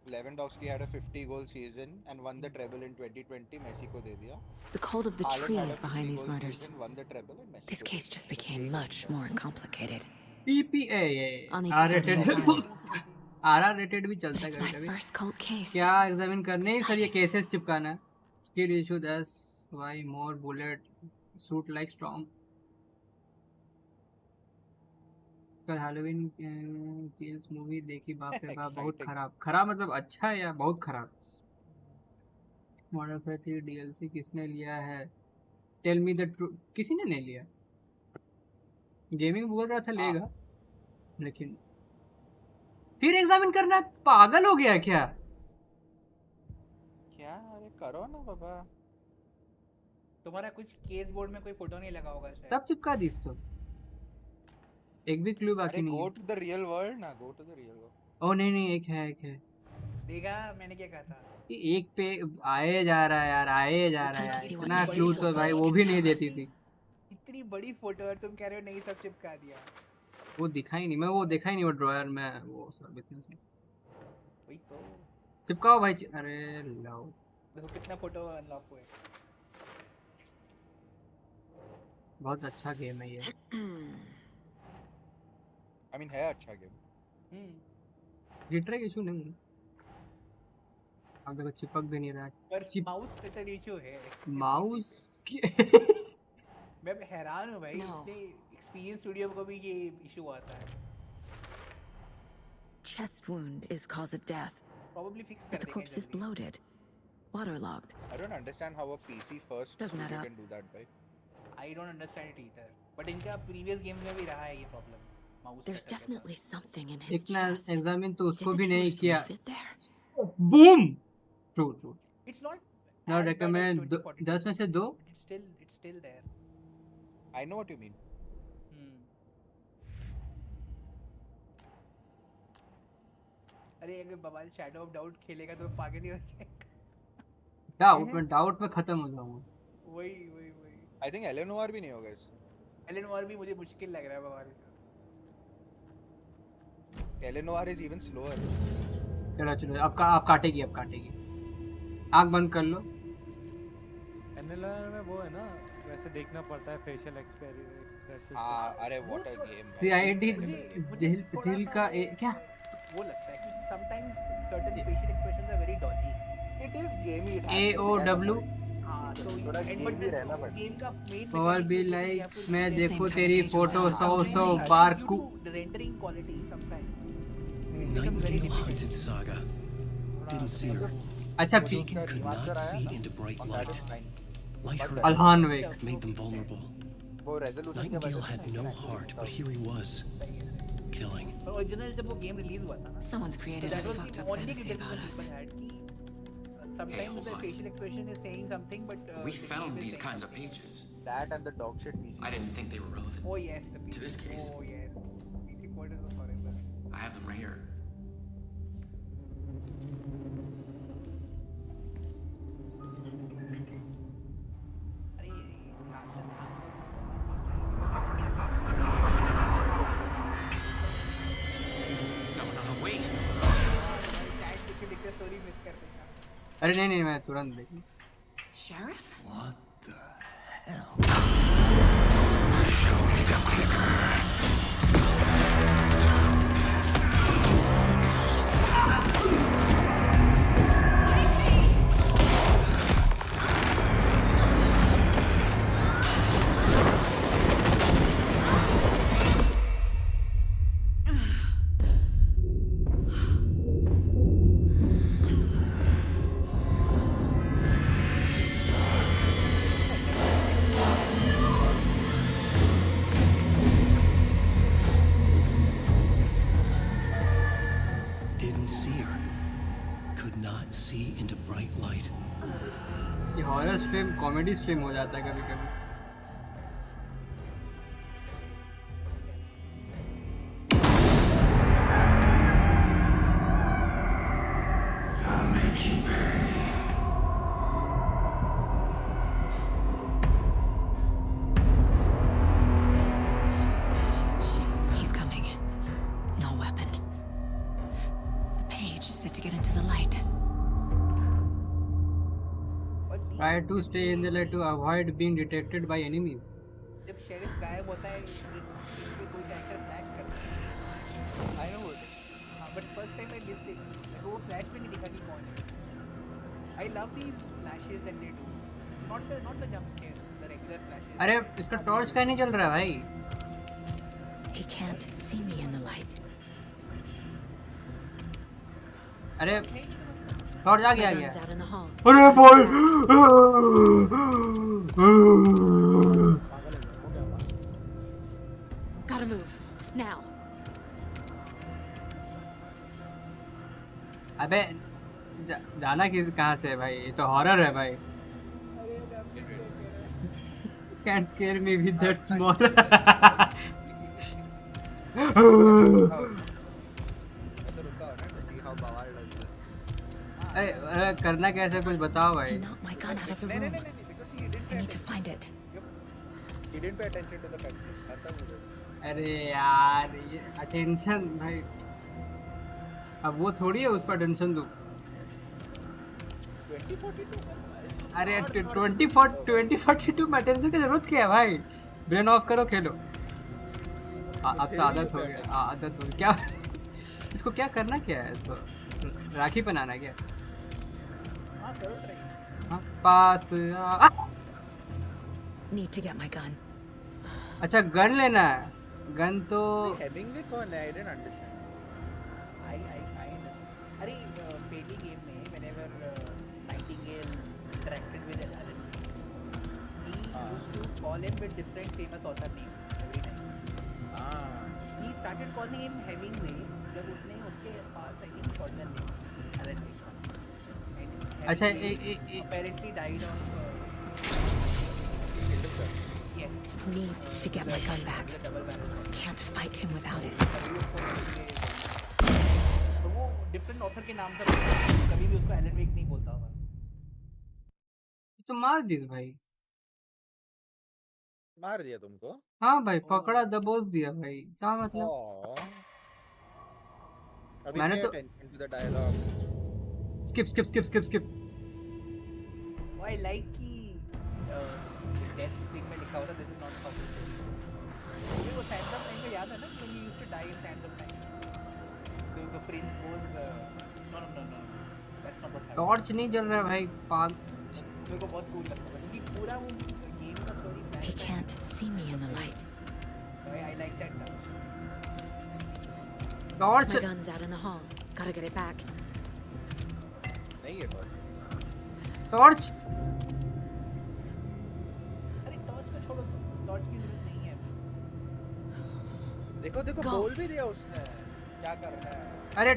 11 had a 50 goal season and won the treble in 2020. Messi को दे दिया। The cult of the tree is behind these murders. Won the treble and Messi This case just became much more complicated. PPA RR rated भी चलता है कभी-कभी। क्या examine करने ही sir ये cases चिपकाना है। Skid issue that's why more bullet shoot like storm. कल Halloween kills movie देखी, बाप रे बाप बहुत खराब मतलब अच्छा है या बहुत खराब। मॉडर्न warfare 3 DLC किसने लिया है? Tell me the truth. किसी ने नहीं लिया। गेमिंग बोल रहा था लेगा लेकिन फिर एग्जामिन करना है। पागल हो गया क्या? अरे करो ना बाबा। तुम्हारा कुछ केस बोर्ड में कोई फोटो नहीं लगा होगा शायद। तब चिपका दीस तो। एक भी क्लू बाकी नहीं है। Go to the real world ना, go to the real world. ओ नहीं एक है। देखा मैंने क्या कहा था? एक पे आए जा रहा है यार इतना क्लू तो भाई वो भी नहीं देती थी। इतनी बड़ी फोटो है तुम कह रहे हो नहीं सब चिपका दिया। वो दिखा ही नहीं, मैं वो देखा ही नहीं वो ड्रॉयर में वो सब इतने से। वही तो चिपकाओ भाई। अरे लो देखो कितना फोटो अनलॉक हुए। बहुत अच्छा गेम है ये। I mean है अच्छा गेम। गिटर इशू नहीं है। अब देखो चिपक भी नहीं रहा पर माउस कटर इशू है। माउस मैं हैरान हूँ भाई इतने एक्सपीरियंस स्टूडियो को भी ये इशू आता है। Chest wound is cause of death. Probably fix कर The corpse is bloated, waterlogged. I don't understand how a PC first Doesn't add up. can do that, भाई। I don't understand it either. But इनका previous games में भी रहा है ये problem. There's definitely something in his इतना chest. Examine तो उसको भी नहीं Did the किया। killers leave it there? Boom. True. It's not. Now recommend 10 में से 2। It's still there. I know what you mean. अरे अगर बवाल शैडो ऑफ डाउट खेलेगा तो पागल नहीं हो जाएगा। डाउट में खत्म हो जाऊंगा। वही I think LNOR भी नहीं होगा इस। LNOR भी मुझे मुश्किल लग रहा है बवाल। LNOR is even slower. चलो आप काटेगी आँख बंद कर लो। NLR में वो है ना वैसे देखना पड़ता है फेशियल एक्सप्रेशन। अरे व्हाट अ गेम। CID दिल का क्या वो लगता है कि sometimes certain facial expressions are very dodgy. It is gamey. AOW हाँ तो गेम रहना पड़ता है। गेम का main और भी लाइक मैं देखूं तेरी फोटो 100 बार कु rendering quality sometimes. Nightingale haunted saga. Didn't see her. अच्छा Could not see into bright light. Light her Alhan Wake made them vulnerable. Nightingale had no heart, but here he was, killing. Original जब वो game release हुआ था ना, Someone's created a fucked up fantasy about us. Sometimes the facial expression is saying something, but we found these kinds of pages. That and the dog shit PC. I didn't think they were relevant. Oh yes, the PC. To this case. Oh yes. PC code is horrible. I have them right here. अरे नहीं नहीं मैं तुरंत देख Sheriff? What the hell? Show me the clicker. ये horror stream comedy stream हो जाता है कभी कभी। He's coming. No weapon. The page is set to get into the light. Try to stay in the light to avoid being detected by enemies. जब sheriff गायब होता है इसमें कोई कैरेक्टर फ्लैश करता है। I know it. But first time I missed it. वो flash में नहीं दिखा कि कौन है। I love these flashes that they do. Not the jump scares, the regular flashes. अरे इसका टॉर्च का नहीं चल रहा है भाई। He can't see me in the light. अरे टॉर्च आ गया My gun's out in the hall. अरे भाई Gotta move now. अबे जाना किस कहाँ से है भाई? ये तो हॉरर है भाई। Can't scare me with that small. अरे करना कैसे कुछ बताओ भाई। Knocked my gun out of the room. I need to find it. He didn't pay attention to the cutscene. खत्म हो गया। अरे यार ये अटेंशन भाई, अब वो थोड़ी है उस पर अटेंशन दो। 2042 अरे 2042 में अटेंशन की जरूरत क्या है भाई? ब्रेन ऑफ करो खेलो। अब तो आदत हो गया, आदत हो गई। क्या इसको क्या करना क्या है? इसको राखी पहनाना क्या? हाँ पास Need to get my gun. अच्छा गन लेना है। गन तो हेमिंगवे कौन है? I didn't understand. I understand. अरे पहली गेम में whenever Nightingale interacted with Alan, he used to call him with different famous author names every time. He started calling him Hemingway जब उसने उसके पास I think shotgun Lee Alan Wake one. अच्छा apparently died of yes. Need to get my gun back. Can't fight him without it. तो वो different author के नाम से कभी भी उसको Alan Wake नहीं बोलता था। तो मार दिस भाई। मार दिया तुमको? हाँ भाई पकड़ा दबोच दिया भाई। क्या मतलब? मैंने तो attention to the dialogue. skip I like कि death thing में लिखा होता this is not how it is. वो Phantom Time में याद है ना when he used to die in Phantom Time. The prince goes no that's not what happened. Torch नहीं जल रहा है भाई। मेरे को बहुत cool लगता है क्योंकि पूरा वो गेम का story He can't see me in the light. I like that touch. Torch My gun's out in the hall. Gotta get it back. नहीं है टॉर्च। अरे टॉर्च को छोड़ो, टॉर्च की जरूरत नहीं है। देखो बोल भी दिया उसने क्या करना है। अरे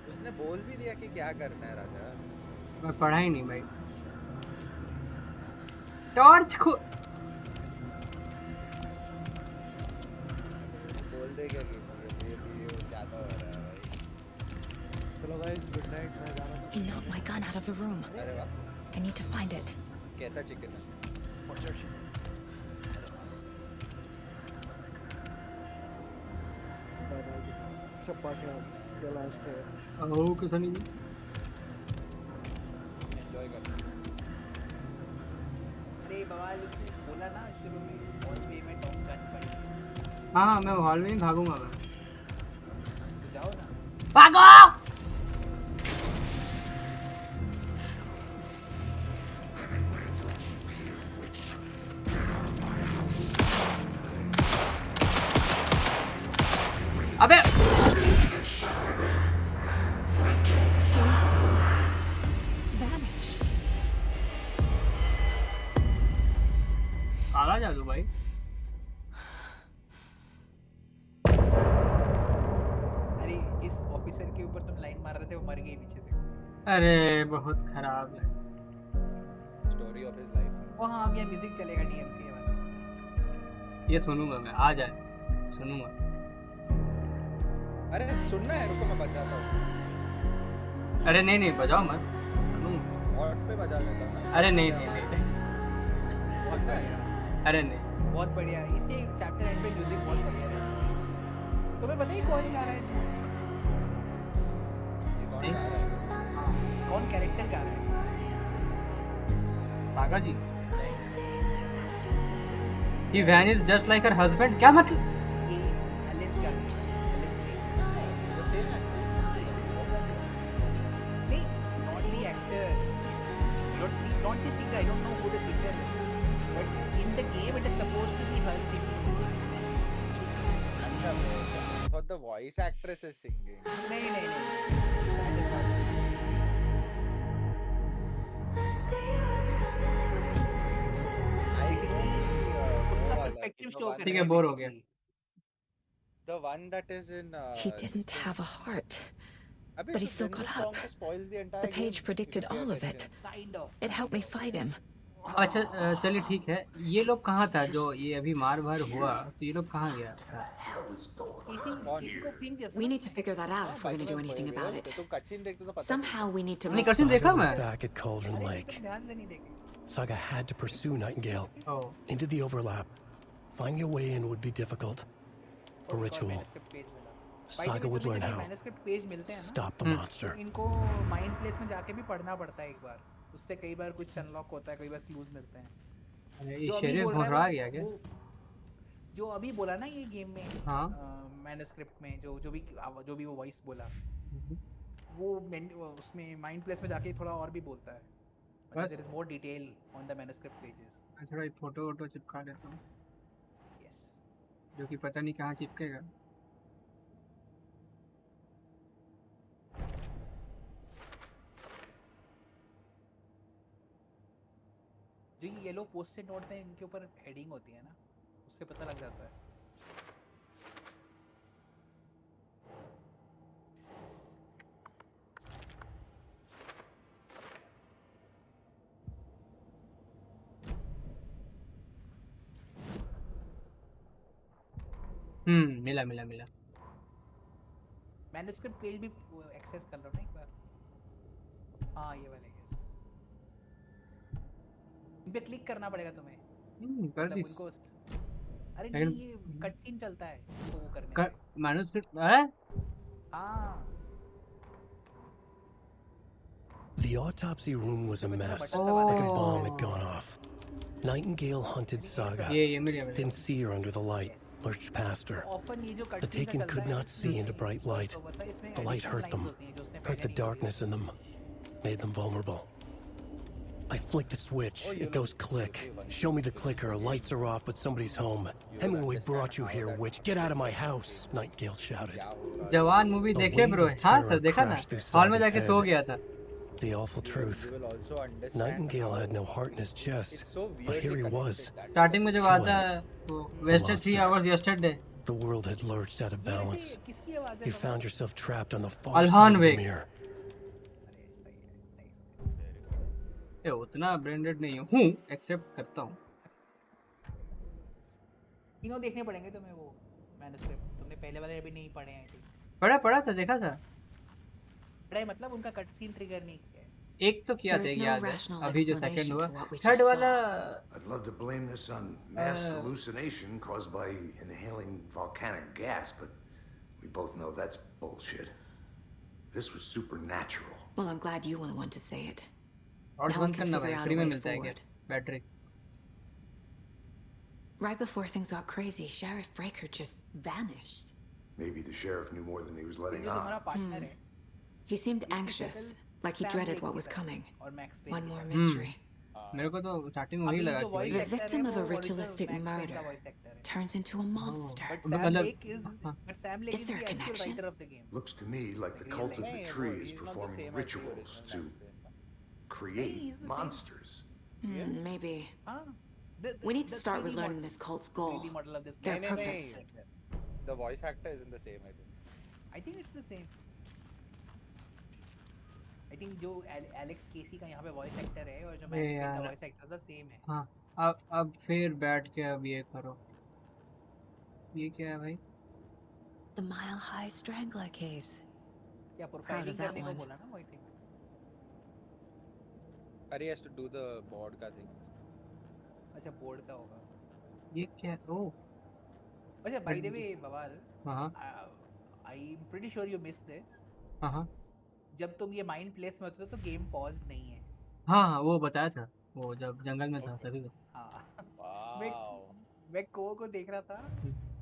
उसने बोल भी दिया कि क्या करना है राजा। मैं पढ़ा ही नहीं भाई। टॉर्च खो बोल देगा कि ये ज्यादा हो रहा है भाई। चलो गाइस गुड नाइट। मैं जाना। He knocked my gun out of the room. अरे वाह। I need to find it. कैसा चिकन है? सब पार्टी क्या लास्ट है ओ कैसा नहीं एंजॉय कर। अरे बवाल उसने बोला ना शुरू में हॉल में टॉप गन पड़ी। हाँ मैं हॉल में ही भागूंगा मैं। तो जाओ ना भागो। अबे काला जादू भाई। अरे जिस ऑफिसर के ऊपर तुम लाइन मार रहे थे वो मर गई पीछे देखो। अरे बहुत खराब है स्टोरी ऑफ हिज लाइफ। ओ हाँ अब ये म्यूजिक चलेगा DMC वाला। ये सुनूंगा मैं आ जाए सुनूंगा। अरे सुनना है रुको मैं बजाता हूँ। अरे नहीं नहीं बजाओ मत और पे बजा लेता हूँ। अरे नहीं नहीं नहीं सुनना है अरे नहीं बहुत बढ़िया इसके चैप्टर एंड पे म्यूजिक बहुत बढ़िया है। तुम्हें पता ही कौन गा रहा है? कौन कैरेक्टर गा रहा है? पागा जी He vanished just like her husband क्या मतलब? Not the singer, I don't know who the singer is, but in the game it is supposed to be her singing. I thought the voice actress is singing. नहीं उसका perspective show कर ठीक है bore हो गया। The one that is in He didn't have a heart. But he still got up. The page predicted all of it. It helped me fight him. अच्छा चलिए ठीक है ये लोग कहाँ था जो ये अभी मार भार हुआ तो ये लोग कहाँ गया था? We need to figure that out if we're going to do anything about it. Somehow we need to. नहीं कच्ची देखा मैं। Back at Cauldron Lake. Saga had to pursue Nightingale into the overlap. Finding a way in would be difficult. A ritual. Saga would learn how. Stop the monster. इनको mind place में जाके भी पढ़ना पड़ता है एक बार। उससे कई बार कुछ अनलॉक होता है कई बार क्लूज मिलते हैं। ये शरीर घुसरा गया क्या? जो अभी बोला ना ये गेम में मैन्युस्क्रिप्ट में जो भी वो वॉइस बोला वो उसमें माइंड प्लेस में जाके थोड़ा और भी बोलता है। There is more detail on the manuscript pages. मैं थोड़ा फोटो चिपका लेता हूँ। यस जो कि पता नहीं कहाँ चिपकेगा। जो ये येलो पोस्ट-इट नोट्स हैं इनके ऊपर हेडिंग होती है ना उससे पता लग जाता है। मिला मैन्युस्क्रिप्ट पेज भी एक्सेस कर लो ना एक बार। हाँ ये वाले यस इन पे क्लिक करना पड़ेगा तुम्हें। कर दी। अरे नहीं ये कट सीन चलता है तो वो करने मैन्युस्क्रिप्ट अरे हाँ The autopsy room was a mess. Like a bomb had gone off. Nightingale hunted Saga. Didn't see her under the light. Lurched past her. The Taken could not see into bright light. The light hurt them. Hurt the darkness in them. Made them vulnerable. I flick the switch. It goes click. Show me the clicker. Lights are off, but somebody's home. Hemingway brought you here, witch. Get out of my house! Nightingale shouted. जवान movie देखे bro? हाँ sir देखा ना। Hall में जाके सो गया था। The awful truth. Nightingale had no heart in his chest, but here he was. Starting में जब आता है, wasted 3 hours yesterday. The world had lurched out of balance. You found yourself trapped on the far side of the mirror. ए उतना branded नहीं हूँ, accept करता हूँ। तीनों देखने पड़ेंगे तुम्हें वो मैन्युस्क्रिप्ट। तुमने पहले वाले अभी नहीं पढ़े हैं थे। पढ़ा था देखा था। पढ़ा मतलब उनका कट सीन ट्रिगर नहीं किया। एक तो किया था याद है। अभी जो सेकंड हुआ, थर्ड वाला। I'd love to blame this on mass hallucination caused by inhaling volcanic gas, but we both know that's bullshit. This was supernatural. Well, I'm glad you were the one to say it. और Now we बंद can करना figure भाई out free a में way मिलता है क्या forward. Battery Right before things got crazy, Sheriff Breaker just vanished. Maybe the sheriff knew more than he was letting जो तुम्हारा on. पार्टनर है He seemed anxious, like he Sam dreaded Lake what की was तरह, coming. और Max Payne One की more तरह। mystery. मेरे को तो स्टार्टिंग में वही अभी लगा जो कि voice The actor है, victim of वो a original ritualistic Max Payne का murder voice actor है। turns into a monster. But तो Sam मतलब Lake is but Sam Lake Is is there the a actual connection? writer of the game. Looks to me like the Like cult real of the life. tree No, is he's not the performing same as the rituals original to Max Payne. create he's the same. monsters. Maybe. हाँ, We need to the start with 3D learning model- this cult's goal, 3D model of this their game. purpose. The voice actor isn't the same, I think. I think it's the same. I think जो Alex केसी का यहाँ पे voice actor है और जो max pen का यार। Voice actor था सेम है। हाँ अब फिर बैठ के अब ये करो ये क्या है भाई The Mile High Strangler case. क्या Proud प्रोफाइलिंग of that करने को one. बोला ना I think. But he has to do the board का thing. अच्छा बोर्ड का होगा। ये क्या ओ अच्छा बाय द वे बवाल हाँ I am pretty sure you miss this. हाँ जब तुम ये माइंड प्लेस में होते हो तो गेम पॉज नहीं है। हाँ वो बताया था वो जब जंगल में था तभी हाँ मैं को देख रहा था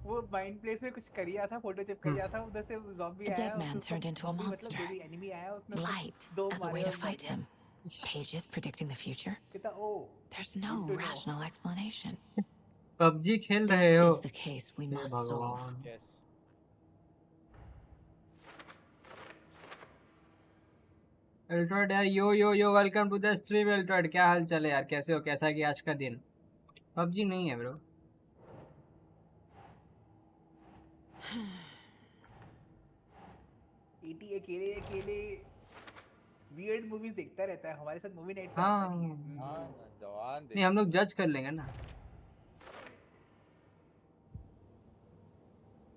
वो माइंड प्लेस में कुछ करिया था फोटो चिपक गया था उधर से ज़ॉम्बी A आया dead man turned into a मतलब monster. जो भी एनिमी आया उसने Light दो as a way मारे to और fight him. Pages predicting the future. कितना ओ There's no rational explanation. PUBG खेल This रहे हो is the case we hey must solve. भगवान Yes. अल्ट्राड यार यो वेलकम टू द स्ट्रीम अल्ट्राड क्या हाल चाल है यार कैसे हो कैसा गया आज का दिन पबजी नहीं है ब्रो ईटी अकेले वियर्ड मूवीज देखता रहता है हमारे साथ मूवी नाइट पे हाँ आता नहीं है। जवान नहीं हम लोग जज कर लेंगे ना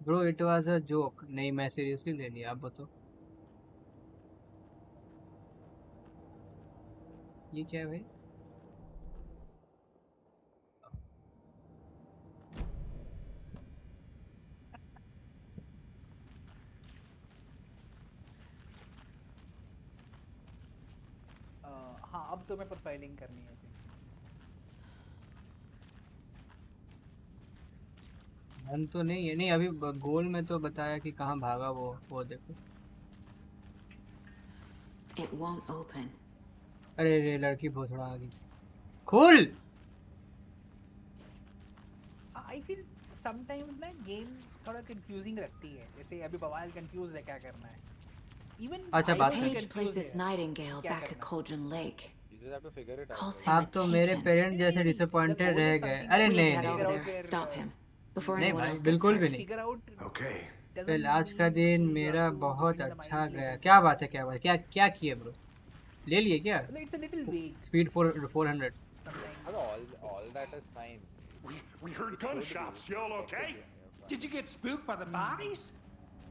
bro it was a joke नहीं मैं सीरियसली ले लिया आप बताओ ये क्या है भाई हाँ अब तो मैं प्रोफाइलिंग करनी है मन तो नहीं है नहीं अभी गोल में तो बताया कि कहाँ भागा वो देखो It won't open. अरे रे लड़की भोसड़ा आ गई खोल आई फील समटाइम्स ना गेम थोड़ा कंफ्यूजिंग रखती है जैसे अभी बवाल कंफ्यूज है क्या करना है इवन अच्छा बात है Page places Nightingale back at Cauldron Lake. You just have to figure it out. Calls him a आप तो मेरे taken. पेरेंट जैसे डिसअपॉइंटेड रह गए अरे We need to नहीं head नहीं over there. Stop him before नहीं anyone भाई else gets बिल्कुल भी hurt. नहीं फिगर आउट Okay. फिर आज का दिन मेरा बहुत अच्छा गया क्या बात है क्या क्या किए ब्रो ले लिए क्या इट्स अ लिटिल वेग speed 400 All that is fine. We heard gunshots. Y'all okay? Did you get spooked by the bodies?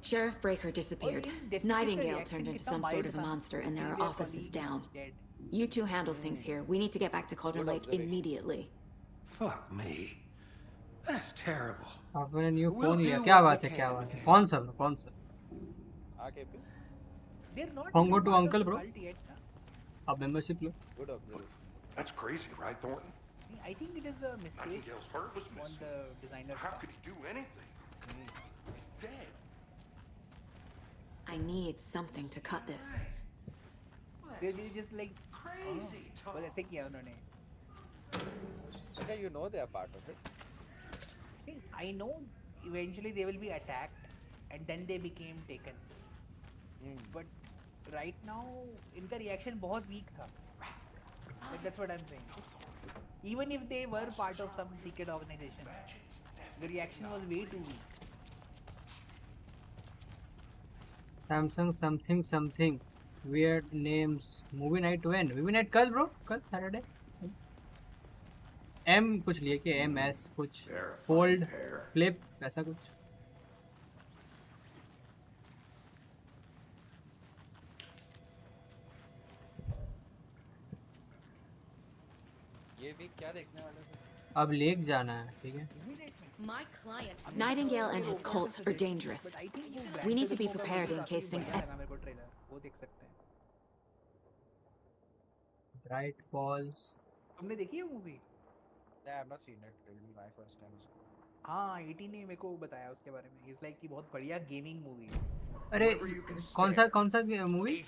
Sheriff Breaker disappeared. Deputy Nightingale reaction turned into कितना some sort mild of a था, monster and there are serious offices colleague down. dead. You two handle things here. We need to get back to Cauldron Good Lake observation. immediately. Fuck me. That's terrible. आपने new We'll phone लिया do क्या what बात we है क्या can. बात है कौन सा कौन सा KP. They're not Hongo even to part of uncle, the bro. cult yet, na? आप membership low Good observation. That's crazy, right, Thornton? I think it is a mistake Nightingale's heart was on missing. the designer's How part. could he do anything? He's dead. I need something to cut this. They just like Crazy बस ऐसे किया उन्होंने अच्छा, you know they are part of it. I know eventually they will be attacked and then they became taken. But right now इनका reaction बहुत weak था. Like that's what I'm saying. Even if they were part of some secret organization, the reaction was way too weak. Samsung something weird names movie night when movie night कल bro कल Saturday M कुछ लिए कि M S कुछ fold flip ऐसा कुछ ये week क्या देखने वाले थे? अब लेक जाना है ठीक है My client. Nightingale and his cult are dangerous. We need to be prepared in case things. वो देख सकते हैं। Bright Falls. तुमने देखी है movie? Yeah, I've not seen it. It will be my first time. हाँ 18 ने मेरे को बताया उसके बारे में। It's like कि बहुत बढ़िया गेमिंग मूवी है। अरे कौन सा मूवी?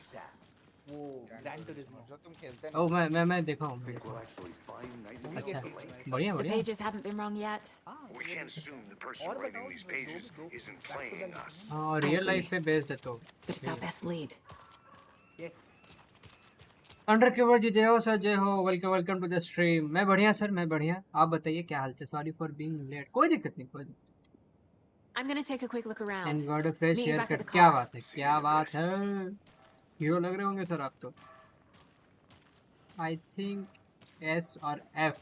वो ग्रैंड टूरिज्मो जो तुम खेलते हैं। ओह मैं देखा हूँ। अच्छा बढ़िया The pages haven't been wrong yet. We can't assume the person writing these pages isn't playing us. हाँ रियल लाइफ पे बेस्ड है तो। But it's our best lead. Yes. Undercover जी जय हो सर जय हो वेलकम टू द स्ट्रीम। मैं बढ़िया सर मैं बढ़िया। आप बताइए क्या हाल है? Sorry for being late. कोई दिक्कत नहीं कोई। I'm gonna take a quick look around. And got a fresh haircut. क्या बात है क्या बात है। हीरो लग रहे होंगे सर आप तो। आई थिंक एस और एफ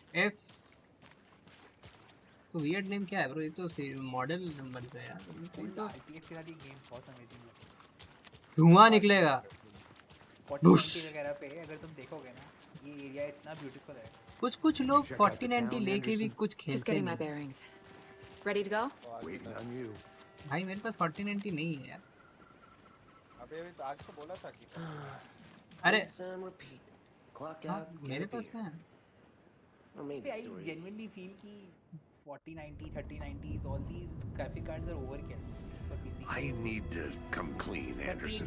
तो वियर्ड नेम क्या है ब्रो? ये तो मॉडल नंबर है यार। धुआं निकलेगा वगैरह पे अगर तुम देखोगे ना ये एरिया इतना ब्यूटीफुल है। कुछ लोग 4090 लेके भी कुछ खेलते हैं। Ready to go? Waiting on you. भाई मेरे पास 4090 नहीं है यार। अबे तो आज तो बोला था कि अरे मेरे पास क्या है? I genuinely feel कि 4090 3090s all these graphic cards are overkill for PC. I need to come clean, Anderson.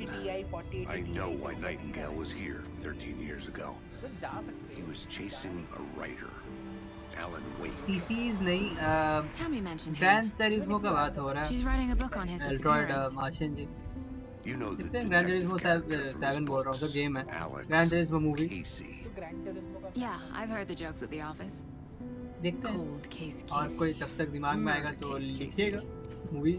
I know why Nightingale was here 13 years ago. He was chasing a writer, Alan Wake. PCs नहीं Tammy mentioned grand तुरिज्मो का बात हो रहा है। She's writing a book on his एल्ट्रॉइड disappearance. Martian ji. You know the Gran Turismo 7 बोल रहा हूँ तो गेम है। Gran Turismo movie. Yeah, I've heard the jokes at the office. देखते हैं। Cold case और कोई तब तक दिमाग में आएगा तो लिखिएगा। Movie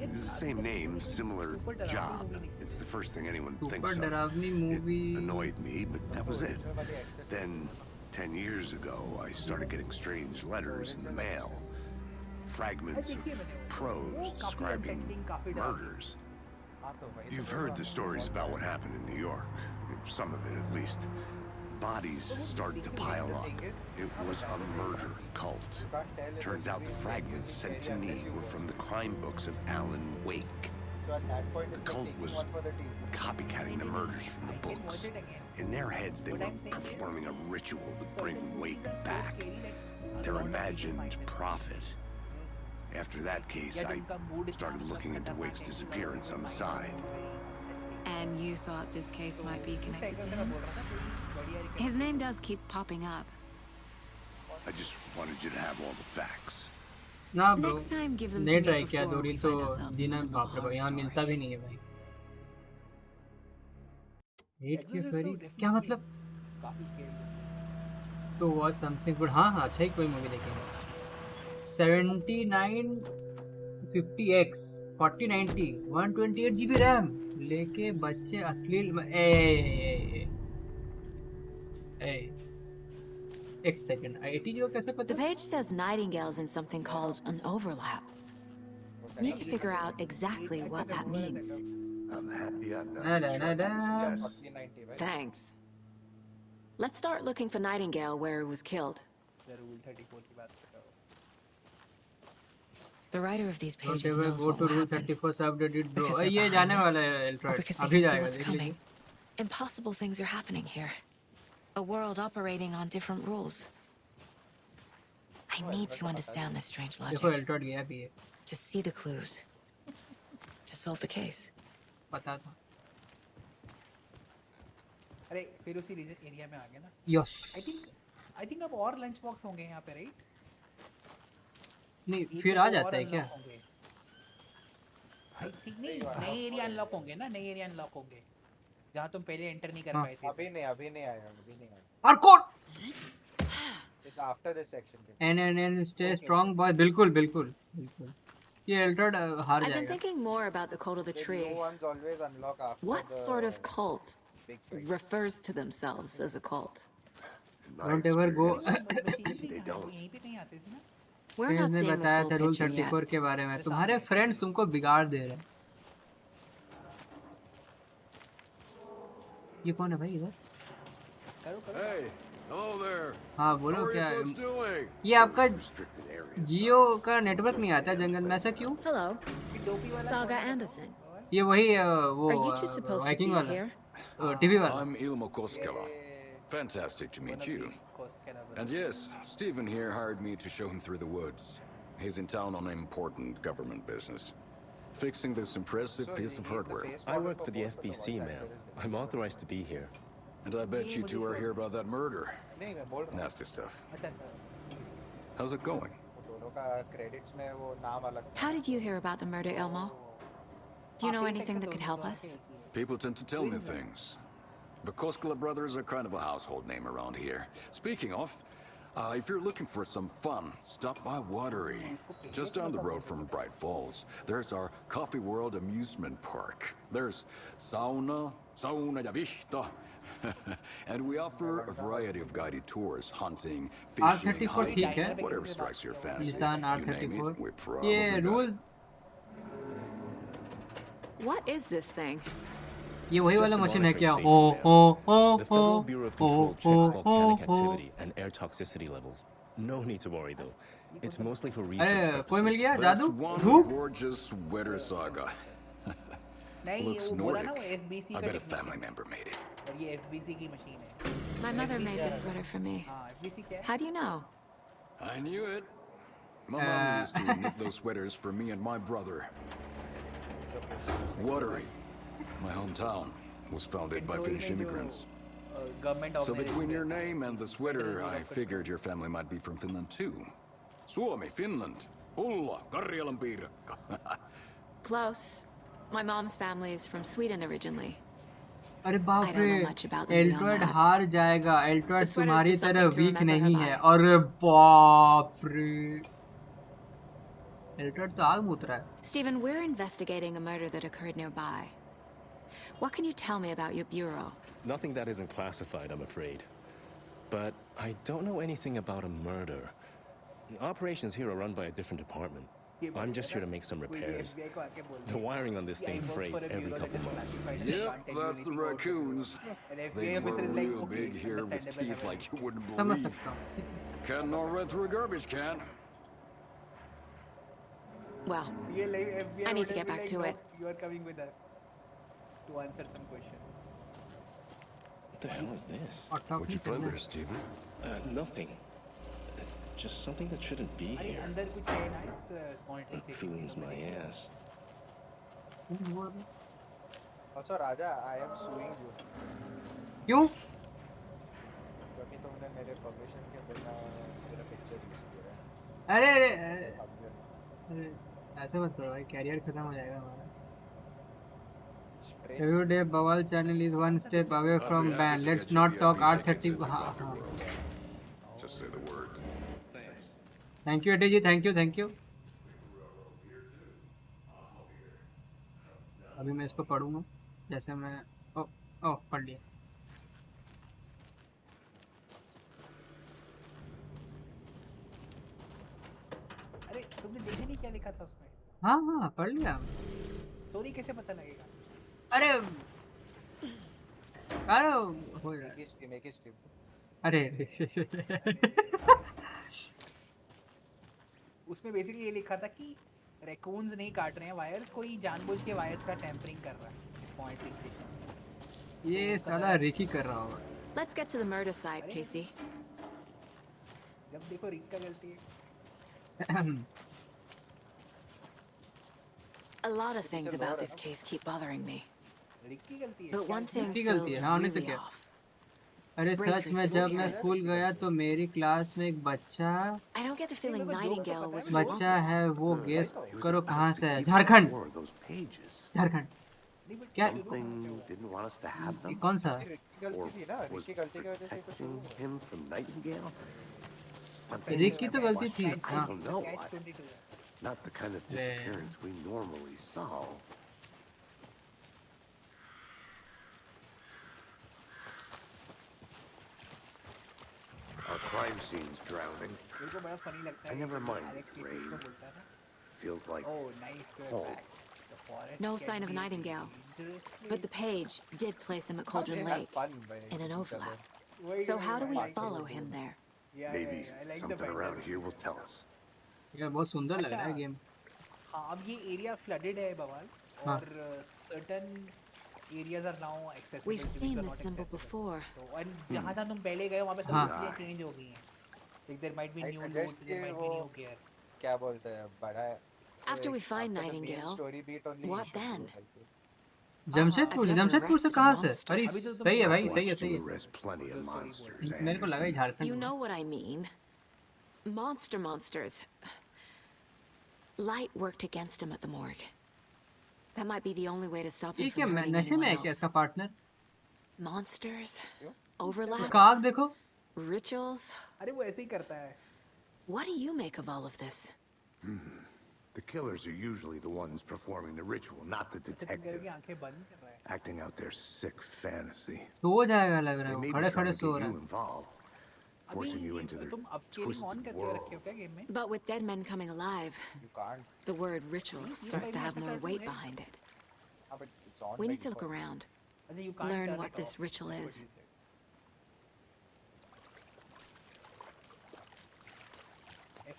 It's the same name, similar job. It's the first thing anyone thinks of. It annoyed me, but that was it. Then, 10 years ago, I started getting strange letters in the mail. Fragments of prose describing murders. You've heard the stories about what happened in New York. Some of it, at least. Bodies started to pile up. It was a murder cult. Turns out the fragments sent to me were from the crime books of Alan Wake. The cult was copycatting the murders from the books. In their heads, they were performing a ritual to bring Wake back. Their imagined prophet. After that case, I started looking into Wake's disappearance on the side. And you thought this case might be connected to him? His name does keep popping up. I just wanted you to have all the facts. ना bro Next time, give them to नहीं me try किया before दूरी we तो find ourselves जीना in the बाप रे बाप यहाँ horror मिलता भी नहीं है भाई। 8K फेरीज क्या मतलब? तो वॉच समथिंग गुड। हाँ अच्छा ही कोई मूवी देखेंगे। 7950X 4090 128GB रैम लेके बच्चे अश्लील एक सेकंड 80 को कैसे पता? The page says Nightingale's in something called an overlap. Need to figure out exactly what that means. I'm happy I'm not Yes. Thanks. Let's start looking for Nightingale where he was killed. The writer of these pages knows go what to will Rule happen. 34 से updated bro। Because they're ये जाने behind वाला this. है Or एल्ट्रॉइड because they अभी can see जाएगा what's देख coming. लीजिए। Impossible things are happening here. A world operating on different rules. I need to understand this strange देखो logic. एल्ट्रॉइड गया भी है। To see the clues. To solve the case. पता था। अरे फिर उसी रीजन एरिया में आ गए ना। यस। आई थिंक अब और लंच बॉक्स होंगे यहाँ पे राइट? नहीं फिर आ जाता है क्या? आई थिंक नहीं नए एरिया अनलॉक होंगे ना, नए एरिया अनलॉक होंगे जहाँ तुम पहले एंटर नहीं कर पाए थे। अभी नहीं आया। हardcore It's after this section. and stay strong boy। बिल्कुल ये एल्ट्रॉइड हार I've been जाएगा। thinking more about the code of the tree. New ones always unlock after What the sort of cult refers to themselves as a cult? Don't ever go। They don't. We're not ने seeing the बताया full था rule picture yet. 34 के बारे में। तुम्हारे friends तुमको बिगाड़ दे रहे हैं। ये कौन है भाई इधर? करो। Hey, Hello there. हाँ बोलो How are क्या you folks doing? ये आपका जियो का नेटवर्क नहीं आता जंगल में, ऐसा क्यों? Hello, Saga Anderson. ये वही वो Are you two supposed to Viking be वाला here? टीवी वाला। I'm Ilmo Koskela. Fantastic to meet you. And yes, Stephen here hired me to show him through the woods. He's in town on important government business, fixing this impressive piece of hardware. I work for the FBC, ma'am. I'm authorized to be here. And I bet you two are here about that murder. Nasty stuff. How's it going? How did you hear about the murder, Elmo? Do you know anything that could help us? People tend to tell me things. The Koskela brothers are kind of a household name around here. Speaking of, if you're looking for some fun, stop by Watery. Just down the road from Bright Falls, there's our Coffee World amusement park. There's sauna ja vihta. And we offer a variety of guided tours, hunting, fishing, R34 hiking, ठीक है। whatever strikes your fancy. निशान You name R34। it, we're probably ये rule What is this thing? ये वही वाला machine है क्या? The Federal Bureau of Control checks volcanic activity and air toxicity levels. No need to worry though. It's mostly for research कोई मिल गया That's जादू? one Who? gorgeous weather saga. Looks Nordic. I bet a family member made it. और ये FBC की machine है। My mother made this sweater for me. FBC क्या है? How do you know? I knew it. My mom used to knit those sweaters for me and my brother. Watery, my hometown, was founded by Finnish immigrants. So between your name and the sweater, I figured your family might be from Finland too. Suomi, Finland. Ulla, Karjalan piirakka. Close. My mom's family is from Sweden originally. अरे I बाप don't know रे, much about them beyond एल्ट्रॉइड that. हार जाएगा। एल्ट्रॉइड The sweater's तुम्हारी just तरह something to week remember नहीं her है। by. अरे बाप रे, एल्ट्रॉइड तो आग मूत रहा है। Stephen, we're investigating a murder that occurred nearby. What can you tell me about your bureau? Nothing that isn't classified, I'm afraid. But I don't know anything about a murder. Operations here are run by a different department. I'm just here to make some repairs. The wiring on this thing frays every couple months. Yep, that's the raccoons. They grow real big here with teeth like you wouldn't believe. Can not run through a garbage can. Well, I need to get back to it. You are coming with us to answer some questions. What the hell is this? What'd you find there, Stephen? Nothing. Just something that shouldn't be here. अंदर कुछ है ना इस monitoring It prunes my ass. Also, Raja, I am suing you. क्यों? क्योंकि तुमने मेरे permission के बिना मेरा picture use किया है। अरे अरे अरे ऐसे मत करो भाई, कैरियर खत्म हो जाएगा हमारा। Every day Bawal channel is one step away from ban. Let's not talk R30। हाँ हाँ। Just say the word. Thank you अटी जी, थैंक यू थैंक यू। अभी मैं इसको पढ़ूंगा जैसे मैं ओ पढ़ लिया। अरे तुमने देखा नहीं क्या लिखा था उसमें? हाँ हाँ पढ़ लिया। स्टोरी कैसे पता लगेगा? अरे अरे हो जाए। अरे उसमें बेसिकली ये लिखा था कि रैकून्स नहीं काट रहे हैं वायर्स, कोई जानबूझ के वायर्स का टेम्परिंग कर रहा है इस मॉनिटरिंग स्टेशन। ये साला रिकी कर रहा होगा। Let's get to the murder side, Casey. जब देखो रिक का गलती है। A lot of things about this case keep bothering me. रिक की गलती है। But one thing रिक की गलती है, हाँ नहीं तो क्या। अरे सच में जब मैं स्कूल गया तो मेरी क्लास में एक बच्चा I don't get the feeling Nightingale was बच्चा है, वो गेस करो कहाँ से है? झारखंड। झारखंड। क्या? ये कौन सा? रिक की तो गलती थी। हाँ। Not the kind of disappearance we normally solve. Our crime scene's drowning. I never minded rain. Feels like home. No sign of Nightingale, but the page did place him at Cauldron Lake in an overlap. So how do we follow him there? Maybe something around here will tell us. ये बहुत सुंदर लग रहा है game. हाँ अब ये area flooded है बवाल और certain areas are now accessible. We've seen this symbol before. और जहाँ जहाँ तुम पहले गए वहाँ पे सब चीजें चेंज हो गई हैं. Like there might be new loot, there might be new gear. क्या बोलते हैं बड़ा After we find Nightingale, what then? Jamshedpur से कहाँ से? अरे सही है भाई, सही है, सही है। मेरे को लगा ही Jharkhand. You know what I mean. Monsters. Light worked against him at the morgue. That might be the only way to stop him from hurting नशे में है anyone क्या else. इसका पार्टनर? Monsters, overlaps, उसका आँख देखो। rituals. अरे वो ऐसे ही करता है. What do you make of all of this? The killers are usually the ones performing the ritual, not the detective. Acting out their sick fantasy. सो जाएगा लग रहा है वो, खड़े-खड़े सो रहा है। Involved, forcing you into their twisted world. But with dead men coming alive, the word ritual starts to have more weight behind it. We need to look around, learn what this ritual is.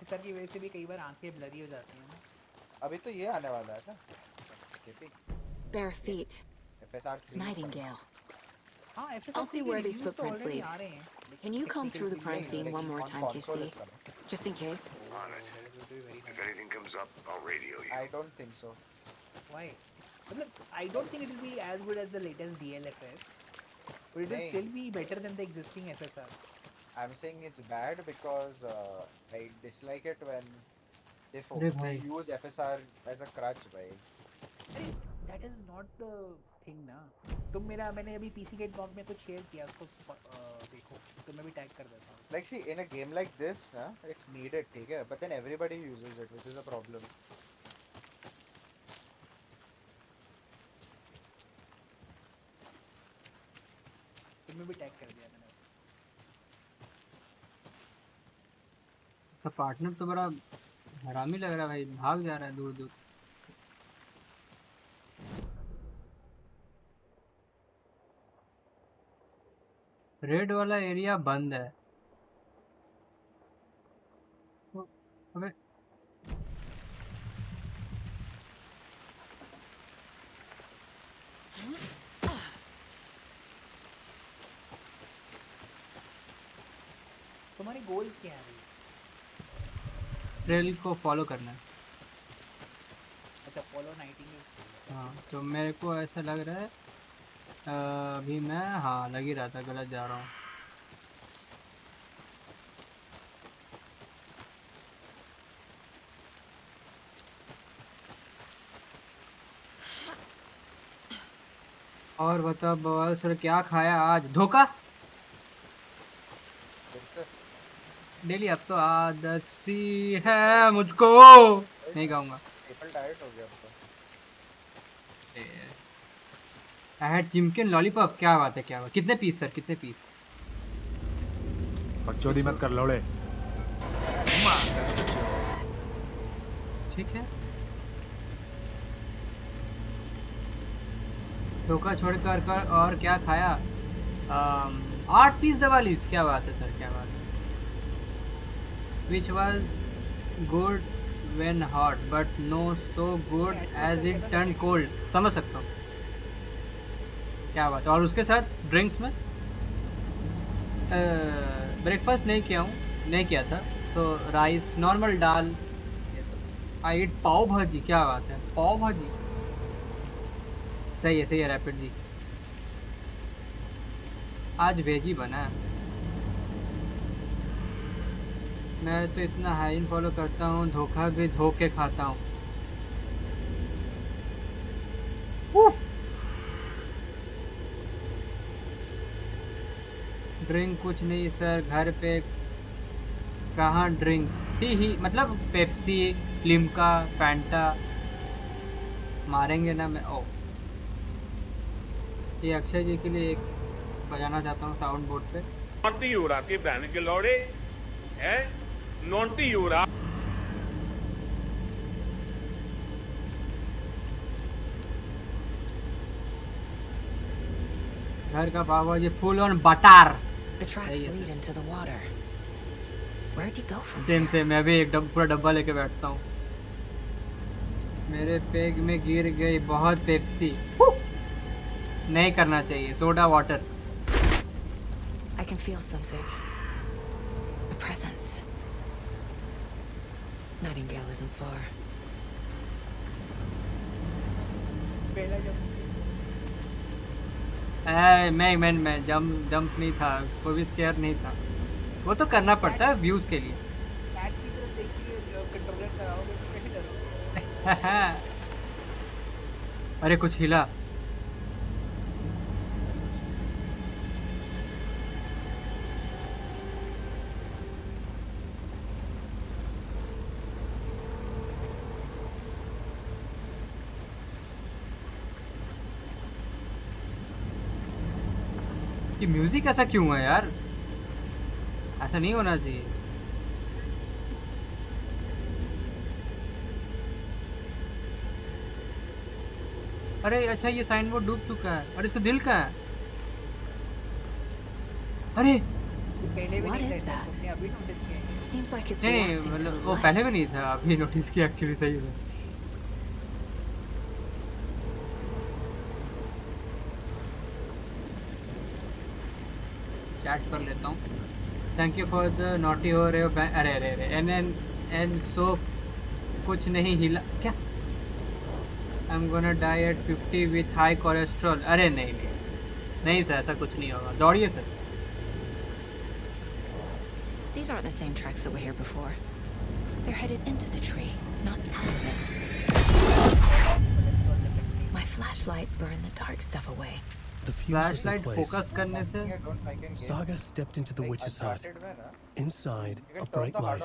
FSR की वजह से भी कई बार आंखें blurry हो जाती हैं ना. अभी तो ये आने वाला है ना. Bare feet. FSR 3 Nightingale. हाँ FSR I'll see where these footprints lead. Can you comb through the crime scene one more time, KC? Just in case? On it. If anything comes up, I'll radio you. I don't think so. Why? I don't think it will be as good as the latest DLSS, but it will still be better than the existing FSR. I'm saying it's bad because I dislike it when they use FSR as a crutch, bhai. That is not the thing ना. मैंने अभी PC Gate blog में कुछ share किया उसको देखो तो मैं भी टैग कर देता हूँ. Like see in a game like this, it's needed, ठीक है? But then everybody uses it, which is a problem. तो मैं भी टैग कर दिया मैंने. तो पार्टनर तो बड़ा हरामी लग रहा है भाई, भाग जा रहा है दूर दूर। रेड वाला एरिया बंद है। अबे तुम्हारी गोल क्या है? ट्रेल को फॉलो करना है। अच्छा फॉलो नाइटिंगेल। हाँ तो मेरे को ऐसा लग रहा है अभी मैं लग ही रहा था गलत जा रहा हूँ। और बता बवाल सर क्या खाया आज? धोखा डेली, अब तो आदत सी है मुझको, नहीं खाऊंगा। I had chicken lollipop. क्या बात है, क्या बात। कितने पीस सर, कितने पीस? बकचोदी मत कर लौड़े। ठीक है, धोखा छोड़कर कर और क्या खाया? 8 पीस दवालीस। क्या बात है सर, क्या बात है। Which was good when hot but no so good as it turned cold। समझ सकता हूँ, क्या बात है। और उसके साथ ड्रिंक्स में ब्रेकफास्ट नहीं किया था, तो राइस, नॉर्मल दाल, ये सब। आई ईट पाव भाजी। क्या बात है, पाव भाजी। सही है रैपिड जी। आज वेजी बना है। मैं तो इतना हाइन फॉलो करता हूँ, धोखा भी धोके खाता हूँ। ड्रिंक कुछ नहीं सर, घर पे कहाँ ड्रिंक्स ही मतलब पेप्सी, लिम्का, फैंटा मारेंगे ना। मैं ये अक्षय जी के लिए एक बजाना चाहता हूँ साउंड बोर्ड पे। नॉटी यूरा के बहन के लौड़े है, नॉटी यूरा। घर का पाव भाजी full on butter. The tracks lead into the water. Where'd you go from same here? Same मैं भी एक पूरा डब्बा लेके बैठता हूँ। मेरे पेग में गिर गई बहुत पेप्सी। नहीं करना चाहिए, soda water. I can feel something. A presence. Nightingale isn't far. मैं जंप नहीं था, कोई भी स्केयर नहीं था। वो तो करना पड़ता है व्यूज के लिए। अरे कुछ हिला। ये म्यूजिक ऐसा क्यों है यार? ऐसा नहीं होना चाहिए। अरे अच्छा ये साइन बोर्ड डूब चुका है। और इसका दिल कहाँ है? अरे What is that? Seems like it's नहीं reacting to मतलब the वो light. पहले भी नहीं था, अभी नोटिस किया एक्चुअली। सही है। चैट कर लेता हूँ। Thank you for the naughty हो रहे हो। अरे अरे अरे एन सो कुछ नहीं हिला क्या? I am gonna die at 50 with high cholesterol. अरे नहीं नहीं सर, ऐसा कुछ नहीं होगा। दौड़िए sir. These aren't the same tracks that were here before. They're headed into the tree, not out of it. My flashlight burned the dark stuff away. The fuse was in flashlight place. Focus करने से Saga stepped into the witch's hut. Inside, a bright light.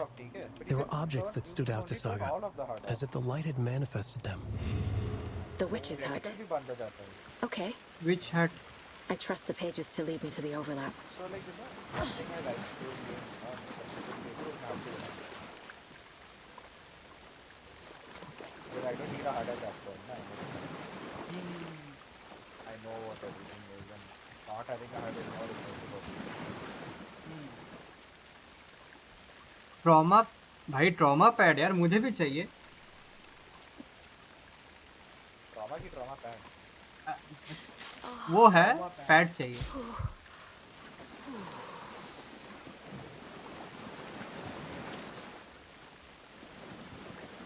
There were objects that stood out to Saga, as if the light had manifested them. The witch's hut. Okay. Which hut? I trust the pages to lead me to the overlap. I don't need a hard adapter. I know what everything is, and not having a hard is more impossible. Trauma भाई, trauma pad यार मुझे भी चाहिए। Trauma pad वो है, pad चाहिए।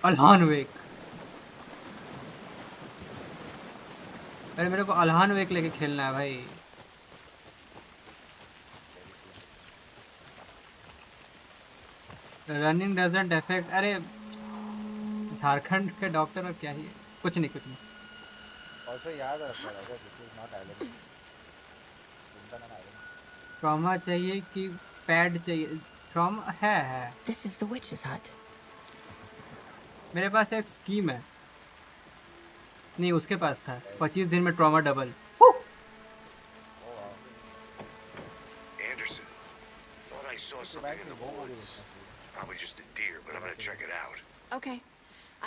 अल्हान वेक। अरे मेरे को अल्हान वेक लेके खेलना है भाई। Running doesn't affect. अरे झारखंड के डॉक्टर और क्या ही है। कुछ नहीं कुछ नहीं। Also याद रखना है, this is not island. Trauma चाहिए कि पैड चाहिए? ट्रॉमा है। This is the witch's hut. मेरे पास एक स्कीम है। नहीं उसके पास था। 25 दिन में trauma double. Anderson, thought I saw something in the woods. Probably just a deer, but I'm gonna check it out. Okay.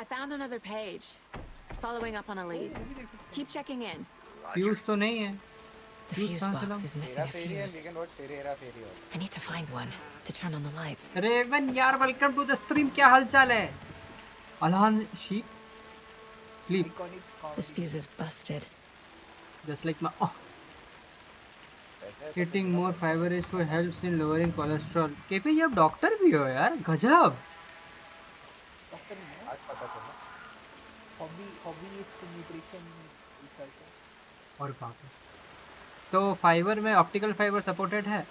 I found another page. Following up on a lead. Keep checking in. Fuse तो नहीं है। The fuse box is missing a fuse. I need to find one to turn on the lights. Raven यार, welcome to the stream. क्या हालचाल है? Alan sheep sleep. This fuse is busted. Just like my eating more fiber is for helps in lowering cholesterol. KP आप doctor भी हो यार, गजब। और बात तो फाइबर में ऑप्टिकल फाइबर सपोर्टेड है?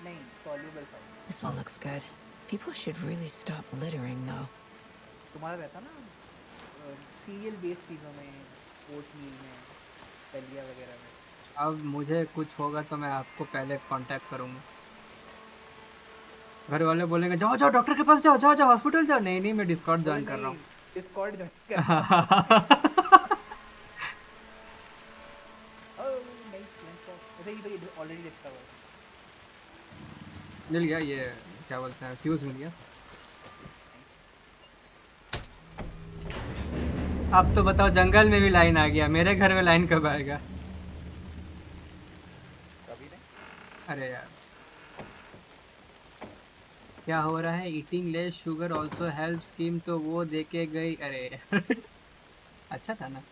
नहीं, soluble fiber. This one looks good. People should really stop littering though. तुम्हारा रहता ना सीरियल बेस्ड चीज़ों में, ओटमील में, दलिया वगैरह में। अब मुझे कुछ होगा तो मैं आपको पहले कांटेक्ट करूंगा। घर वाले बोलेंगे जाओ जाओ डॉक्टर के पास जाओ, जाओ जाओ हॉस्पिटल जाओ। नहीं नहीं, मैं डिस्कॉर्ड ज्वाइन कर रहा हूँ। डिस्कॉर्ड ज्वाइन कर रहा हूँ। ऑलरेडी डिस्कवर मिल गया। ये क्या बोलते हैं, फ्यूज मिल गया। अब तो बताओ, जंगल में भी लाइन आ गया, मेरे घर में लाइन कब आएगा? अरे यार क्या हो रहा है? Eating less sugar also help scheme, तो वो देके गई। अरे अच्छा था ना।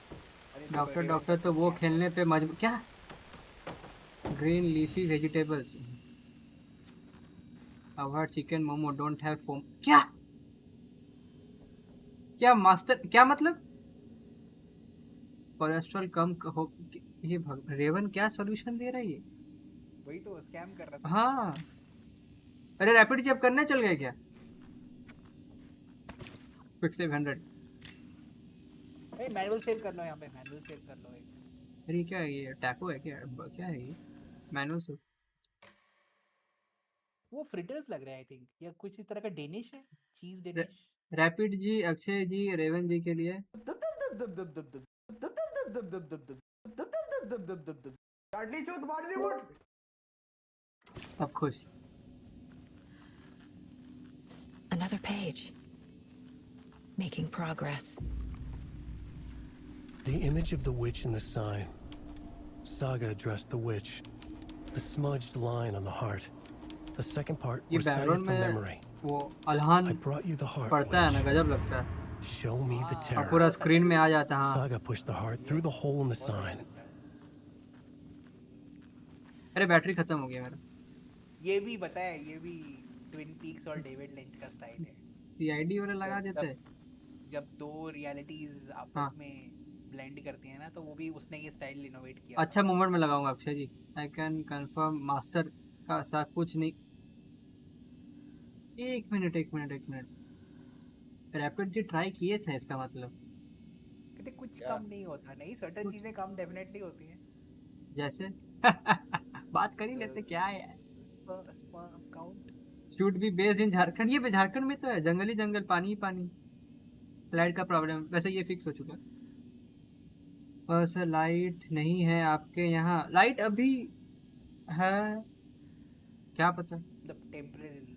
डॉक्टर तो वो खेलने पे मजबूर। क्या? Green leafy vegetables avoid chicken momo don't have foam. क्या क्या मास्टर, क्या मतलब? कोलेस्ट्रॉल कम हो। ये रेवन क्या सॉल्यूशन दे रहा है ये? वही तो स्कैम कर रहा था। हाँ। अरे रैपिड जी अब करने चल गए क्या? Quick save 100। मैनुअल सेव कर लो यहाँ पे, मैनुअल सेव कर लो एक। अरे क्या है ये? टैको है क्या? क्या है ये? Manual save. वो फ्रिटर्स लग रहा है आई थिंक, या कुछ इस तरह का डेनिश है, चीज डेनिश। रैपिड जी, अक्षय जी, रेवन जी के लिए अब खुश। Another page. Making progress. The image of the witch in the sign. Saga addressed the witch. The smudged line on the heart. The second part recited from memory. वो अल्हान I brought you the heart. पढ़ता है ना, गजब लगता है। Show me the terror. और पूरा screen में आ जाता है। Saga pushed the heart through the hole in the sign. अरे बैटरी खत्म हो गया मेरा। ये भी बताया, ये भी ट्विन पीक्स और डेविड लिंच का स्टाइल है। सीआईडी वाला लगा देते हैं। जब दो रियलिटीज आपस में ब्लेंड करती हैं ना, तो वो भी उसने ये स्टाइल इनोवेट किया। अच्छा मोमेंट में लगाऊंगा अक्षय जी। आई कैन कंफर्म मास्टर का सा कुछ नहीं। एक मिनट। रैपिड जी ट्राई किए थे, इसका मतलब कहते कुछ कम नहीं होता। नहीं, सर्टेन चीजें कम डेफिनेटली होती हैं। जैसे बात कर ही लेते। क्या है? Count shoot be based in Jharkhand. ये झारखंड में तो है, जंगल ही जंगल, पानी ही पानी। लाइट का प्रॉब्लम वैसे ये फिक्स हो चुका है। बस लाइट नहीं है आपके यहाँ? लाइट अभी है, क्या पता। मतलब टेम्परेरी।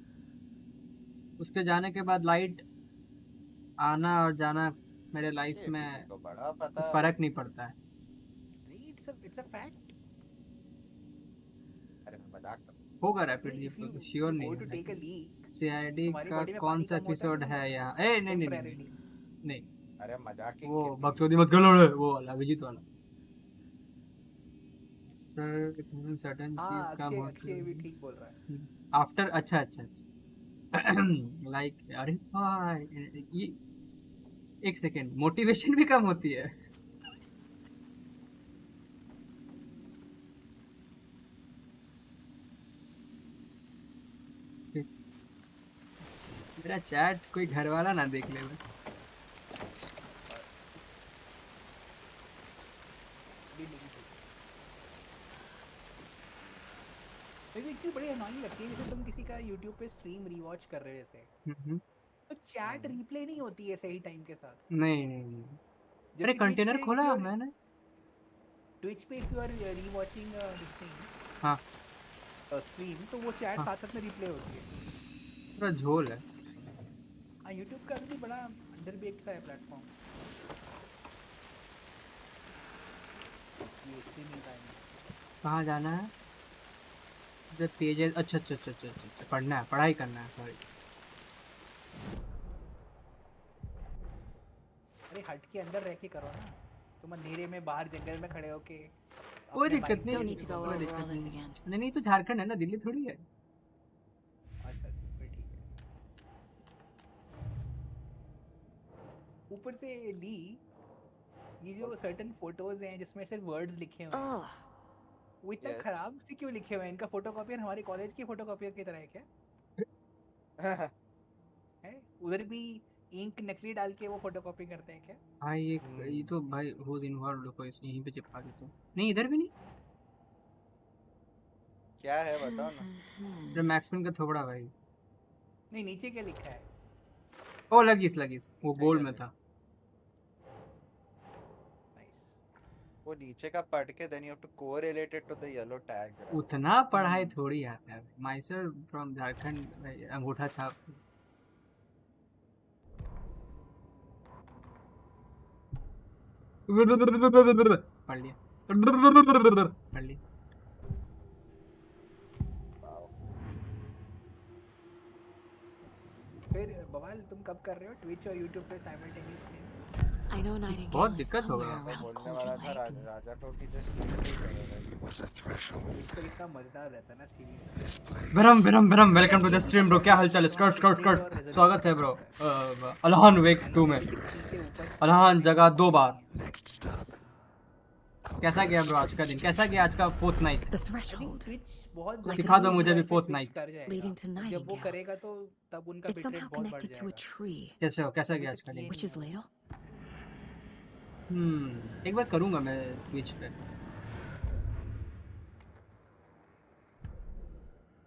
उसके जाने के बाद लाइट आना और जाना मेरे लाइफ में तो बड़ा पता फर्क नहीं पड़ता है। It's a fact. अरे मजाक होगा रैपिड जी, श्योर नहीं है। सीआईडी का कौन सा एपिसोड है यहाँ? ए नहीं। अरे मजाक ही। वो बकचोदी मत करो, वो वाला विजित वाला। सर्टेन चीज का बहुत ठीक बोल रहा है। आफ्टर अच्छा लाइक अरे ये एक सेकेंड, मोटिवेशन भी कम होती है। मेरा चैट कोई घर वाला ना देख ले बस। एक चीज बड़ी अननोइंग लगती है, जैसे तुम किसी का YouTube पे स्ट्रीम रीवॉच कर रहे हो जैसे, तो चैट रिप्ले नहीं होती है सही टाइम के साथ। नहीं। अरे कंटेनर खोला मैंने ट्विच पे। If you are rewatching this thing, हाँ स्ट्रीम, तो वो चैट साथ में रिप्ले होती है। पूरा झोल है। हाँ, YouTube का भी बड़ा अंडरबेक्ड सा है प्लेटफॉर्म। ये स्ट्रीमिंग टाइम कहाँ जाना है? The pages. अच्छा पढ़ना है, पढ़ाई करना है। सॉरी। अरे हट के अंदर रह के करो ना, तुम अंधेरे में बाहर जंगल में खड़े होके। कोई दिक्कत नहीं। नहीं तो झारखंड है ना, दिल्ली थोड़ी है। अच्छा ठीक है। ऊपर से ली, ये जो सर्टेन फोटोज हैं जिसमें सिर्फ वर्ड्स लिखे हुए हैं, वो इतना खराब से क्यों लिखे हुए हैं? इनका फोटोकॉपियर हमारे कॉलेज के फोटोकॉपियर की तरह है क्या? है उधर भी इंक नकली डाल के वो फोटोकॉपी करते हैं क्या? हाँ ये तो भाई होज इन्वॉल्व को यहीं पे चिपका देते हैं। नहीं इधर भी नहीं। क्या है बताओ ना। ये मैक्समैन का थोबड़ा भाई। नहीं, नीचे क्या लिखा है? ओ लगीस वो गोल में था। वो नीचे का पढ़ के then you have to correlate it to the yellow tag। उतना पढ़ाई थोड़ी आता है। माइसेल्फ फ्रॉम झारखंड, अंगूठा छाप। पढ़ लिया। बवाल तुम कब कर रहे हो ट्विच और यूट्यूब पे साइमल्टेनियसली? I know Nightingale बहुत is दिक्कत होगा। somewhere around बोलने Cauldron वाला था Lake. राजा को कि जस्ट करेगा। ट्विच पर इतना मजेदार रहता है ना streaming. Viram welcome to the stream bro. क्या हालचाल? स्कर्ट स्वागत है ब्रो। अलहान वेक 2 में अलहान जगह 2 बार। कैसा गया ब्रो आज का दिन? कैसा गया आज का फोर्थ नाइट? The threshold. सिखा दो मुझे भी फोर्थ नाइट। Leading to जब वो Nightingale. करेगा तो तब उनका It's बिट somehow रेट बहुत बढ़ connected to a जाएगा। tree. कैसे हो? कैसा गया आज का दिन? Which is ladle? एक बार करूंगा मैं ट्विच पे।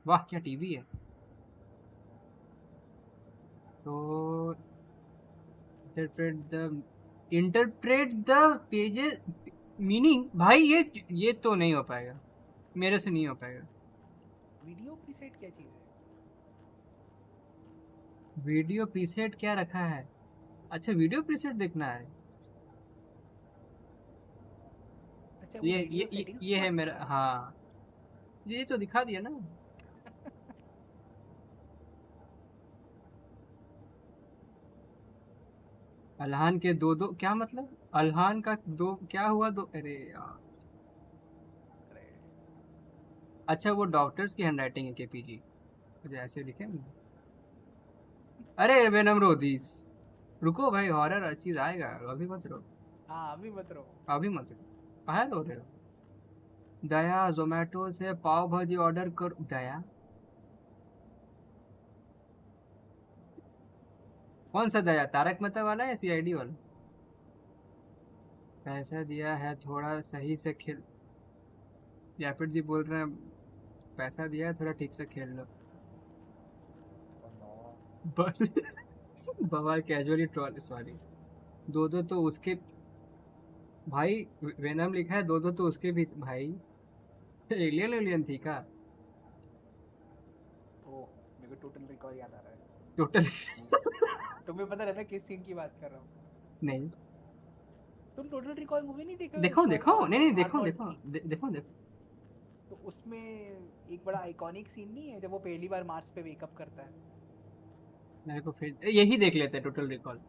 वाह क्या टीवी है। तो इंटरप्रेट द पेजेस मीनिंग। भाई ये तो नहीं हो पाएगा, मेरे से नहीं हो पाएगा। वीडियो प्रीसेट क्या चीज है? वीडियो प्रीसेट क्या रखा है? अच्छा वीडियो प्रीसेट देखना है। अच्छा ये है मेरा। हाँ ये तो दिखा दिया ना। अल्हान के दो क्या मतलब? अल्हान का दो क्या हुआ? दो अरे यार। अच्छा वो डॉक्टर्स की हैंडराइटिंग है केपीजी, मुझे ऐसे लिखे ना। अरे वेनम रोदीस रुको भाई, हॉरर चीज आएगा, अभी मत रो। हाँ अभी मत रो। अभी मत रो, कहाँ रो रहे हो? दया जोमेटो से पाव भाजी ऑर्डर कर। दया कौन सा दया? तारक मेहता वाला या सीआईडी वाला? पैसा दिया है थोड़ा सही से खेल। यापिट जी बोल रहे हैं पैसा दिया है थोड़ा ठीक से खेल लो। बवाल कैजुअली ट्रॉल। सॉरी दो तो उसके भाई वेनम लिखा है, दो तो उसके भी भाई। एलियन थी का? ओ मेरे को टोटल रिकॉल याद आ रहा है। टोटल तुम्हें पता रहता किस सीन की बात कर रहा हूँ? नहीं तुम टोटल रिकॉल मूवी नहीं देख रहे? देखो नहीं देखो। तो उसमें एक बड़ा आइकॉनिक सीन नहीं है जब वो पहली बार मार्स पे वेकअप करता है? मेरे को फिर यही देख लेते हैं टोटल रिकॉल।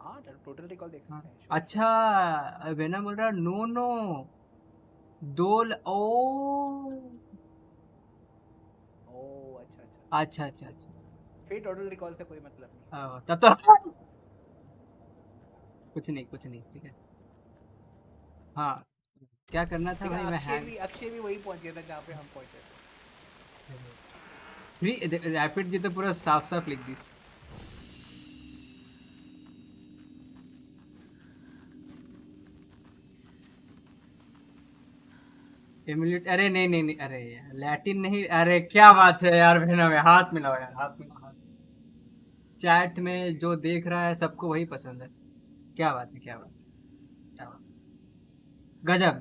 हाँ टोटल रिकॉल देख सकते हैं। अच्छा वेनम बोल रहा नो दो अच्छा फिर टोटल रिकॉल से कोई मतलब नहीं। तब तो कुछ नहीं ठीक है। हाँ क्या करना था भाई? मैं अक्षय भी वही पहुंच गया था जहाँ पे हम पहुंचे। रैपिड जी तो पूरा साफ लिख दिस। अरे नहीं अरे लैटिन नहीं। अरे क्या बात है यार बहना में हाथ मिलाओ यार, हाथ मिलाओ। चैट में जो देख रहा है सबको वही पसंद है। क्या बात है गजब।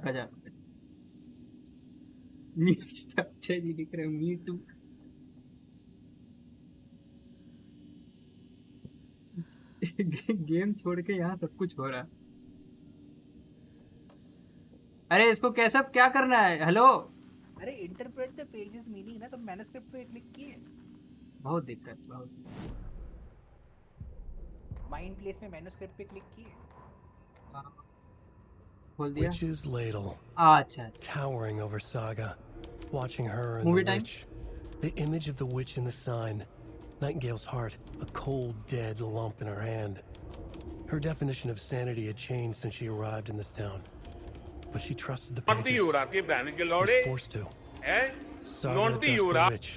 अक्षय जी लिख रहे मी टू। गेम छोड़ के यहाँ सब कुछ हो रहा है। अरे इसको कैसा क्या करना है? हेलो अरे इंटरप्रेट द पेजेस मीनिंग ना, तो मैन्युस्क्रिप्ट पे क्लिक किए। बहुत दिक्कत। माइंड प्लेस में मैन्युस्क्रिप्ट पे क्लिक किए। खोल दिया। Witch's ladle. अच्छा Towering over Saga, watching her and Movie the time? witch. The image of the witch in the sign. Nightingale's heart, a cold, dead lump in her hand. Her definition of sanity had changed since she arrived in this town. But she trusted the pages. Was forced to. Saga addressed the witch.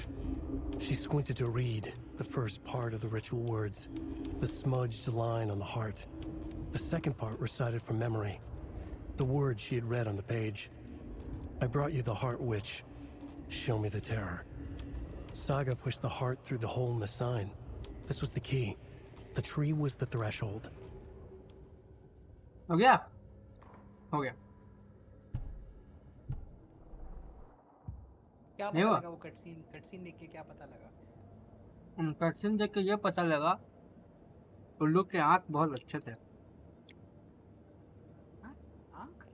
She squinted to read the first part of the ritual words, the smudged line on the heart. The second part recited from memory, the words she had read on the page. I brought you the heart witch. Show me the terror. Saga pushed the heart through the hole in the sign. This was the key. The tree was the threshold. हो गया क्या पता लगा? वो cutscene देख के क्या पता लगा? कटसीन देख के ये पता लगा उल्लू के आँख बहुत अच्छे थे। आँख?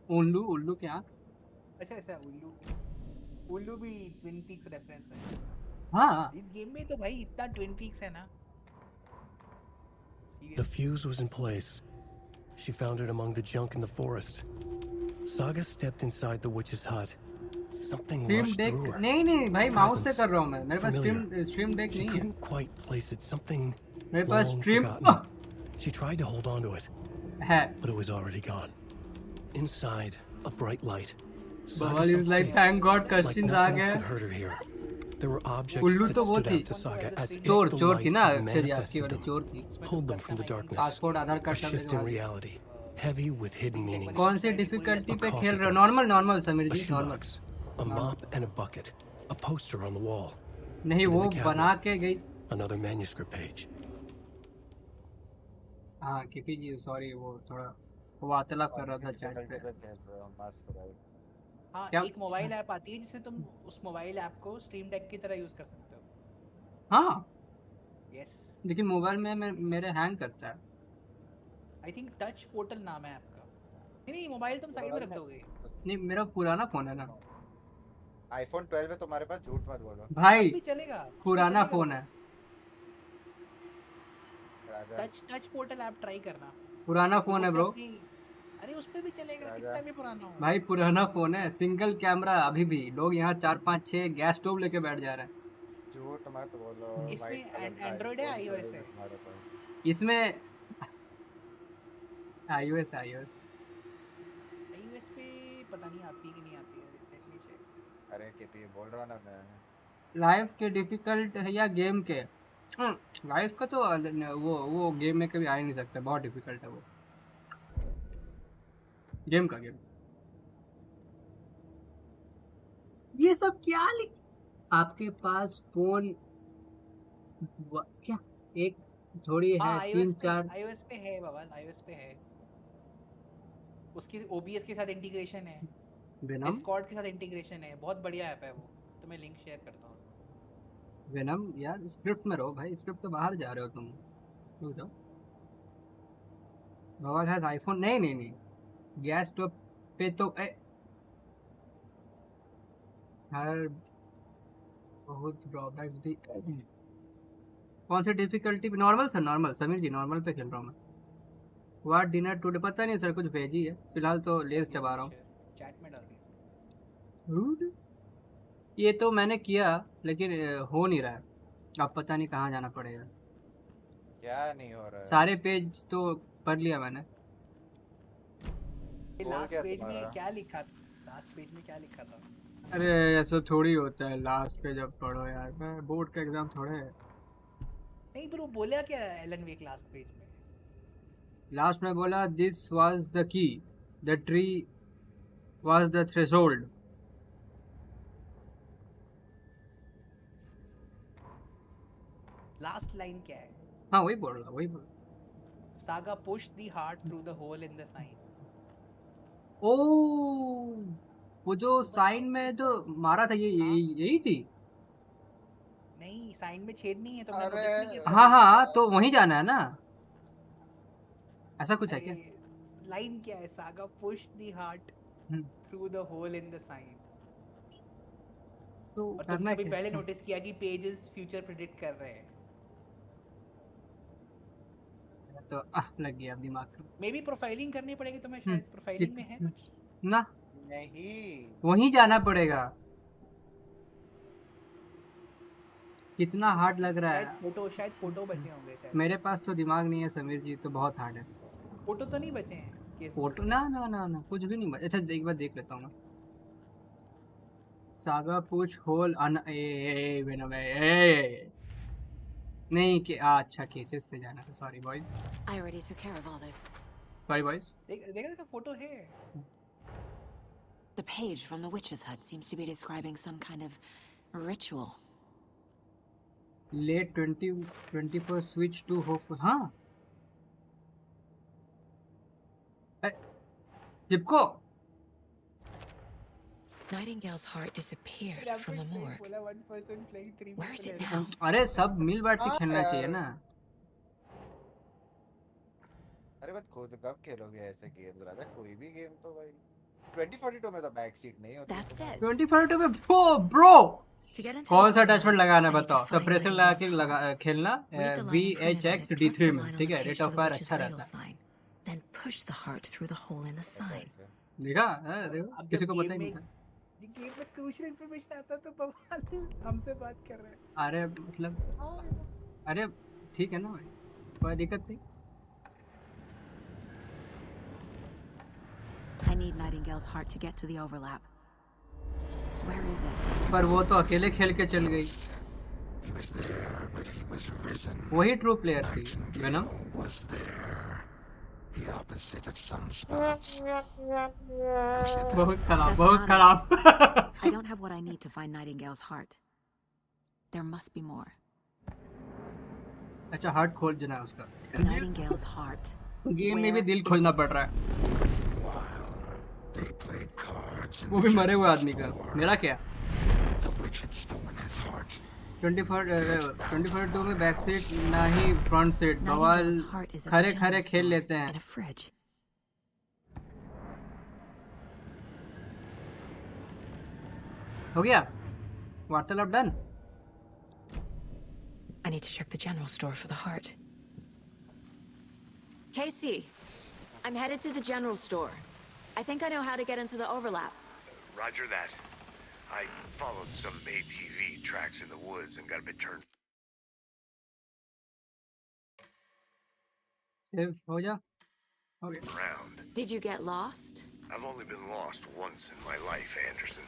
उल्लू के आँख। अच्छा उल्लू भी ट्विन पीक्स रेफरेंस है। हाँ इस गेम में तो भाई इतना ट्विन पीक्स है ना। The fuse was in place. She found it among the junk in the forest. Saga stepped inside the witch's hut. Something stream rushed deck through her. नहीं भाई माउस से Presence. कर रहा हूँ मैं, मेरे पास Familiar. स्ट्रीम डेक She नहीं है, couldn't quite place it. Something मेरे पास long stream forgotten. She tried to hold on to it, है। but it was already gone. Inside, a bright light. Bawal is like, thank God Customs uh nothing गए। could hurt her here. There were objects उल्लू that तो वो stood थी, out to Saga as if चोर the चोर थी light ना had अक्षर, आपकी manifested वाली them, चोर थी, pulled them from the darkness. Passport Aadhaar card A सब shift in दिखा दी। reality, heavy with hidden meanings. कौन सी डिफिकल्टी पे A खेल रहे हो? coffee normal normal box, Sameer a ji, normal. shoebox, a mop and a bucket, a poster on the wall. नहीं And in वो the बना cabinet, के गई। another manuscript page. हाँ किफी जी सॉरी, वो थोड़ा वार्तालाप कर रहा था चैट पे। हाँ क्या? एक मोबाइल ऐप आती है जिससे तुम उस मोबाइल ऐप को स्ट्रीम डेक की तरह यूज कर सकते हो। हाँ यस लेकिन मोबाइल में मेरे हैंग करता है। आई थिंक टच पोर्टल नाम है आपका। नहीं मोबाइल तुम साइड में रख दोगे। नहीं मेरा पुराना फोन है ना। आईफोन 12 है तुम्हारे पास, झूठ मत बोलो भाई भी चलेगा, पुराना फोन है, टच पोर्टल ऐप ट्राई करना। पुराना फोन है ब्रो। अरे उस पे भी चलेगा, कितना भी पुराना हो। भाई पुराना फोन है, सिंगल कैमरा, अभी भी लोग यहाँ 4 5 6 गैस स्टोव लेके बैठ जा रहे हैं। झूठ मत बोलो। इसमें एंड्रॉइड है आईओएस है? इसमें आईओएस पे पता नहीं आती कि नहीं आती है, लेट मी चेक। अरे केपी बोल रहा ना मैं। लाइफ के डिफिकल्ट है या गेम के? लाइफ का तो वो गेम में कभी आ ही नहीं सकता, बहुत डिफिकल्ट है वो गेम का। गेम ये सब क्या आपके पास फोन क्या एक थोड़ी है? 3 4 iOS पे है बवाल, iOS पे है। उसकी OBS के साथ इंटीग्रेशन है, डिस्कॉर्ड के साथ इंटीग्रेशन है, बहुत बढ़िया ऐप है वो। तो मैं लिंक शेयर करता हूँ। वेनम यार स्क्रिप्ट में रहो भाई, स्क्रिप्ट तो बाहर जा रहे हो तुम, रुक जाओ। बवाल है आईफोन? नहीं गैस स्टोव पे तो हर बहुत ड्रॉबैक्स भी। कौन सी difficulty? Normal sir, normal Sameer ji, normal पे खेल रहा हूँ मैं। What dinner today? पता नहीं सर, कुछ वेज ही है फिलहाल तो, लेस चबा रहा हूँ। चैट में डाल दिया। ये तो मैंने किया लेकिन हो नहीं रहा है, अब पता नहीं कहाँ जाना पड़ेगा। क्या नहीं हो रहा है? सारे पेज तो पढ़ लिया मैंने। लास्ट पेज में क्या लिखा था? लास्ट पेज में क्या लिखा था? अरे ऐसा थोड़ी होता है लास्ट पेज अब पढ़ो यार, मैं बोर्ड का एग्जाम थोड़े है। नहीं ब्रो बोला क्या एलन वेक लास्ट पेज में? लास्ट में बोला this was the key, the tree was the threshold. Last line क्या है? हाँ वही बोल रहा। Saga push the heart through the hole in the sign. ओ वो जो साइन में जो मारा था ये यही थी? नहीं साइन में छेद नहीं है, तुमने नोटिस नहीं किया? हाँ तो वहीं जाना है ना, ऐसा कुछ है क्या? लाइन क्या है? Saga push the heart through the hole in the sign. तो और तुमने अभी पहले नोटिस किया कि पेजेस फ्यूचर प्रेडिक्ट कर रहे हैं, तो लग गया दिमाग में। मे बी प्रोफाइलिंग करनी पड़ेगी तुम्हें शायद। प्रोफाइलिंग में है कुछ? ना नहीं, वहीं जाना पड़ेगा। कितना हार्ड लग रहा है। शायद फोटो बचे होंगे शायद। मेरे पास तो दिमाग नहीं है समीर जी, तो बहुत हार्ड है। फोटो तो नहीं बचे हैं? फोटो ना कुछ भी नहीं बचा। अच्छा एक बार देख लेता हूँ मैं। सागा पुश होल नहीं कि अच्छा केसेस पे जाना था। Sorry boys. I already took care of all this. Sorry boys. देखा फोटो है। The page from the witch's hut seems to be describing some kind of ritual. Late 21st switch to hopeful. हाँ जिपको Nightingale's heart disappeared from the morgue. Where is it now? अरे सब मिल बैठ के खेलना चाहिए ना। अरे बस खुद कब खेलोगे ऐसे गेम्स? राजा कोई भी गेम तो भाई 2042 में तो बैक सीट नहीं होती। That's it. 2042 में bro To get into कौन सा the अटैचमेंट लगाना है I need to बताओ? find सप्रेसर Nightingale's लगा के heart. खेलना Read the line imprinted on VHX it, plus D3 the में, line on ठीक the है? page rate to of the fire witch's अच्छा idol रहता है। sign. Then push the heart through the hole in the sign. देखा? देखो अब किसी जब को पता ही गेम नहीं में था। गेम में क्रूशियल इंफॉर्मेशन आता तो बवाल हमसे बात कर रहे हैं। अरे मतलब अरे ठीक है ना भाई, कोई दिक्कत नहीं। I need Nightingale's heart to get to the overlap. Where is it? पर वो तो अकेले खेल के चल गई। वही ट्रू प्लेयर थी वेनम। बहुत खराब, बहुत खराब। I don't have what I need to find Nightingale's heart. There must be more. अच्छा हार्ट खोजना है उसका। Nightingale's heart. गेम में भी दिल खोजना पड़ रहा है। वो भी मरे हुए आदमी का। मेरा क्या? 24/2 में बैक सीट ना ही फ्रंट सीट, बवाल खरे खरे खेल लेते हैं। हो गया वार्तालाप done. I need to check the general store for the heart. Casey, I'm headed to the general store. I think I know how to get into the overlap. Roger that. I followed some ATV tracks in the woods and got a bit turned. If हो जा हो गया। Around. Did you get lost? I've only been lost once in my life, Anderson.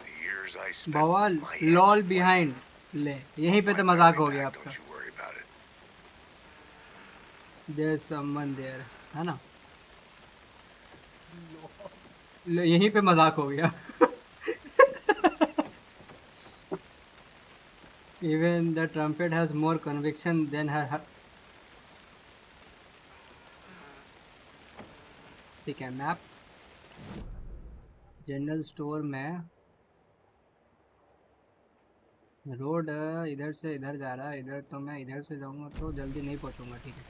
The years I spent. बवाल lol behind ले, यहीं पे तो मजाक हो गया आपका। There's someone there, है ना? यहीं पे मजाक हो गया। Even the trumpet has more conviction than her. ठीक है, मैप जनरल स्टोर में रोड इधर से इधर जा रहा है, इधर तो मैं इधर से जाऊंगा तो जल्दी नहीं पहुंचूंगा, ठीक है।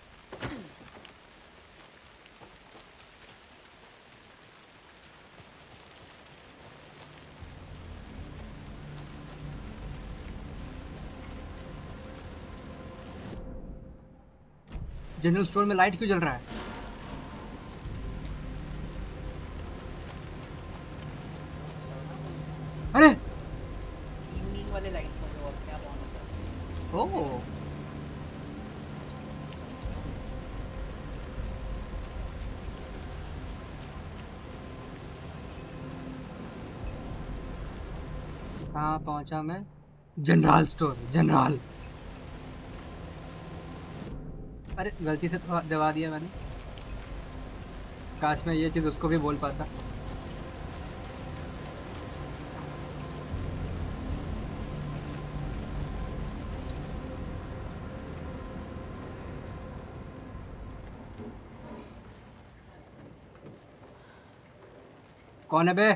जनरल स्टोर में लाइट क्यों जल रहा है? अरे इवनिंग वाले लाइट्स होंगे वो अपने आप ऑन होता है। ओह कहाँ पहुंचा मैं? General store, general. अरे गलती से दबा दिया मैंने। काश मैं ये चीज़ उसको भी बोल पाता। कौन है बे?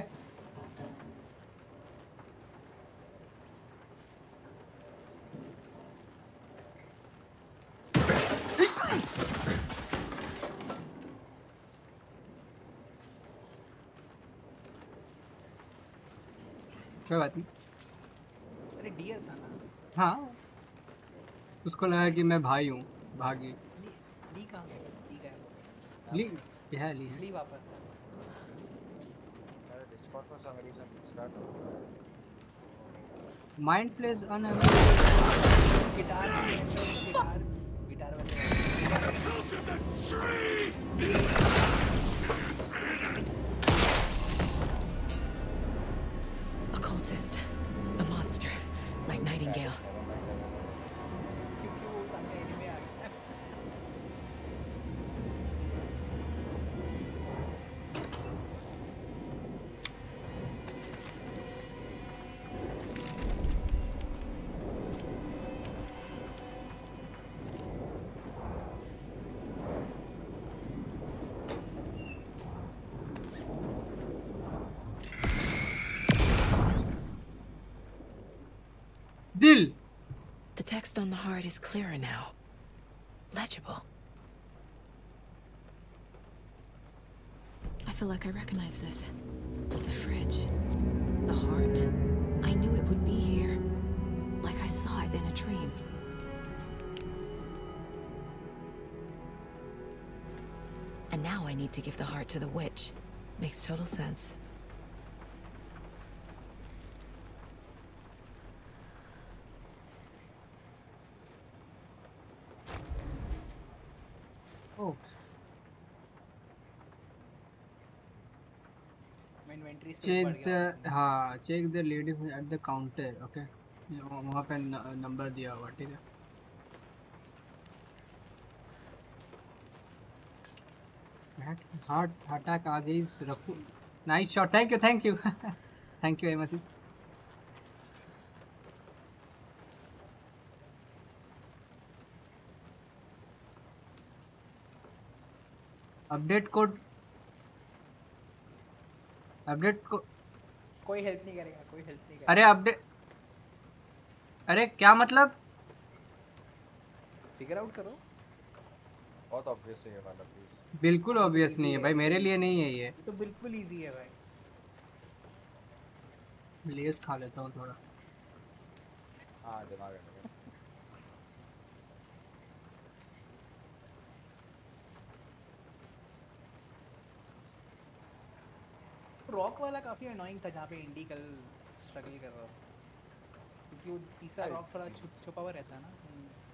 कोई बात नहीं। अरे डियर था ना। हाँ उसको लगा कि मैं भाई हूँ, भागी। ली कहाँ गया? ली गया। ली है, ली है। ली वापस। Discord for some reason start. Mind plays on guitar Occultist, the monster, like Nightingale. Dil. The text on the heart is clearer now. Legible. I feel like I recognize this. The fridge. The heart. I knew it would be here. Like I saw it in a dream. And now I need to give the heart to the witch. Makes total sense. Oh. Check the check the lady at the counter. Okay, वहाँ पे number दिया हुआ, ठीक है. Heart attack आ गई रखो. Nice shot. Thank you thank you thank you एमएसिस. अपडेट कोड कोई हेल्प नहीं करेगा, कोई हेल्प नहीं करेगा. अरे अपडेट, अरे क्या मतलब? फिगर आउट करो. बहुत ऑब्वियस है ये वाला प्लीज. बिल्कुल ऑब्वियस नहीं है भाई, मेरे लिए नहीं है ये. तो बिल्कुल इजी है भाई. लेस खा लेता हूँ थोड़ा. हाँ दिमाग है. रॉक वाला काफी अनोइंग था, जहाँ पे इंडी कल स्ट्रगल कर रहा था, क्योंकि वो तीसरा रॉक थोड़ा छुपा हुआ रहता है ना.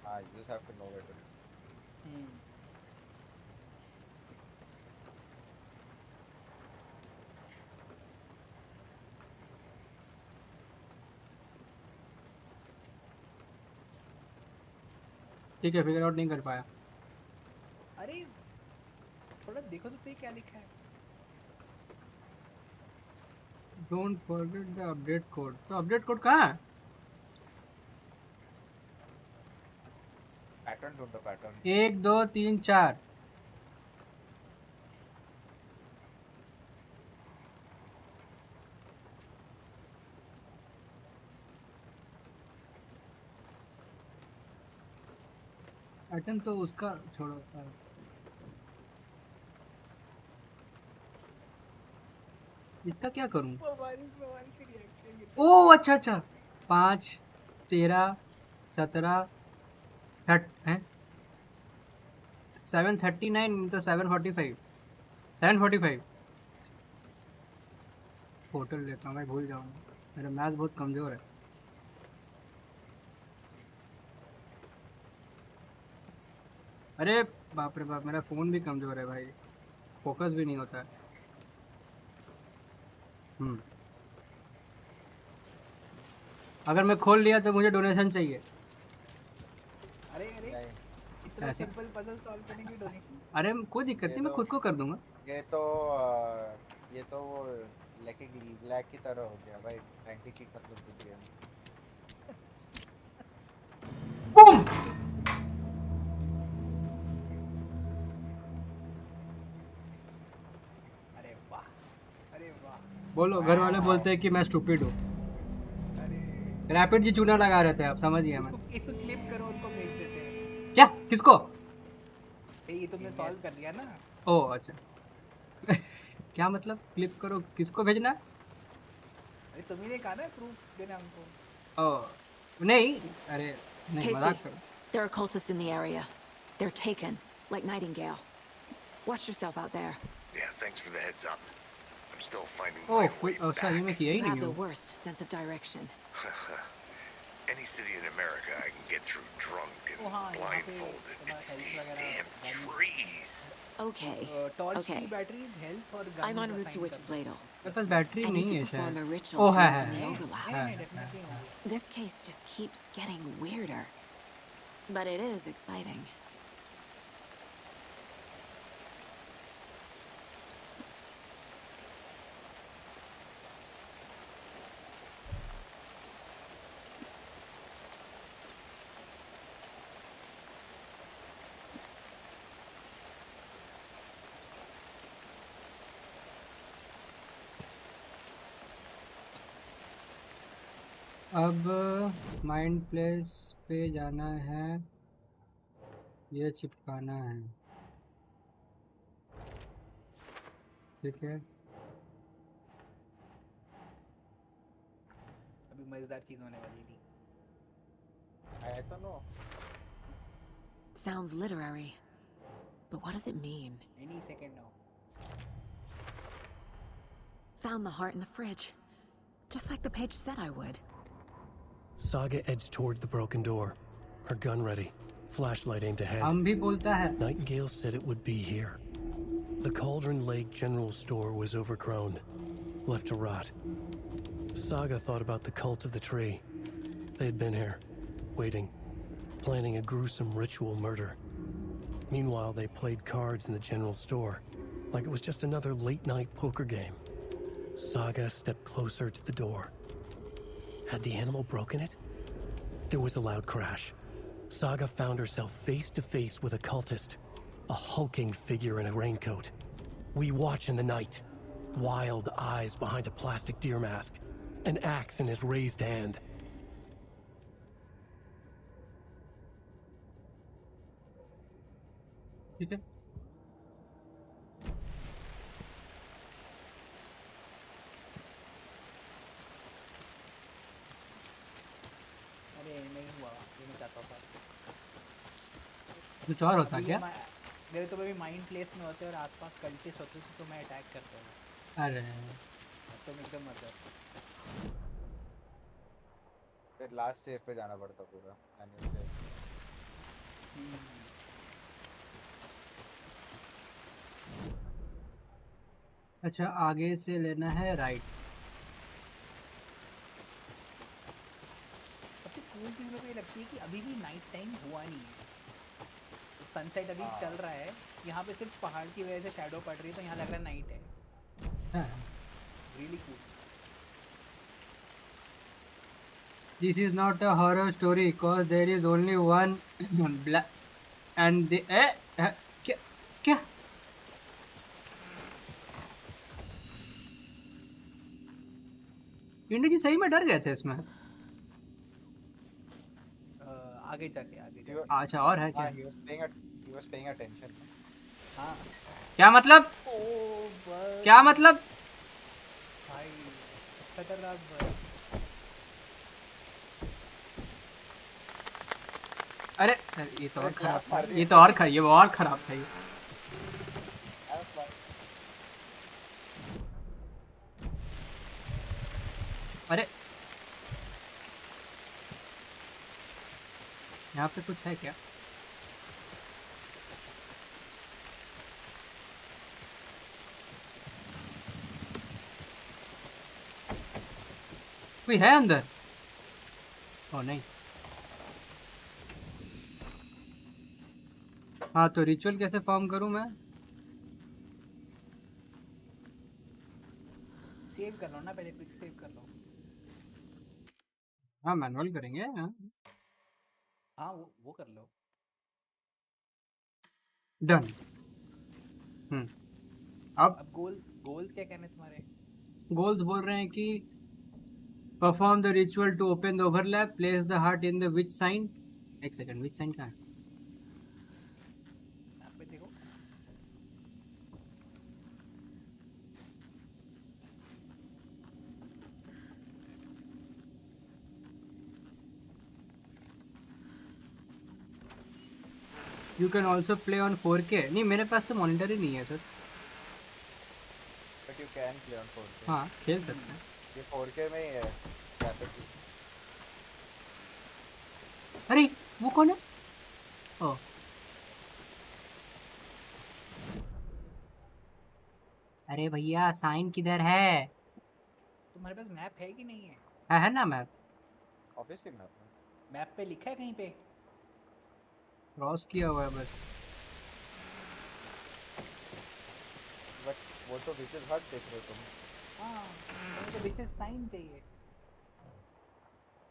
हाँ, you just have to know it. ठीक है, फिगर आउट नहीं कर पाया. अरे थोड़ा देखो तो सही क्या लिखा है. Don't forget the update code. तो अपडेट कोड कहाँ है? पैटर्न ढूंढो, पैटर्न. 1 2 3 4. पैटर्न तो उसका छोड़ो. इसका क्या करूं? ओ अच्छा अच्छा. 5 13 17 है 739 तो 745 745. होटल लेता हूँ मैं, भूल जाऊंगा, मेरा मैथ्स बहुत कमज़ोर है. अरे बाप रे बाप, मेरा फ़ोन भी कमज़ोर है भाई, फोकस भी नहीं होता है. अगर मैं खोल लिया तो मुझे डोनेशन चाहिए. अरे इतना सिंपल पजल सॉल्व करने की डोनेशन. अरे कोई दिक्कत नहीं, मैं खुद को कर दूंगा. ये तो वो लैक की तरह हो गया भाई. 90 की मतलब कुछ है. बूम. अरे वाह, अरे वाह. बोलो, घर वाले बोलते हैं कि मैं स्टूपिड हूँ. रैपिड जी चूना लगा रहे थे, आप समझ गया. मैं इसको क्लिप करो, उनको भेज देते हैं. क्या? किसको? ये तुमने सॉल्व कर लिया ना. ओह अच्छा क्या मतलब क्लिप करो, किसको भेजना? अरे तुम्ही ने कहा ना प्रूफ देना हमको. ओह नहीं, अरे नहीं, मजाक करो. There are cultists in the area. They're taken, like Nightingale. Watch yourself out there. Yeah, thanks for the heads up. I'm still finding Oh, my way wait, अच्छा ये मैं किया ही You नहीं have the हूँ. worst sense of direction. Any city in America I can get through drunk and blindfolded. It's these damn trees. Okay. Okay. I'm en route to Witch's Ladle. मेरे पास battery I need नहीं to है perform a शायद. ritual oh to है open the है overlap. This case just keeps getting weirder. But it is exciting. अब mind place पे जाना है, ये चिपकाना है. ठीक है अभी मजेदार चीज होने वाली थी। I don't know. Sounds literary. But what does it mean? Any second now. Found the heart in the fridge. Just like the page said I would. Saga edged toward the broken door, her gun ready, flashlight aimed ahead. हम भी बोलता है। Nightingale said it would be here. The Cauldron Lake General Store was overgrown, left to rot. Saga thought about the cult of the tree. They had been here, waiting, planning a gruesome ritual murder. Meanwhile, they played cards in the general store, like it was just another late-night poker game. Saga stepped closer to the door. Had the animal broken it? There was a loud crash. Saga found herself face to face with a cultist, a hulking figure in a raincoat. We watch in the night, wild eyes behind a plastic deer mask, an axe in his raised hand. ठीक है अरे नहीं हुआ, ये मैं चाहता था। कुछ और होता क्या? मेरे तो अभी माइंड प्लेस में होते और आसपास कल्टिस्ट होते तो मैं अटैक करता हूँ। अरे तो एकदम मजा। फिर लास्ट सेव पे जाना पड़ता पूरा मैन्युअल सेव। अच्छा आगे से लेना है राइट। सबसे कूल चीज़ मेरे को ये लगती है कि अभी भी नाइट टाइम हुआ नहीं है। सनसेट अभी चल रहा है, यहाँ पे सिर्फ पहाड़ की वजह से शैडो पड़ रही है तो यहाँ लग रहा है नाइट है। Really cool. This is not a horror story because there is only one black and the क्या क्या इंडी जी सही में डर गए थे इसमें? आगे जाके अच्छा और है क्या? he was paying attention. हाँ क्या मतलब? क्या मतलब? भाई खतरनाक भाई। अरे ये तो और खराब था, ये तो और ये और खराब था ये। अरे यहाँ पे कुछ है क्या? कोई है अंदर? ओ नहीं। हाँ तो रिचुअल कैसे फॉर्म करूं मैं? सेव कर लो ना पहले, क्विक सेव कर लो। हाँ मैनुअल करेंगे। हाँ वो कर लो। डन। अब गोल्स क्या कहने तुम्हारे? गोल्स बोल रहे हैं कि perform the ritual to open the overlap, place the heart in the witch sign. एक सेकंड, विच साइन कहाँ है? यहाँ पे देखो। You can also play on 4K। नहीं मेरे पास तो मॉनिटर ही नहीं है sir. But you can play on 4K. हाँ खेल सकते हैं। ये 4K में ही है कैपेसिटी। अरे वो कौन है? ओ अरे भैया साइन किधर है? तुम्हारे पास मैप है कि नहीं है? है ना मैप। ऑब्वियसली मैप पे लिखा है कहीं पे? क्रॉस किया हुआ है बस। वो तो विचेस हट देख रहे हो तुम। हाँ मुझे विचेस साइन चाहिए।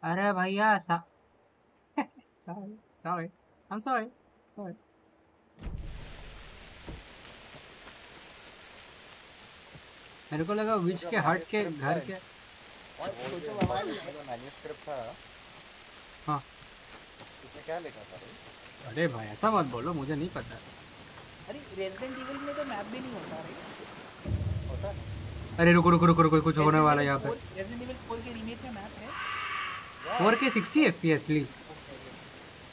अरे भैया sorry I'm sorry मेरे को लगा विच के हट के घर के। और वो जो मैन्युस्क्रिप्ट था हाँ उसमें क्या लिखा था? अरे भाई ऐसा मत बोलो, मुझे नहीं पता। अरे रेजिडेंट इविल में तो मैप भी नहीं होता रे। अरे रुको रुको रुको रुको, कुछ होने वाला है यहाँ पे। Resident Evil 4 के रीमेक में मैप है 4K 60 FPS ली।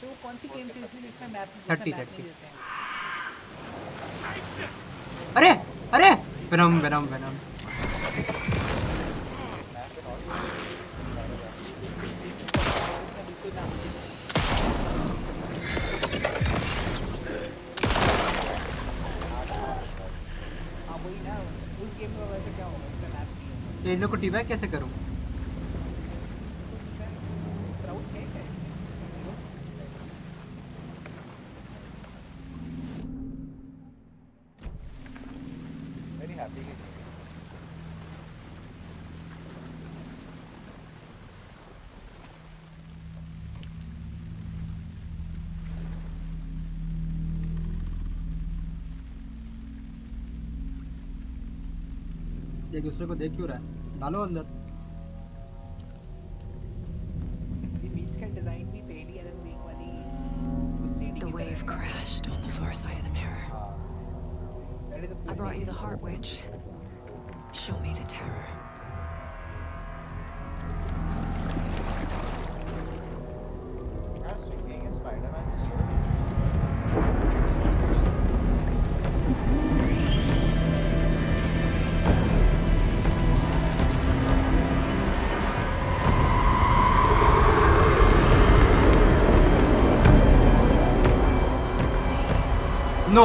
तो कौन सी गेम सीरीज में इसमें मैप 30। अरे अरे वेनम वेनम वेनम। इन लोग को टीबैक कैसे करूं? Very happy. एक दूसरे को देख क्यों रहा है? डालो अंदर। ये बीच का डिजाइन भी पहली एलन वेक वाली The wave crashed on the far side of the mirror. I brought you the heart witch. Show me the terror. यार swinging is Spider-Man is so No.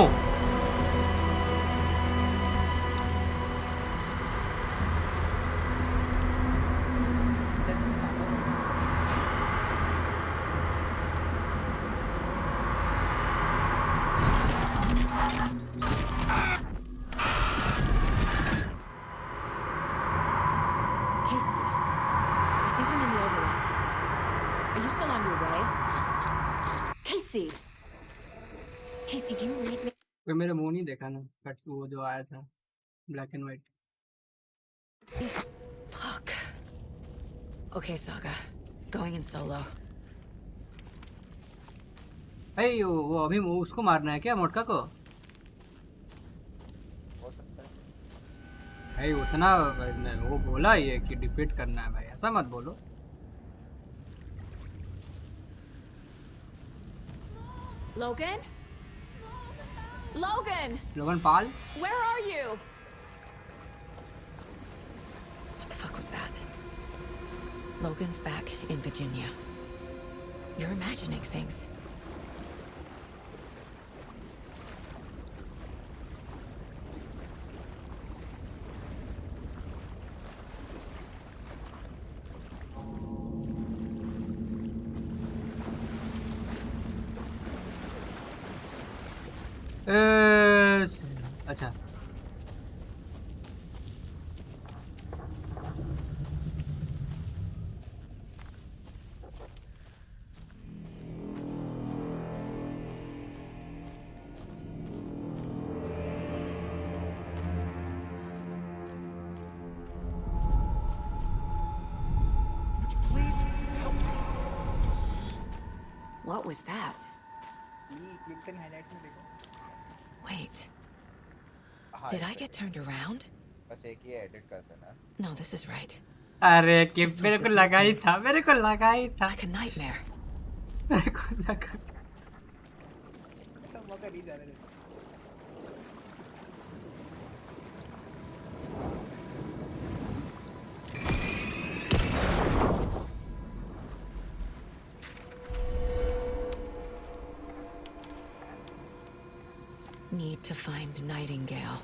Casey, I think I'm in the overlap. Are you still on your way? Casey! Casey, do you read me? वे मेरा मुंह नहीं देखा ना, cut वो जो आया था black and white. Fuck. Okay, Saga. Going in solo. भाई वो अभी उसको मारना है क्या, मोटका को? हो सकता है। भाई उतना वो बोला ही है कि डिफीट करना है भाई, ऐसा मत बोलो। Logan? Logan! लोगन पाल? Where are you? What the fuck was that? Logan's back in Virginia. You're imagining things. अच्छा What was that? Clips and highlight में देखो। Wait. Did I get turned around? बस एक ही एडिट कर देना। No, this is right. अरे कि मेरे को लगा ही था, मेरे को लगा ही था। Like a nightmare. मेरे को लगा। ऐसा मौका नहीं जा रहा है। Need to find Nightingale.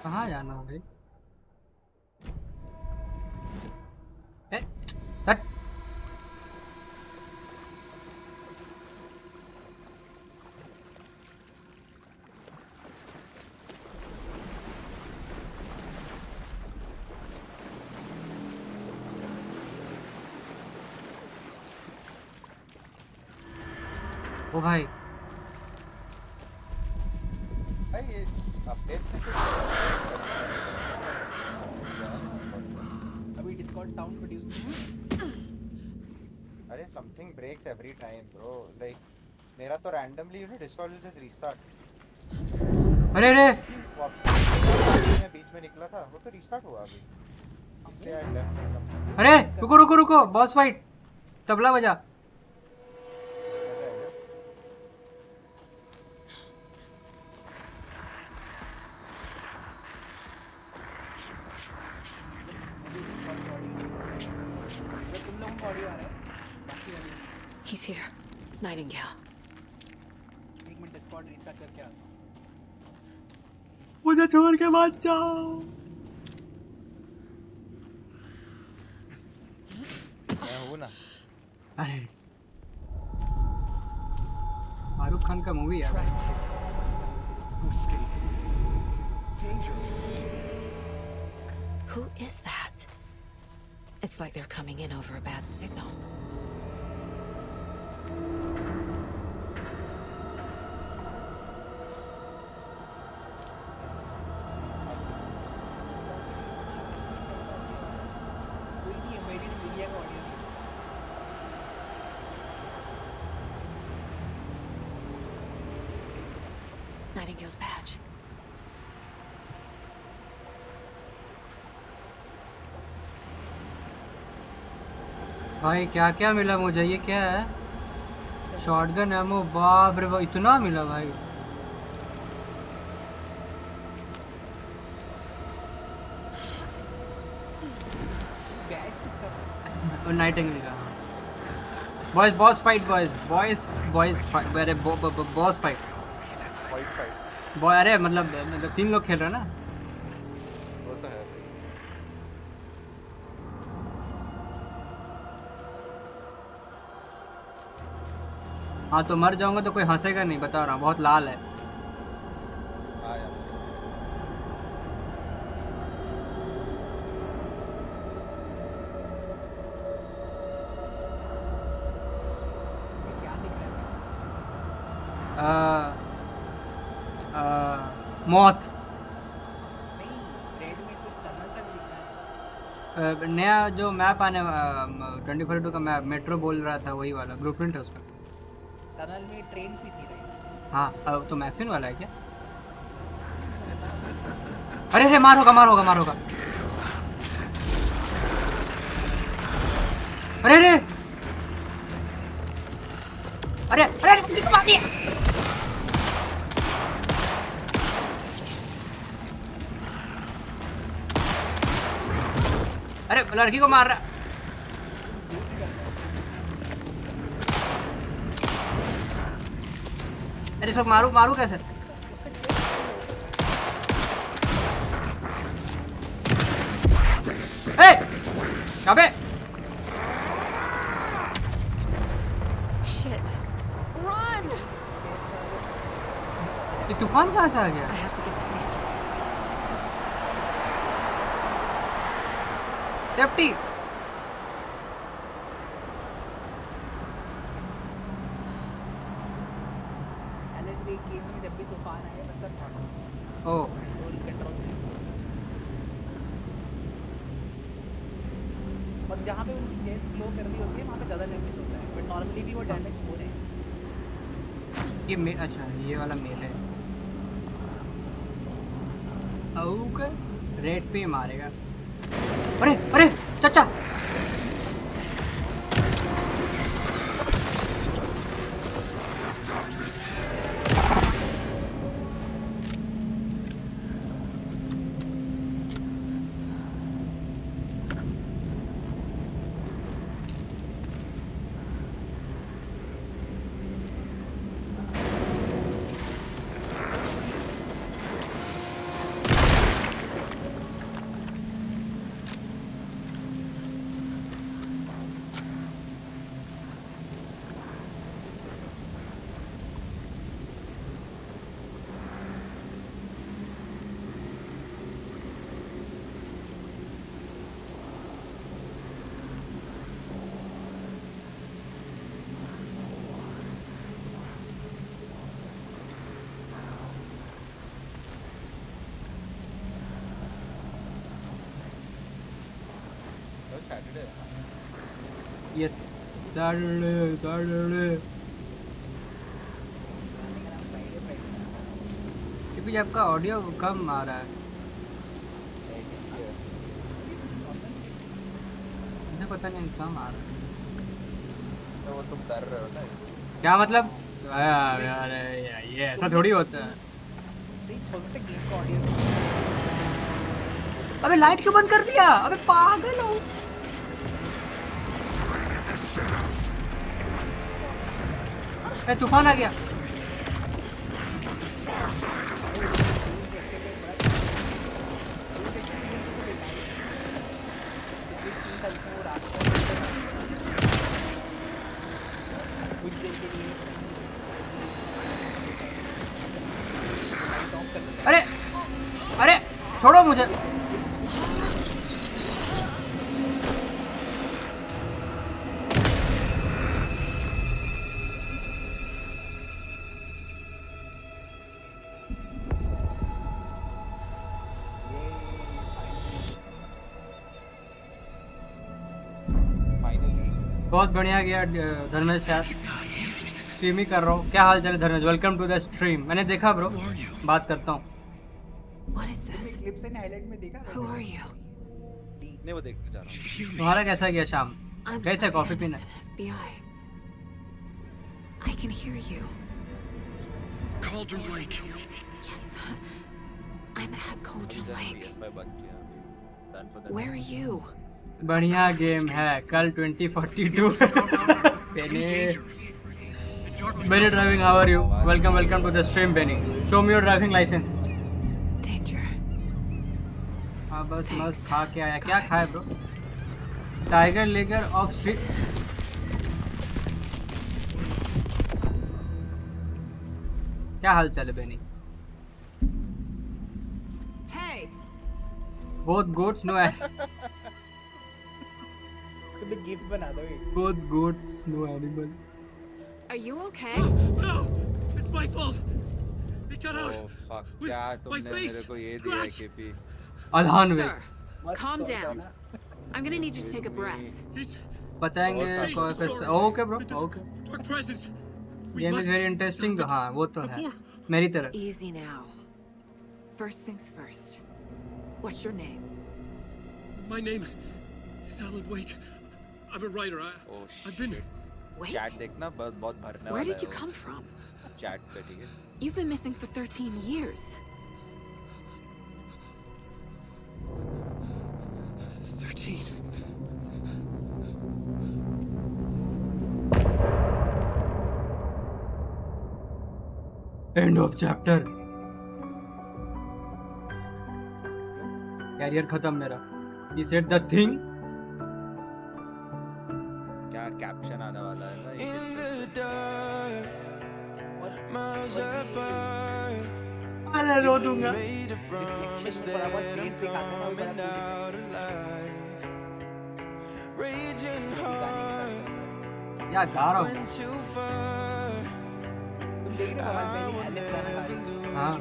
कहाँ जाना है भाई? हट। ओ भाई ये अपडेट से अभी डिस्कॉर्ड साउंड प्रोड्यूस अरे something breaks every time bro like मेरा तो randomly Discord will just restart. अरे रे मैं बीच में निकला था वो तो रीस्टार्ट हुआ अभी इसलिए आई लेफ्ट। अरे रुको रुको रुको बॉस फाइट तबला बजा। He's here. Nightingale. एक मिनट डिस्कॉर्ड रीस्टार्ट करके आता हूं। मुझे छोड़ के मत जाओ। मैं हूं ना। अरे शाहरुख खान का मूवी है। Who is that? It's like they're coming in over a bad signal. Nightingale's badge. भाई क्या क्या मिला मुझे ये क्या है शॉटगन एमो बाप रे बाप इतना मिला भाई। नाइटिंगेल का boys boss fight boys fight अरे बॉस फाइट बॉय अरे मतलब 3 लोग खेल रहे हैं ना। वो तो है हाँ तो मर जाऊंगा तो कोई हंसेगा नहीं बता रहा हूँ बहुत लाल है। मौत नया जो मैप आने 2042 का मैप मेट्रो बोल रहा था वही वाला ब्लूप्रिंट है उसका। टनल में ट्रेन भी थी रही। हाँ अब तो मैक्सिन वाला है क्या? अरे अरे मार होगा अरे अरे अरे अरे मार दिया। अरे लड़की को मार रहा। अरे सब मारू कैसे? ए अबे Shit. Run! ये तूफान कहाँ से आ गया? I have to get to safety. Safety जब भी तूफान आए मतलब ओ और जहाँ पे उनकी चेस्ट फ्लो कर रही होती है वहाँ पे ज़्यादा डैमेज होता है बट नॉर्मली भी वो डैमेज हो रहे हैं। ये अच्छा ये वाला मेल है ओके रेड पे मारेगा। अरे अरे चाचा यस सैटरडे भी आपका ऑडियो कम आ रहा है। मुझे पता नहीं कम आ रहा है। तो वो तुम डर रहे हो ना क्या मतलब? अरे ये ऐसा थोड़ी होता है। अबे लाइट क्यों बंद कर दिया? अबे पागल हो। तूफान आ गया। अरे अरे छोड़ो मुझे। बहुत बढ़िया गया धर्मेश यार, स्ट्रीम ही कर रहा हूँ। क्या हाल चाल है Dharmesh? Welcome to the stream. मैंने देखा ब्रो, बात करता हूँ। नहीं वो देखने जा रहा हूँ। तुम्हारा कैसा गया शाम? गए थे कॉफी पीने? I can hear you. Cauldron Lake. Yes, I'm at Cauldron Lake. Where are you? बढ़िया गेम है। कल 2042 Benny. Benny driving, how are you? Welcome to the stream Benny. Show me your driving license. Danger. हाँ बस मस्त खा के आया। क्या खाया bro? Tiger lager off street. क्या हाल चाल है Benny? Hey. Both goats no तो गिफ्ट बना दो एक। Both goats no animal. Are you okay? No, it's my fault. He got out. Oh fuck! क्या तुमने मेरे को ये दिया है KP? Alan Wake. Calm down. I'm gonna need you to take a breath. बताएंगे कौन? Okay bro okay. Game is very interesting तो हाँ वो तो है मेरी तरह। Easy now. First things first. What's your name? My name is Alan Wake. I'm a writer. I've been. Wait. Chat देखना बहुत भरने वाला है। Where did you come from? Chat पे ठीक है। You've been missing for 13 years. 13. End of chapter. Career खत्म मेरा। He said the thing. क्या कैप्शन आने वाला है ना? अरे रो दूंगा। क्या गा रहा हूँ? हाँ।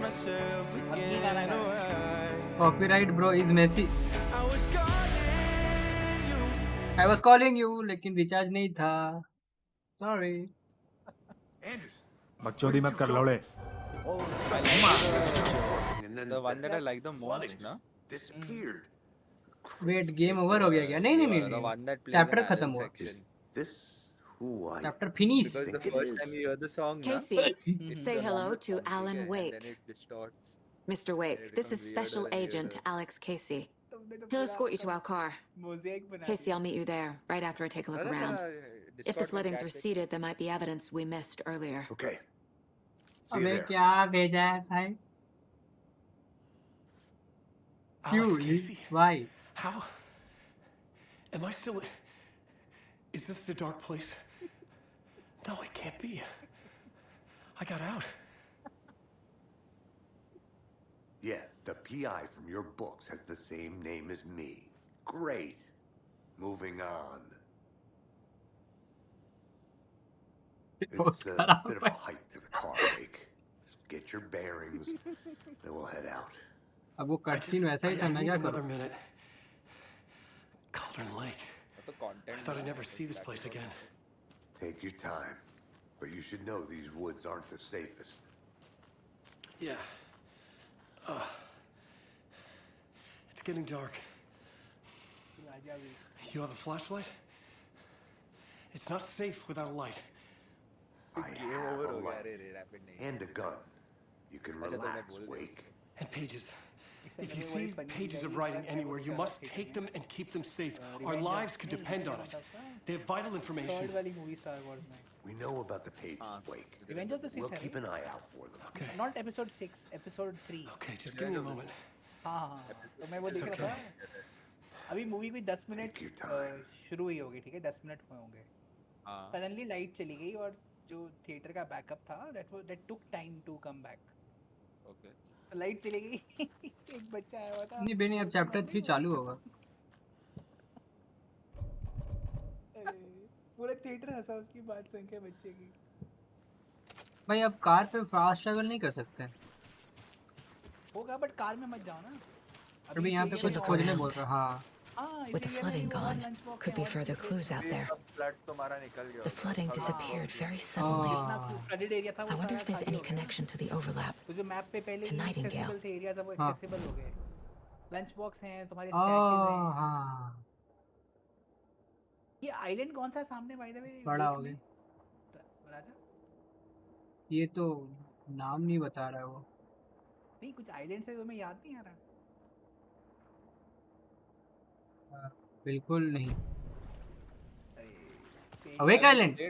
Copyright bro is messy. I was calling you लेकिन रिचार्ज नहीं था। Sorry. बकचोदी मत कर लौड़े। The one that I like the most, ना? Disappeared. Wait, game over हो गया क्या? नहीं। Chapter खत्म हुआ। This who I. Chapter finish. Because the first time you hear the song, Casey, say hello to Alan Wake. Then it distorts. Mr. Wake, this is Special Agent Alex Casey. He'll escort you to our car. Casey, I'll meet you there, right after I take a look around. If the floodings receded, there might be evidence we missed earlier. Okay. See you हमें there. क्या भेजा है भाई? Alex Casey? Why? How? Am I still? Is this the dark place? No, it can't be. I got out. Yeah, the PI from your books has the same name as me. Great. Moving on. It's a bit of a hike to the car lake. Get your bearings, then we'll head out. अब वो cut scene वैसा ही था। मैं क्या करूं? Cauldron Lake. तो content. I thought I'd never see this place again. Take your time. But you should know these woods aren't the safest. Yeah. It's getting dark. You have a flashlight? It's not safe without a light. I have a light. And a gun. You can relax, Wake. And pages. If you see pages of writing anywhere, you must take them and keep them safe. Our lives could depend on it. They have vital information. We know about the pages, Wake. Revenge of the Sith. We'll keep an eye out for them. Okay. Not episode 6, episode 3. Okay, just give me a moment. हाँ तो मैं वो देख रहा था अभी movie भी 10 minute शुरू हुई होगी ठीक है 10 मिनट हुए होंगे सडनली लाइट चली गई और जो थिएटर का बैकअप था that took time to come back okay light चली गई एक बच्चा आया हुआ था नहीं बेनी अब चैप्टर 3 चालू होगा पूरा थिएटर हंसा उसकी बात सुन के बच्चे की भाई अब कार पे फास्ट ट्रैवल नहीं कर सकते होगा बट कार में मत जाओ ना अभी यहाँ पे कुछ खोजने बोल रहा हाँ With the flooding gone, could be further clues out there. The flooding disappeared very suddenly. I wonder if there's any connection to the overlap. तो जो मैप पे पहले Nightingale. थे एरियाज अब वो एक्सेसिबल हो गए लंच बॉक्स हैं तुम्हारे स्टैचेस हैं हाँ ये आइलैंड कौन सा सामने बाय द वे बड़ा हो गया राजा ये तो नाम नहीं बता रहा वो नहीं कुछ आइलैंड से तुम्हें याद नहीं आ रहा बिल्कुल नहीं वेक आइलैंड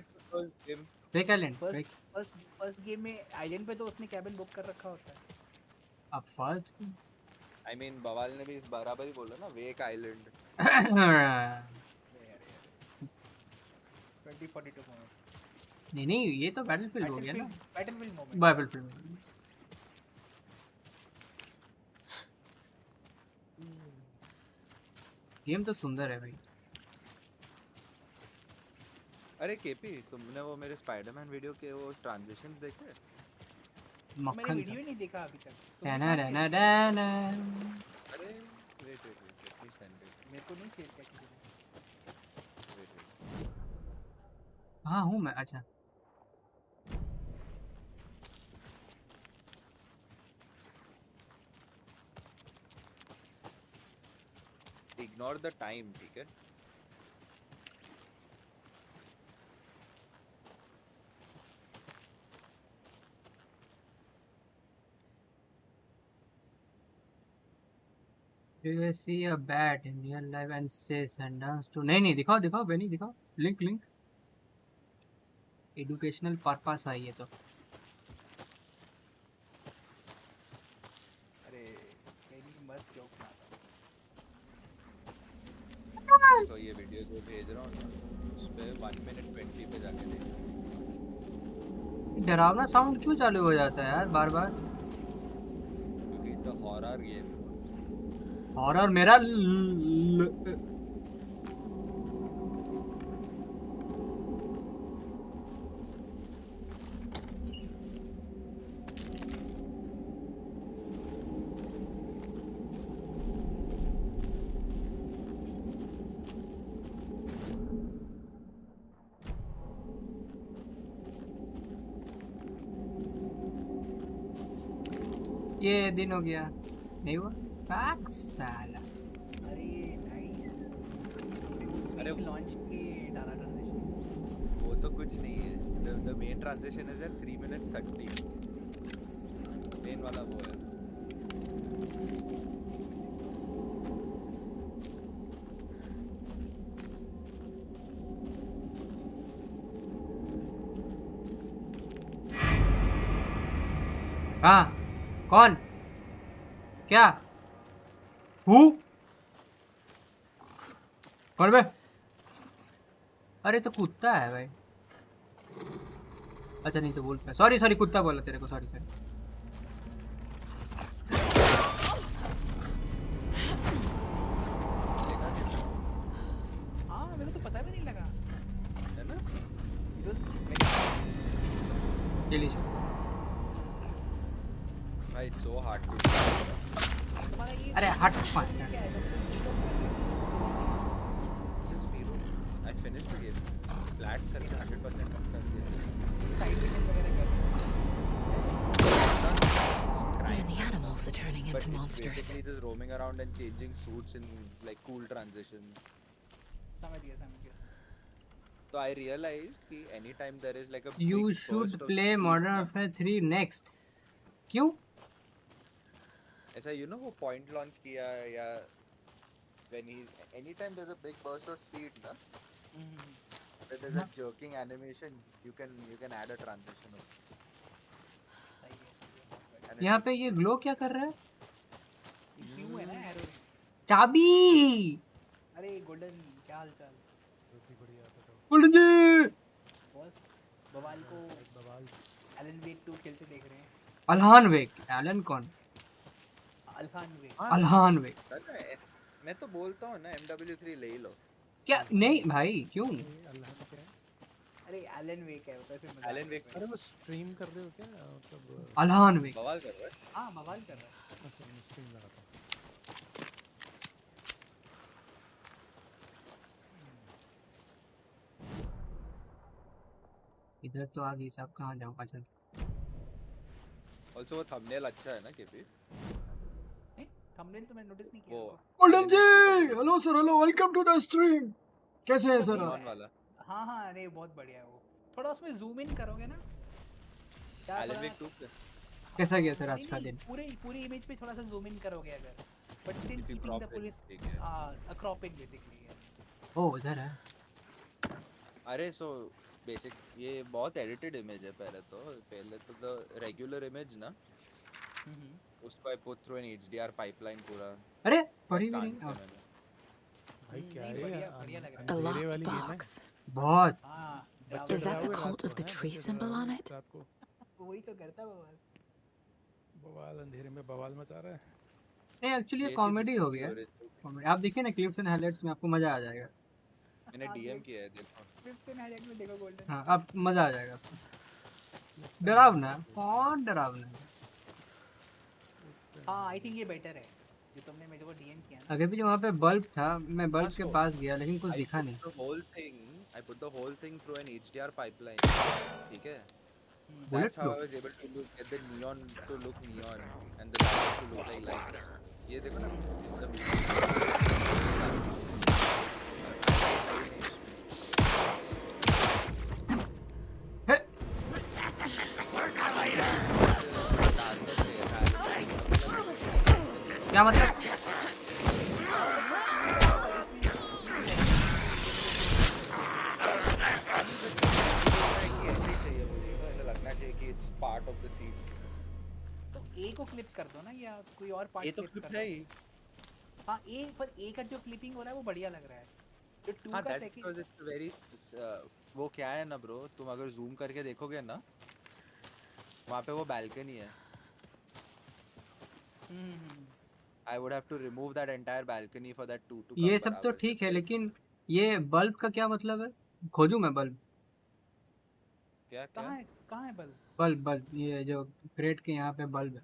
वेक आइलैंड फर्स्ट गेम में आइलैंड पे तो उसने कैबिन बुक कर रखा होता है अब फर्स्ट I mean बवाल ने भी इस बराबर ही बोला ना वेक आइलैंड 2042 नहीं ये तो बैटलफील्ड हो गया ना बैटलफील्ड मोमेंट बैटलफील्ड गेम तो सुंदर है भाई अरे केपी तुमने वो मेरे स्पाइडरमैन वीडियो के वो ट्रांजिशंस देखे मक्खन वीडियो ही नहीं देखा अभी तक ना अरे वेट प्लीज सेंड इट मेरे को नहीं शेयर किया किसी ने हाँ हूँ मैं अच्छा इग्नोर द टाइम ठीक है Do you see a bat in real life and says and does to नहीं दिखाओ बेनी दिखाओ लिंक एजुकेशनल पर्पस है ये तो अरे मेरी मस्त जोक तो ये वीडियो जो भेज रहा हूँ उस पे 1 मिनट 20 पे जाके देखो डरावना साउंड क्यों चालू हो जाता है यार बार-बार क्योंकि तो हॉरर गेम हॉरर मेरा ये दिन हो गया नहीं हुआ पाक साला अरे नाइस अरे लॉन्च की डाला ट्रांजिशन वो तो कुछ नहीं है the main transition is at 3 minutes 30 main वाला वो है हाँ कौन क्या हु कौन बे अरे तो कुत्ता है भाई अच्छा नहीं तो बोल सॉरी कुत्ता बोला तेरे को सॉरी हाँ मेरे को तो पता भी नहीं लगा है ना डिलीशियस भाई इट्स सो हार्ड टू अरे हट फ्लैट करके 100% कम कर दिया साइड मिशन वगैरह कर Even the animals are turning but into it's monsters. basically just roaming around and changing suits in like cool transitions. समझ गया So I realized कि anytime there is like a You big should burst of play speed, Modern ना, Warfare 3 next. क्यों? ऐसा you know वो point launch किया या when he anytime there's a big burst of speed ना, where there's a jerking animation, you can add a transition. यहाँ पे ये ग्लो क्या कर रहा है? क्यों है ना एरो चाबी। अरे गोल्डन क्या हालचाल? गोल्डन जी बॉस बवाल को एलन वेक 2 खेलते देख रहे हैं। अल्हान वेक। एलन कौन? अल्हान वेक। मैं तो बोलता हूँ ना MW3 ले ही लो। क्या नहीं भाई क्यों? अरे एलन वेक है वो तो ऐसे मजाक। एलन वेक अरे वो स्ट्रीम कर रहे हो क्या मतलब अल्हान वेक बवाल कर रहा है। हाँ बवाल कर रहा है। अच्छा मैं स्ट्रीम लगाता हूँ। इधर तो आ गई साहब कहाँ जाऊँ पाचन? Also वो थंबनेल अच्छा है ना केपी? थंबनेल तो मैंने नोटिस नहीं किया। Golden ji hello sir hello welcome to the stream. कैसे हैं सर? हाँ हाँ अरे बहुत बढ़िया है वो। थोड़ा उसमें जूम इन करोगे ना? एलन वेक 2 कैसा गया सर आज का दिन? पूरे इमेज पे थोड़ा सा जूम इन करोगे अगर but still keeping the police cropping basically है। ओ उधर है। अरे सो बेसिक ये बहुत एडिटेड इमेज है। पहले तो द रेगुलर इमेज ना उसको I put through an HDR pipeline पूरा। अरे पढ़ी भी नहीं भाई क्या है बढ़िया लग रहा है। A locked box. बहुत। Is that the cult of the tree symbol on it? वही तो करता बवाल। बवाल अंधेरे में बवाल मचा रहा है। नहीं एक्चुअली ये कॉमेडी हो गया। कॉमेडी आप देखिए ना क्लिप्स एंड हाइलाइट्स में आपको मजा आ जाएगा। मैंने DM किया है देखो। क्लिप्स एंड हाइलाइट में देखो गोल्डन। हाँ अब मजा आ जाएगा आपको। डरावना कौन डरावना? हाँ आई थिंक ये बेटर है जो तुमने मेरे को DM किया ना। अगर भी वहाँ पे बल्ब था मैं बल्ब के पास गया लेकिन कुछ दिखा नहीं। I put the whole thing through an HDR pipeline. ठीक है? Bullet That's how I was able to get the neon to look neon and the lights to look like lights. ये देखो ना क्या मतलब? लगना चाहिए कि it's part of the scene. तो A को क्लिप कर दो ना या कोई और पार्ट A तो क्लिप है ही। हाँ A पर A का जो क्लिपिंग हो रहा है वो बढ़िया लग रहा है। जो 2 हाँ का that's second because it's very वो क्या है ना ब्रो तुम अगर जूम करके देखोगे ना वहाँ पे वो बालकनी है। I would have to remove that entire balcony for that 2 to come. ये सब तो ठीक है लेकिन ये बल्ब का क्या मतलब है? खोजूं मैं बल्ब? क्या कहाँ है बल्ब? बल्ब ये जो क्रेट के यहाँ पे बल्ब है।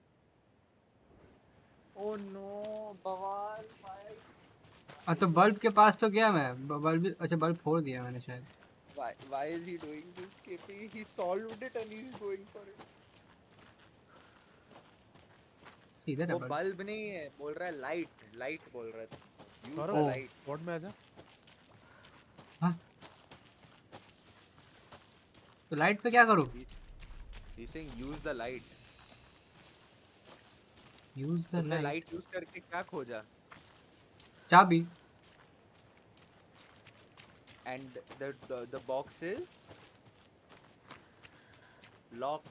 ओह नो बवाल भाई। तो बल्ब के पास तो गया मैं बल्ब अच्छा बल्ब फोड़ दिया मैंने शायद। Why is he doing this, KP? He solved it and he's going for it. इधर वो बल्ब नहीं है बोल रहा है लाइट बोल रहा है। Use the light. बोर्ड में आजा। हाँ तो लाइट पे क्या करूँ? He's saying use the light. use the light. Light use करके क्या खोजा? चाबी। And the box is locked.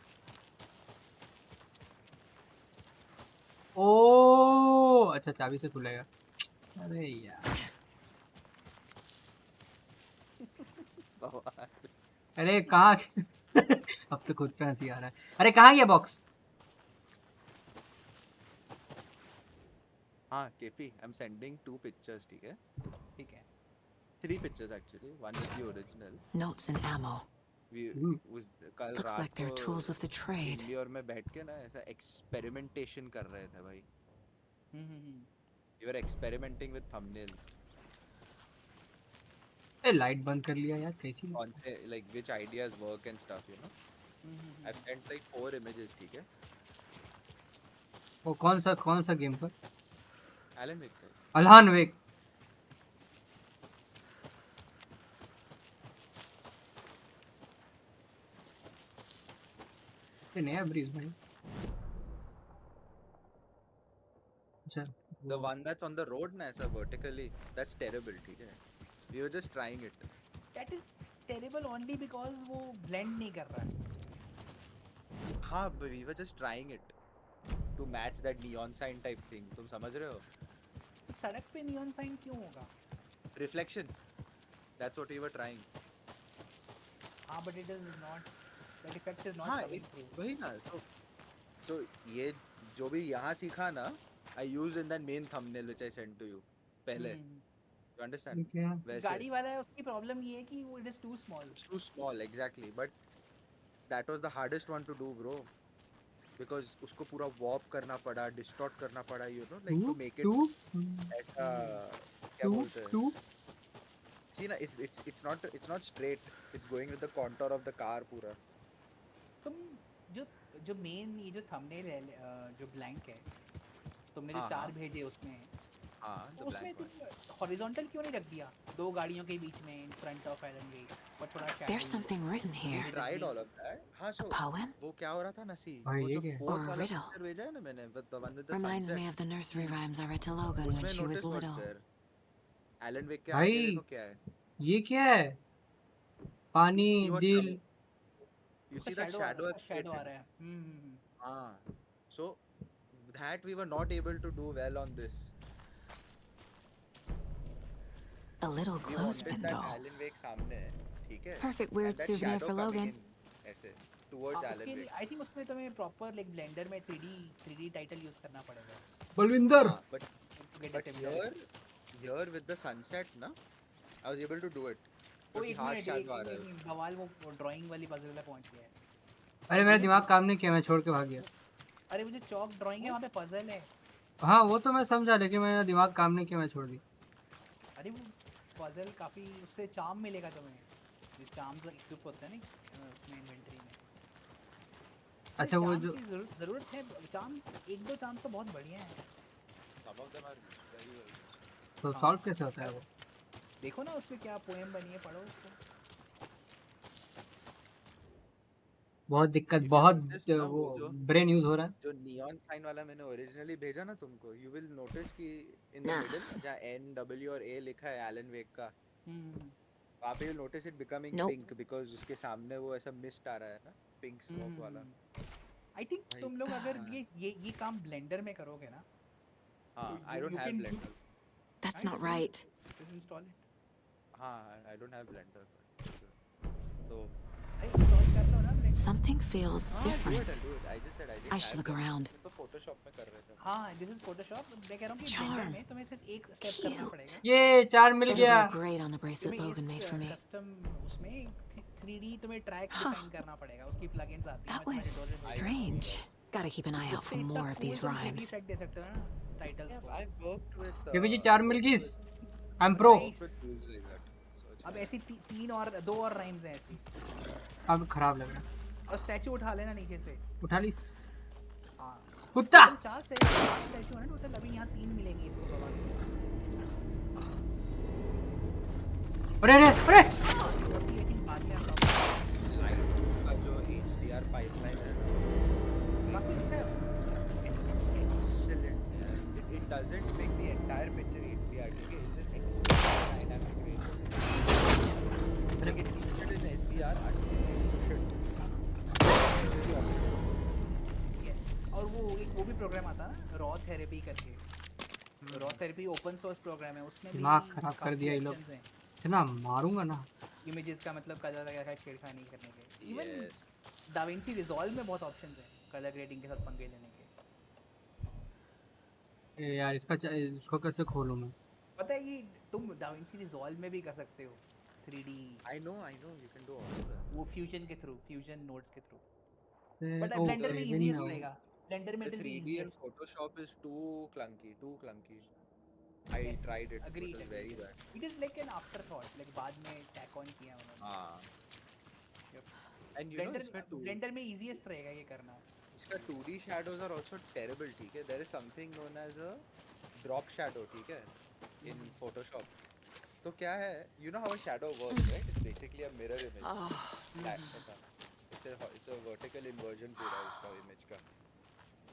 ओ अच्छा चाबी से खुलेगा। अरे यार अरे कहाँ अब तो खुद पे हंसी आ रहा है। अरे कहाँ गया बॉक्स? हाँ केपी I'm sending 2 pictures ठीक है? 3 pictures actually. One is the original. Notes and ammo. Looks like they're tools of the trade. और मैं बैठ के ना ऐसा experimentation कर रहे थे भाई। We were experimenting with thumbnails. A light बंद कर लिया यार, कैसी कौन से like which ideas work and stuff, you know. I've sent like 4 images, ठीक है. वो कौन सा गेम पर? Alan Wake का. अल्हान वेक। ये नया ब्रीज भाई। अच्छा The one that's on the road ना ऐसा vertically, that's terrible, ठीक है. We were just trying it. That is terrible only because वो blend नहीं कर रहा है. हाँ, but we were just trying it to match that neon sign type thing. तुम समझ रहे हो? सड़क पे neon sign क्यों होगा? Reflection. That's what we were trying. हाँ, but it is not. That effect is not हाँ, coming through. वही ना. So ये जो भी यहाँ सीखा ना, I used in that main thumbnail which I sent to you. पहले. You understand? वैसे. गाड़ी वाला है, उसकी problem ये है कि वो it is too small. It's too small, exactly. But that was the hardest one to do, bro. Because उसको पूरा warp करना पड़ा, distort करना पड़ा, you know, like to make it ऐसा क्या बोलते हैं? See ना, it's not straight. It's going with the contour of the car पूरा. तुम जो main ये जो thumbnail है, जो blank है, तुमने जो 4 भेजे उसमें, तो उसमें तुम horizontal क्यों नहीं रख दिया? 2 गाड़ियों के बीच में in front of Alan Wake और थोड़ा shadow. There's something written here. We tried all of that. हाँ, so A poem? वो क्या हो रहा था ना, see, भाई वो ये जो क्या है? 4th Or a वाला riddle. picture भेजा है ना मैंने, with the one with the Reminds sunset. me of the nursery rhymes I read to Logan when उसमें she was notice what's little. there. Alan Wake के भाई आगे देखो क्या है. ये क्या है? पानी See what's दिल। coming. You see that shadow I've shadow uh created? रहा है. हाँ. So that we were not able to do well on this. A little We clothespin wanted that doll. Alan Wake सामने है, ठीक है? Perfect weird And that souvenir shadow for coming Logan. in, ऐसे towards Alan उसके लिए Wake. I think उसमें तुम्हें proper like blender में 3D title use करना पड़ेगा. बलविंदर। हाँ, but here with the sunset ना, I was able to do it. वो क्योंकि एक hard मिनट shadow आ रहा है. बवाल वो ड्राइंग वाली पजल पे पहुंच गया है. अरे मेरा दिमाग काम नहीं किया, मैं छोड़ के भाग गया। अरे वो जो चौक ड्राइंग है वहाँ पे पजल है. हाँ वो तो मैं समझा, लेकिन मेरा दिमाग काम नहीं किया, मैं छोड़ दी। अरे वो पजल काफी उससे चार्म मिलेगा तुम्हें. जो चार्म्स इक्विप होते हैं ना उसमें इन्वेंटरी में. अच्छा वो जो जरूरत है चार्म्स, 1-2 चार्म्स तो बहुत बढ़िया है. Some of them are very well. तो सॉल्व कैसे होता है वो? देखो ना उसमें क्या पोएम बनी है, पढ़ो उसको. बहुत दिक्कत, बहुत वो ब्रेन यूज हो रहा है। जो नियॉन साइन वाला मैंने ओरिजिनली भेजा ना तुमको, यू विल नोटिस कि इन द मिडिल जहाँ एन डब्ल्यू और ए लिखा है एलन वेक का, वहाँ पे you notice it becoming pink because उसके सामने वो ऐसा मिस्ट आ रहा है ना, पिंक स्मोक वाला। आई थिंक तुम लोग अगर ये काम ब्लेंडर में करोगे ना, हाँ, I don't have blender. That's not right. Just install it. हाँ, I don't have blender. So something feels different. Do it. I just said I should look around. तो Photoshop में कर रहे थे। हाँ, this is Photoshop. मैं कह रहा हूँ कि ब्लेंडर में तुम्हें सिर्फ एक स्टेप करना पड़ेगा। ये 4 मिल गया। Great on the bracelet Logan made for me. Custom उसमें 3D तुम्हें ट्रैक डिफाइन करना पड़ेगा, उसकी प्लगइन्स आती हैं। That was strange. Gotta keep an eye out for more of these rhymes. Set दे सकते हो ना टाइटल्स को। I've worked with ये भी जी 4 मिल गई। I'm pro. अब ऐसी 2 और राइम्स हैं ऐसी। अब खराब लग रहा है। और स्टैचू उठा लेना नीचे से। उठा ली। हाँ। कुत्ता। 4 स्टैचू है ना टोटल, अभी यहाँ 3 मिलेंगे इसको बवाल। अरे अरे अरे। जो HDR पाइपलाइन है काफी अच्छा है। It's excellent. It doesn't make the entire picture HDR. It's just extremely dynamic range. Like it keeps it in HDR. Yes. और वो भी प्रोग्राम आता है ना, रॉ थेरेपी करके। Raw therapy open source program है, उसमें भी दिमाग खराब कर दिया ये लोग। इतना मारूंगा ना। इमेजेस का मतलब कलर वगैरह का छेड़खानी करने के। इवन डाविंची रिजॉल्व में बहुत ऑप्शंस हैं कलर ग्रेडिंग के साथ पंगे लेने के। यार इसको कैसे खोलूं मैं? पता है कि तुम डाविंची रिजॉल्व में भी कर सकते हो 3D। I know you can do all that. वो फ्यूजन के थ्रू, फ्यूजन नोड्स के थ्रू। बट ब्लेंडर में इजीएस्ट रहेगा। ब्लेंडर में 3D and Photoshop is too clunky. I tried it. Agreed, It was very bad. It is like an afterthought, like बाद में tack on किया उन्होंने. हाँ. And you know इसमें Blender में easiest रहेगा ये करना. इसका 2D shadows are also terrible, ठीक है? There is something known as a drop shadow, ठीक है? In Photoshop. तो क्या है? You know how a shadow works, right? It's basically a mirror image. It's a vertical inversion पूरा उसका image का.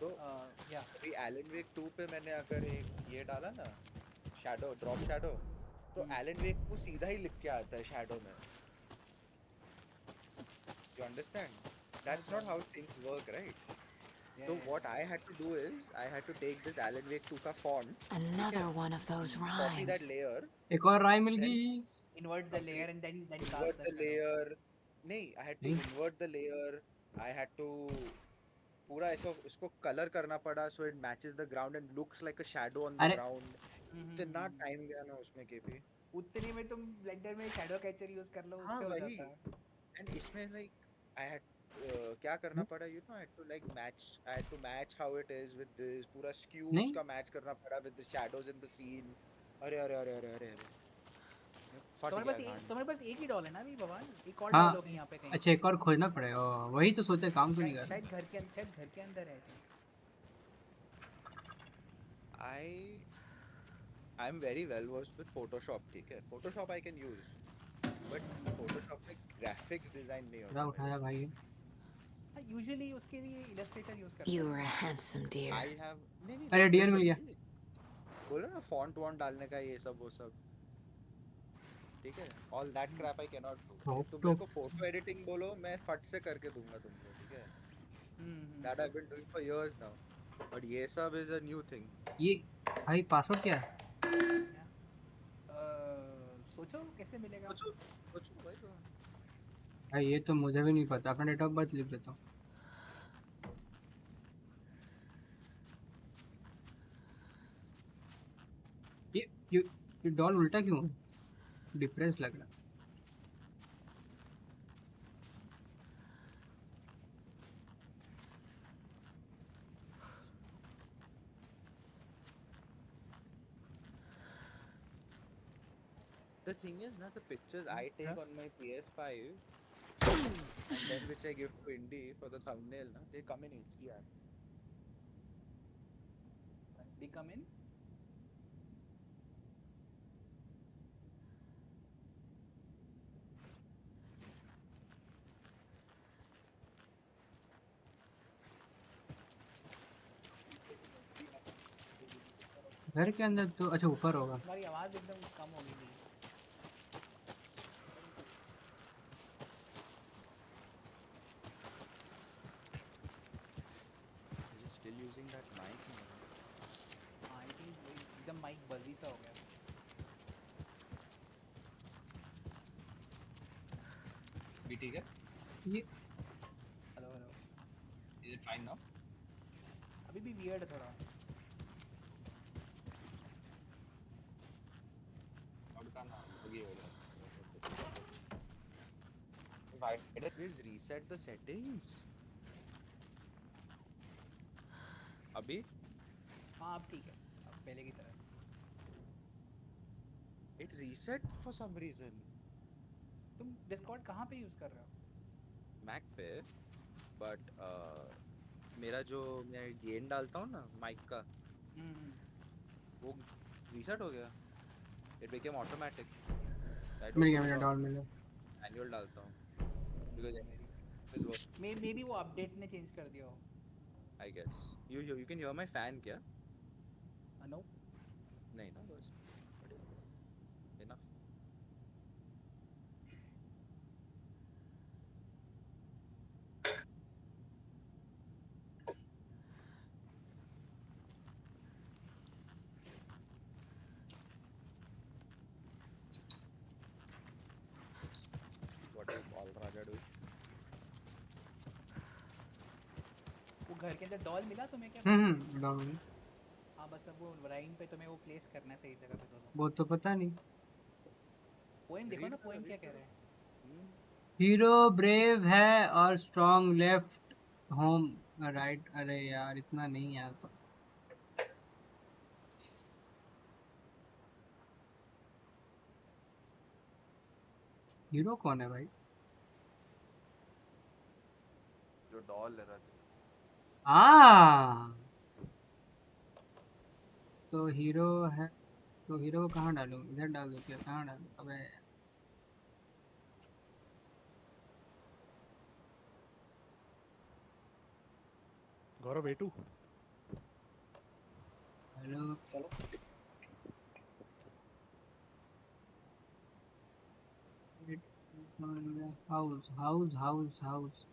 तो अभी एलन वेक 2 पे मैंने अगर एक ये डाला ना शैडो ड्रॉप शैडो तो एलन वेक को सीधा ही लिख के आता है शैडो में. You understand? That's not how things work, right? So what I had to do is I had to take this Alan Wake 2 का font, another one of those rhymes, copy that layer, एक और rhyme मिल गई, invert the layer and then invert the layer. नहीं, I had to invert the layer. I had to पूरा ऐसा उसको colour करना पड़ा so it matches the ground and looks like a shadow on the ground. इतना time गया ना उसमें केपी. उतने में तुम ब्लेंडर में शैडो कैचर यूज कर लो, उससे हो जाता है. And इसमें like I had क्या करना पड़ा, you know, I had to match how it is with this पूरा skew उसका match करना पड़ा with the shadows in the scene. अरे तुम्हारे पास एक ही डॉल है ना अभी भगवान? एक और डॉल होगा यहाँ पे कहीं. अच्छा एक और खोजना पड़ेगा, वही तो सोचा, काम तो नहीं कर. शायद घर के अंदर है. I'm very well versed with Photoshop, ठीक है? Photoshop I can use, but Photoshop में graphics design नहीं होता. उठाया भाई. Usually उसके लिए Illustrator use करते हैं. You are a handsome deer. I have अरे डियर मिल गया. बोलो ना font डालने का ये सब वो सब. ठीक है? All that crap I cannot do. तुम मेरे को फोटो एडिटिंग बोलो, मैं फट से करके दूंगा तुमको, ठीक है? That I've been doing for years now. But ये सब is a new thing. ये भाई पासवर्ड क्या है? सोचो कैसे मिलेगा? सोचो भाई. भाई ये तो मुझे भी नहीं पता, अपना डेट ऑफ बर्थ लिख देता हूँ. ये डॉल उल्टा क्यों है? डिप्रेस लग रहा. The thing is, na, the pictures I take on my PS5 and then which I give to Indie for the thumbnail, na, they come in HDR. They come in? घर के अंदर तो अच्छा ऊपर होगा. हमारी आवाज एकदम कम हो गई. Still using that mic? हाँ, I think एकदम mic buzzy सा हो गया. भी ठीक है? ये hello. Is it fine now? अभी भी weird है थोड़ा. Please reset the settings. अभी? हाँ अब ठीक है, अब पहले की तरह. It reset for some reason. तुम Discord कहाँ पे यूज कर रहे हो? Mac पे, but मेरा जो मैं गेन डालता हूँ ना माइक का, वो reset हो गया. It became automatic. मिल गया डॉल मिल गया. मैनुअल डालता हूँ. Maybe वो अपडेट ने चेंज कर दिया हो. I guess. You can hear my fan क्या? No. नहीं ना बस. Enough. What is all Raja doing? वो घर के अंदर डॉल मिला तुम्हें क्या? डॉल मिला. हाँ बस अब वो राइन पे तुम्हें वो प्लेस करना है सही जगह पे दोनों. वो तो पता नहीं. पोएम देखो ना, पोएम क्या कह रहे हैं. हीरो ब्रेव है और स्ट्रॉन्ग लेफ्ट होम राइट. अरे यार इतना नहीं यार. तो हीरो कौन है भाई? जो डॉल ले रहा था। हाँ तो हीरो है, तो हीरो को कहाँ डालूं? इधर डाल दूं क्या? कहाँ डालूं? अबे गौरव बेटू हेलो चलो house house house house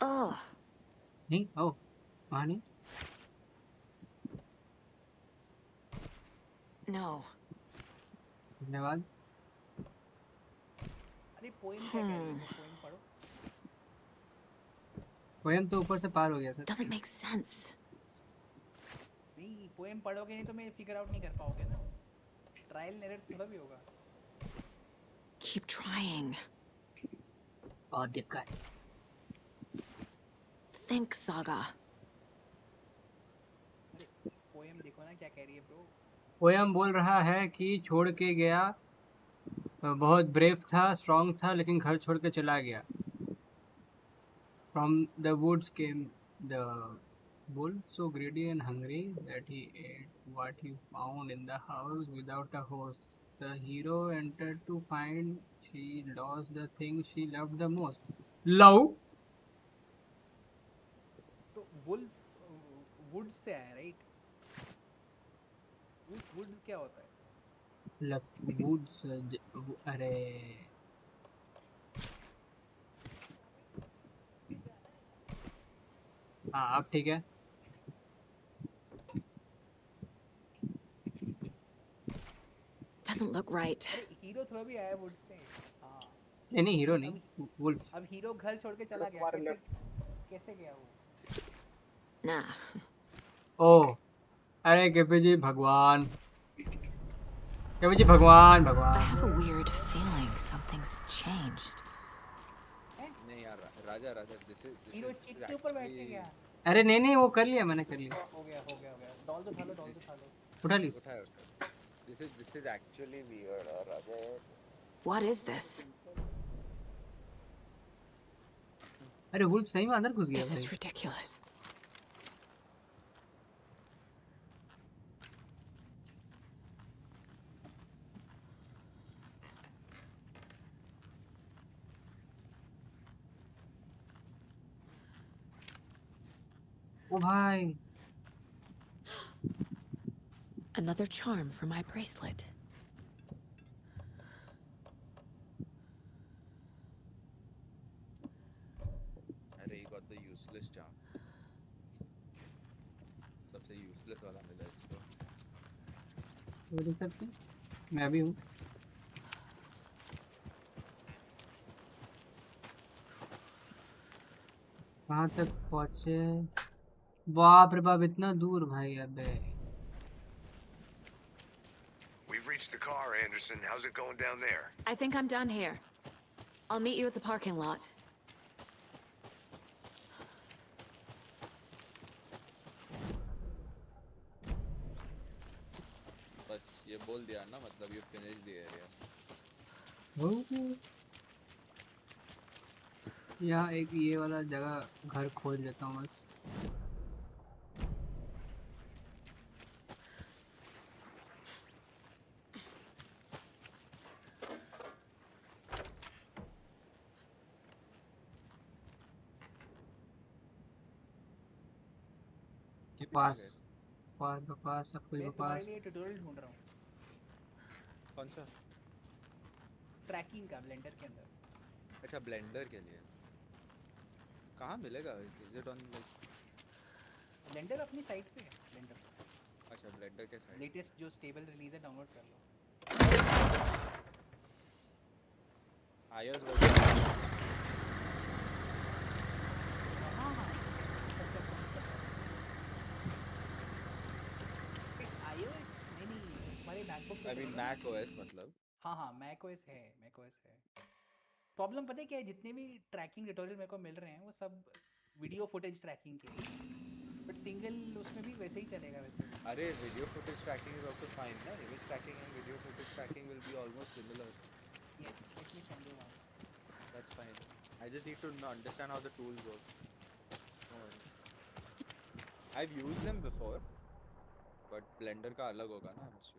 Oh, नहीं, ओ वहाँ नहीं। no. धन्यवाद। अरे पोएम क्या कह रही है? पोएम पढ़ो। पोएम तो ऊपर से पार हो गया सर। Doesn't make sense. नहीं पोएम पढ़ोगे नहीं तो मैं फिगर आउट नहीं कर पाओगे ना। ट्रायल एंड एरर थोड़ा भी होगा। Keep trying. बहुत दिक्कत। Think, Saga. पोएम देखो ना क्या कह रही है ब्रो। पोएम बोल रहा है कि छोड़ के गया, बहुत ब्रेव था, स्ट्रांग था, लेकिन घर छोड़ के चला गया। From the woods came the wolf, so greedy and hungry that he ate what he found in the house without a host. The hero entered to find she lost the thing she loved the most. Love? तो wolf woods से आया right? Woods क्या होता है? Woods, अरे हाँ अब ठीक है। Doesn't look right. अरे हीरो थोड़ा भी आया वुड्स से। हाँ नहीं हीरो नहीं, वुल्फ। अब हीरो घर छोड़ के चला गया, कैसे गया वो? Nah. ओ अरे केपी जी भगवान, केपी जी भगवान भगवान। I have a weird feeling something's changed. नहीं यार राजा दिस इज हीरो चित के ऊपर बैठ के गया। अरे नहीं वो कर लिया मैंने, कर लिया। हो गया डॉल तो खा लो उठा ली। दिस इज एक्चुअली वियर्ड राजा। What is this? अरे वुल्फ सही में अंदर घुस गया। This is ridiculous. ओ भाई, Another charm for my bracelet. अरे he got the useless charm. सबसे useless वाला मिला इसको। कोई दिक्कत नहीं, मैं भी हूँ। कहाँ तक पहुँचे? बाप रे बाप, इतना दूर भाई। अबे We've reached the car, Anderson. How's it going down there? I think I'm done here. I'll meet you at the parking lot. बस ये बोल दिया ना, मतलब you finished the area. यहाँ एक ये वाला जगह घर खोज लेता हूँ बस। बकवास बकवास बकवास, सब कुछ मैं बकवास। तुम्हारे लिए ट्यूटोरियल ढूंढ रहा हूँ। कौन सा? ट्रैकिंग का ब्लेंडर के अंदर। अच्छा ब्लेंडर के लिए कहाँ मिलेगा? Is it on like? Blender अपनी साइट पे है। ब्लेंडर अच्छा ब्लेंडर के साइट। लेटेस्ट जो स्टेबल रिलीज है डाउनलोड कर लो। iOS version. iOS नहीं हमारे मैकबुक पे। I mean Mac OS मतलब। हाँ मैक ओएस है, प्रॉब्लम पता है क्या है? जितने भी ट्रैकिंग ट्यूटोरियल मेरे को मिल रहे हैं वो सब वीडियो फुटेज ट्रैकिंग के। बट सिंगल उसमें भी वैसे ही चलेगा वैसे. अरे video footage tracking is also fine ना. Image tracking and video footage tracking will be almost similar. Yes, let me send you one. That's fine. I just need to understand how the tools work. I've used them before, but Blender का अलग होगा ना, I'm assuming.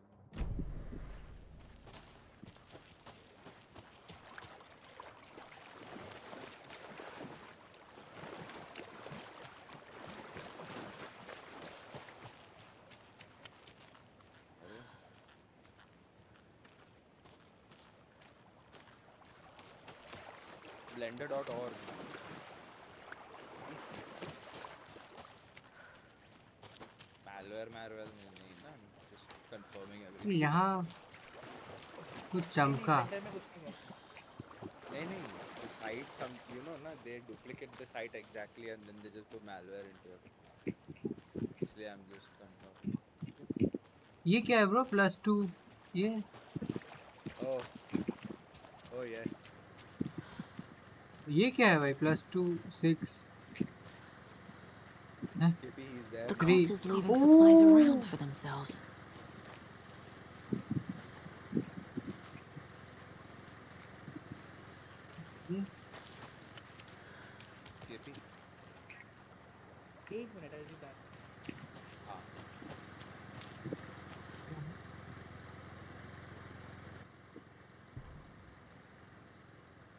Blender.org. Malware नहीं ना, just confirming everything. यहाँ कुछ चमका. नहीं, the site, some, you know ना, they duplicate the site exactly and then they just put malware into it. इसलिए I'm just confirming. ये क्या है bro? +2 ये. Oh yes. ये क्या है भाई? +2 6. He's there. The cult is leaving supplies around for themselves. एक मिनट I'll be back.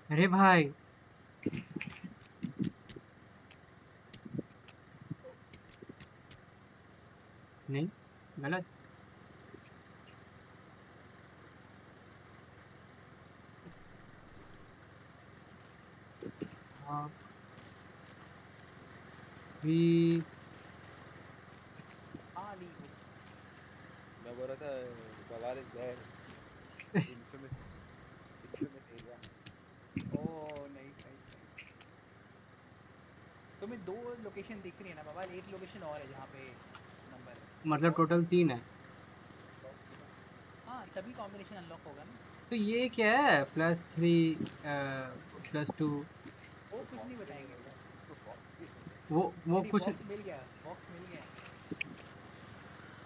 अरे भाई नहीं, गलत. हाँ भी मैं बोल रहा था Bavar is there. Infamous area. Oh nice. तुम्हें 2 लोकेशन दिख रही है ना बाबा. एक लोकेशन और है जहाँ पे नंबर है. मतलब टोटल 3 है. हाँ तभी कॉम्बिनेशन अनलॉक होगा ना. तो ये क्या है? +3 +2 वो कुछ नहीं बताएंगे. वो कुछ मिल गया. बॉक्स मिल गया.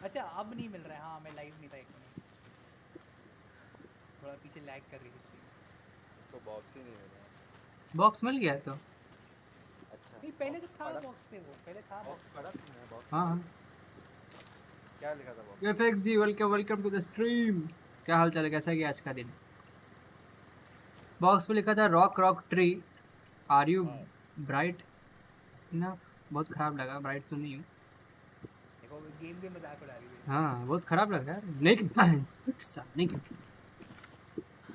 अच्छा अब नहीं मिल रहा है. हाँ मैं लाइव नहीं था एक मिनट. थोड़ा पीछे लैग कर रही थी स्क्रीन. इसको बॉक्स ही नहीं मिल रहा. बॉक्स मिल गया तो. अच्छा नहीं पहले तो था बॉक्स पे. वो पहले था बॉक्स. हाँ क्या लिखा था box? FX ji welcome to the stream. क्या हाल चाल है? कैसा गया आज का दिन? बॉक्स पे लिखा था rock tree. Are you bright ना? बहुत खराब लगा. ब्राइट तो नहीं हूँ. देखो गेम भी मजाक उड़ा रही है. हाँ बहुत खराब लगा यार. नहीं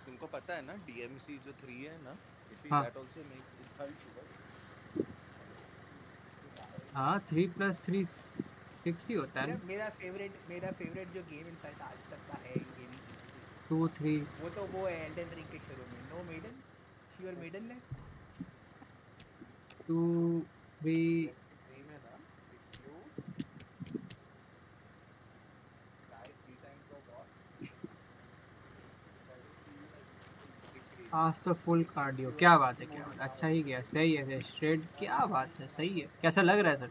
तुमको पता है ना DMC जो 3 है ना, हाँ. that also makes insult you. हाँ 3 + 3 6 ही होता है. मेरा फेवरेट जो गेम इंसाइट आज तक का है गेमिंग 2 3 वो है एल्डन रिंग के शुरू में. No maiden, you are maidenless. 2 3 में ना, आज तो फुल कार्डियो. क्या बात है, क्या बात. अच्छा ही गया. सही है स्ट्रेट. क्या बात है. सही है. कैसा लग रहा है sir?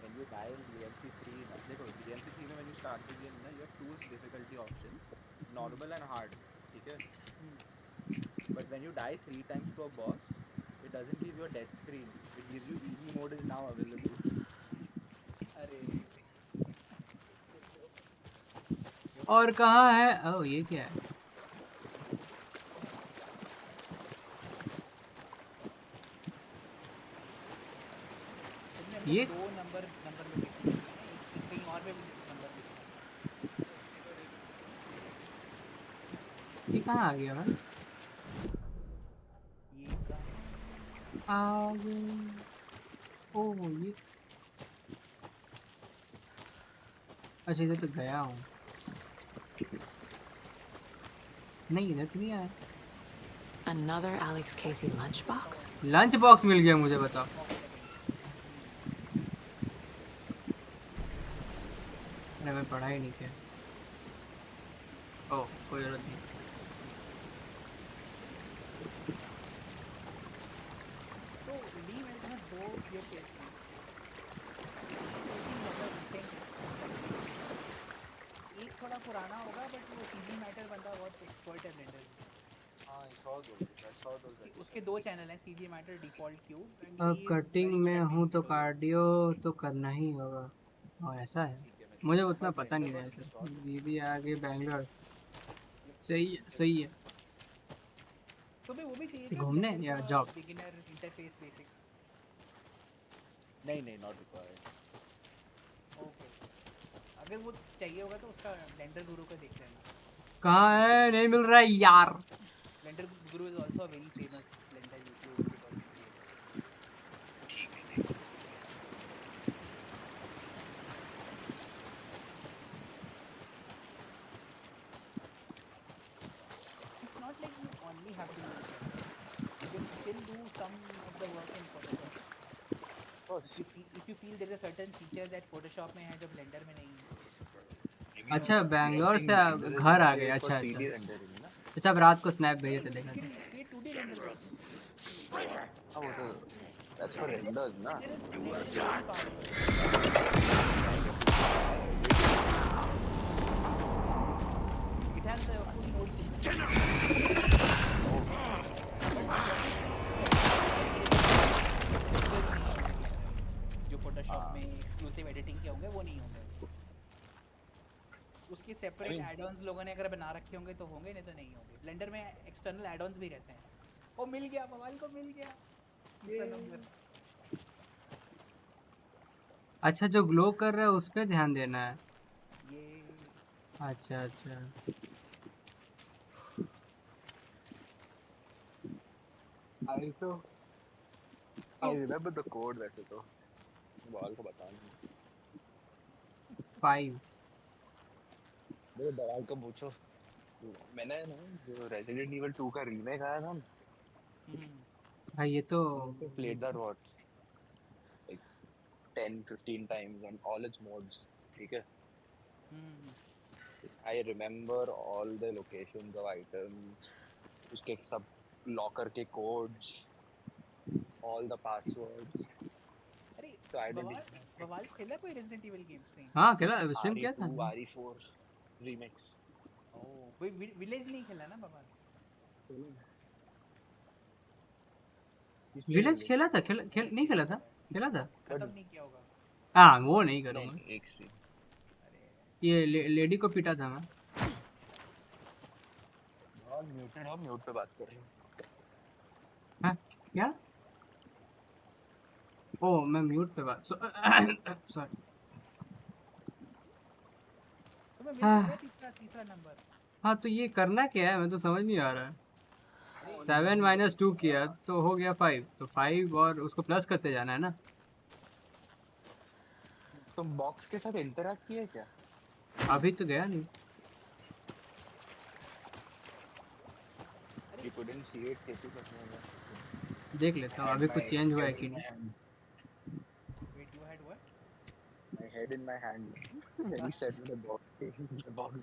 when you die in DMC 3 ना, देखो DMC 3 में when you start the game ना, you have 2 difficulty options, normal and hard, ठीक है? But when you die 3 times to a boss, it doesn't give you a death screen. It gives you easy mode is now available. अरे और कहाँ है? ओह ये क्या है? ये 2 नंबर लोकेशन कहीं और पे भी नंबर. ये कहाँ आ गया भाई? ये कहाँ आ गया. ओह ये अच्छा इधर तो गया हूँ. नहीं इधर तो नहीं आया. Another Alex Casey lunchbox? Lunch box मिल गया मुझे. बताओ. अरे मैं पढ़ा ही नहीं किया. ओह कोई जरूरत नहीं. तो ली मैंने कहा 2 ये केस में बट वो सीजी मैटर बंदा बहुत एक्सपर्ट है ब्लेंडर में। हाँ I saw those उसके 2 चैनल हैं, CG matter, default cube, and अब he is cutting very good में एट हूँ तो मेकिंग ट्यूटोरियल्स। कार्डियो तो करना ही होगा। और ऐसा है, मुझे उतना पता नहीं है सर। दीदी आ गई बैंगलोर। सही है, सही है। तुम्हें वो भी चाहिए क्या घूमने ब्लेंडर या का जॉब? Beginner interface basics? नहीं not required. ओके, अगर वो चाहिए होगा तो उसका ब्लेंडर गुरु का देख लेना। कहाँ है? नहीं मिल रहा है यार। Blender Guru is also a very famous blender YouTube tutorial creator. It's not like you only have to use Blender. You can still do some of the work in Photoshop. If you feel there is a certain feature that Photoshop में है जो Blender में नहीं है। अच्छा, बैंगलोर से घर आ गए। अच्छा अच्छा अच्छा, अब रात को स्नैप भेजे थे देखा था। ये 2D रेंडर कर सकते हैं। हाँ वो तो that's for renders ना। It has the full node system. जो Photoshop में एक्सक्लूसिव एडिटिंग के होंगे वो नहीं होंगे। उसके सेपरेट एड-ऑन्स लोगों ने अगर बना रखे होंगे तो होंगे, नहीं तो नहीं होंगे। ब्लेंडर में एक्सटर्नल एड-ऑन्स भी रहते हैं। ओ मिल गया, बवाल को मिल गया। अच्छा, जो ग्लो कर रहा है उस पे ध्यान देना है। ये अच्छा अच्छा। I remember the code वैसे तो बवाल को बताना। 5 मेरे बवाल को पूछो। मैंने ना जो Resident Evil 2 का रीमेक आया था भाई, ये तो played that what like 10-15 times on all its modes, ठीक है? I remember all the locations of items, उसके सब लॉकर के codes, all the passwords. अरे So I didn't. बवाल खेला कोई Resident Evil गेम्स में? हाँ खेला, स्ट्रीम किया था। RE4 remix. ओह, कोई विलेज नहीं खेला ना बवाल? विलेज खेला था, नहीं खेला था, खेला था। खत्म नहीं किया होगा। हाँ, वो नहीं करूँगा। एक स्ट्रीम। ये लेडी को पीटा था मैं। म्यूटेड हो, म्यूट पे बात कर रहे हो। हाँ क्या? ओ मैं म्यूट पे बात सॉरी। तीसरा नंबर। हाँ तो ये करना क्या है, मैं तो समझ नहीं आ रहा है। 7 - 2 किया तो हो गया 5, तो 5 और उसको प्लस करते जाना है ना। तुम बॉक्स के साथ इंटरैक्ट किया क्या? अभी तो गया नहीं। You couldn't see it, कैसे करना है? देख लेता हूँ अभी कुछ चेंज हुआ है कि नहीं। Wait, you had what? My head in my hands. When he said the box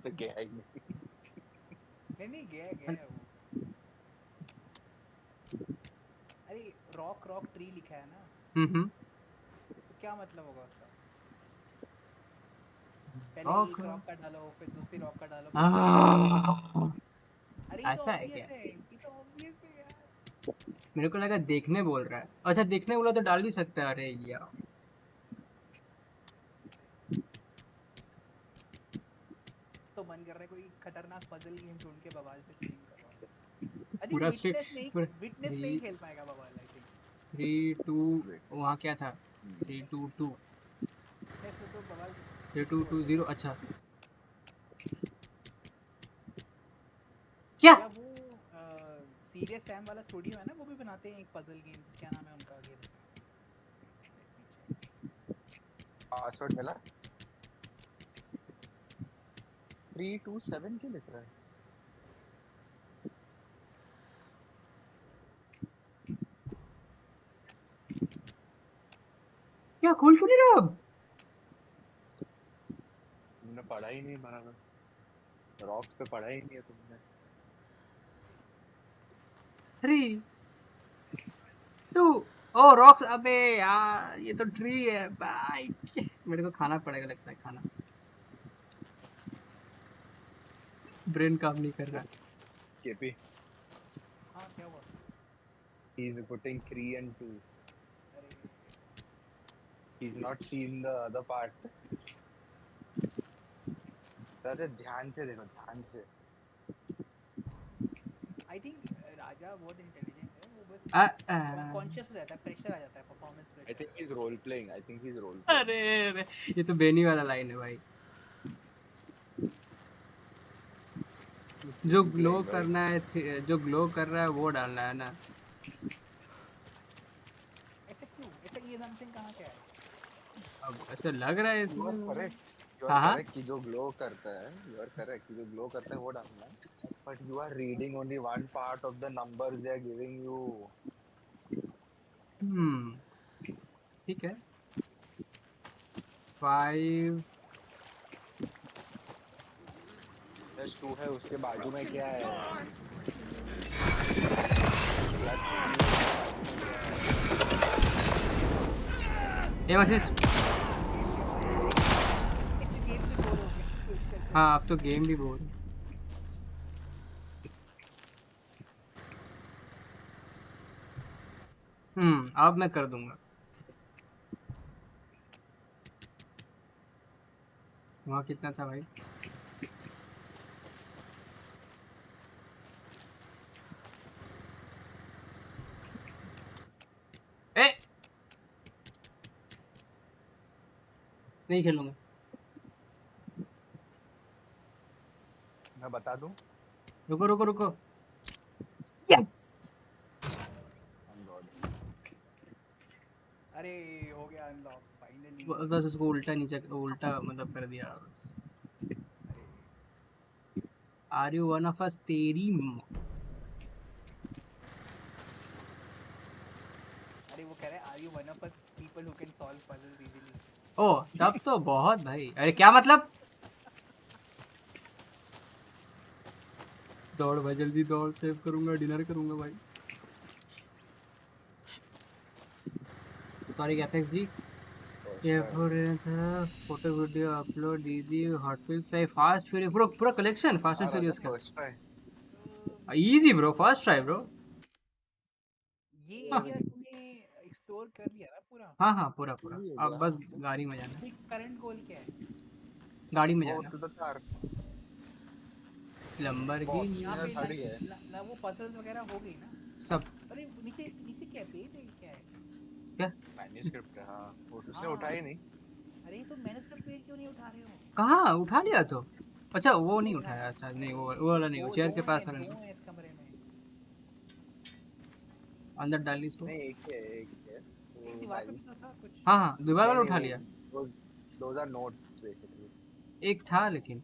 पे गया ही नहीं। नहीं गया वो। अरे रॉक ट्री लिखा है ना। तो क्या मतलब होगा उसका? पहले एक रॉक का डालो, फिर दूसरी रॉक का डालो। अरे ऐसा है क्या? ये तो ऑब्वियस है यार। मेरे को लगा देखने बोल रहा है। अच्छा देखने बोला तो डाल भी सकता है। अरे यार तो मन कर रहा है कोई खतरनाक पजल गेम ढूंढ के बवाल से स्ट्रीम करवाओ। पूरा विटनेस नहीं खेल पाएगा बवाल आई थिंक। 3 2 वहाँ क्या था? 3 2 2 3 2 2 0। अच्छा क्या? वो सीरियस सैम वाला स्टूडियो है ना, वो भी बनाते हैं एक पजल गेम्स। क्या नाम है उनका गेम? पासवर्ड मिला? 327 क्यों लिख रहा है? क्या खोल क्यों नहीं रहा अब? तुमने पढ़ा ही नहीं बराबर। रॉक्स पे पढ़ा ही नहीं है तुमने। 3 2 ओ रॉक्स। अबे यार ये तो ट्री है भाई। मेरे को खाना पड़ेगा लगता है खाना। ब्रेन काम नहीं कर रहा। केपी हाँ क्या हुआ? he is putting 3 and 2. He's not seen the other part. राजा ध्यान से देखो, ध्यान से। I think राजा बहुत इंटेलिजेंट है, वो बस कॉन्शियस हो जाता है, प्रेशर आ जाता है, performance I pressure. think he's role playing. I think he's role playing. अरे ये तो बेनी वाला लाइन है भाई। जो ग्लो करना है, जो ग्लो कर रहा है वो डालना है ना। ऐसा क्यों? ऐसा ये assumption कहाँ से आया? अब ऐसे लग रहा है इसमें। You are correct कि जो ग्लो करता है, you are correct कि जो ग्लो करता है वो डालना है। But you are reading only one part of the numbers they are giving you. ठीक है। 5 +2 है, उसके बाजू में क्या है? Aim assist. हाँ अब तो गेम भी बोर है। अब मैं कर दूंगा। वहाँ कितना था भाई? नहीं खेलूंगा। मैं बता दूं? रुको रुको रुको। यस। अरे हो गया अनलॉक फाइनली। बस उसको उल्टा नीचे उल्टा मतलब कर दिया बस। Are you one of us? तेरी अरे वो कह रहे हैं are you one of us people who can solve puzzles easily. ओ तब तो बहुत भाई। अरे क्या मतलब? दौड़ भाई जल्दी दौड़, सेव करूंगा, डिनर करूंगा भाई। सॉरी एफएक्स जी, ये था फोटो वीडियो अपलोड दीदी हॉटफिल्स पे फास्ट फ्यूरी पूरा कलेक्शन फास्ट एंड फ्यूरियस का। Easy bro, first try bro. ये एरिया तुमने एक्सप्लोर कर लिया ना पूरा? हाँ पूरा अब बस गाड़ी में जाना है। करंट गोल क्या है? गाड़ी में जाना। लंबरगिनी ना वो पजल्स वगैरह हो गई ना सब। अरे नीचे नीचे क्या पेज है? क्या है? क्या मैन्युस्क्रिप्ट है? हाँ उसने उठाई नहीं। अरे तो मैन्युस्क्रिप्ट पेज क्यों नहीं उठा रहे हो? कहाँ उठा लिया तो? अच्छा वो नहीं उठाया। अच्छा नहीं वो वाला नहीं, वो चेयर के पास वाला नहीं। इस कमरे में अंदर डाल इसको। नहीं एक है दीवार पे तो था कुछ। हाँ दीवार वाला उठा लिया। Those are notes basically. एक था लेकिन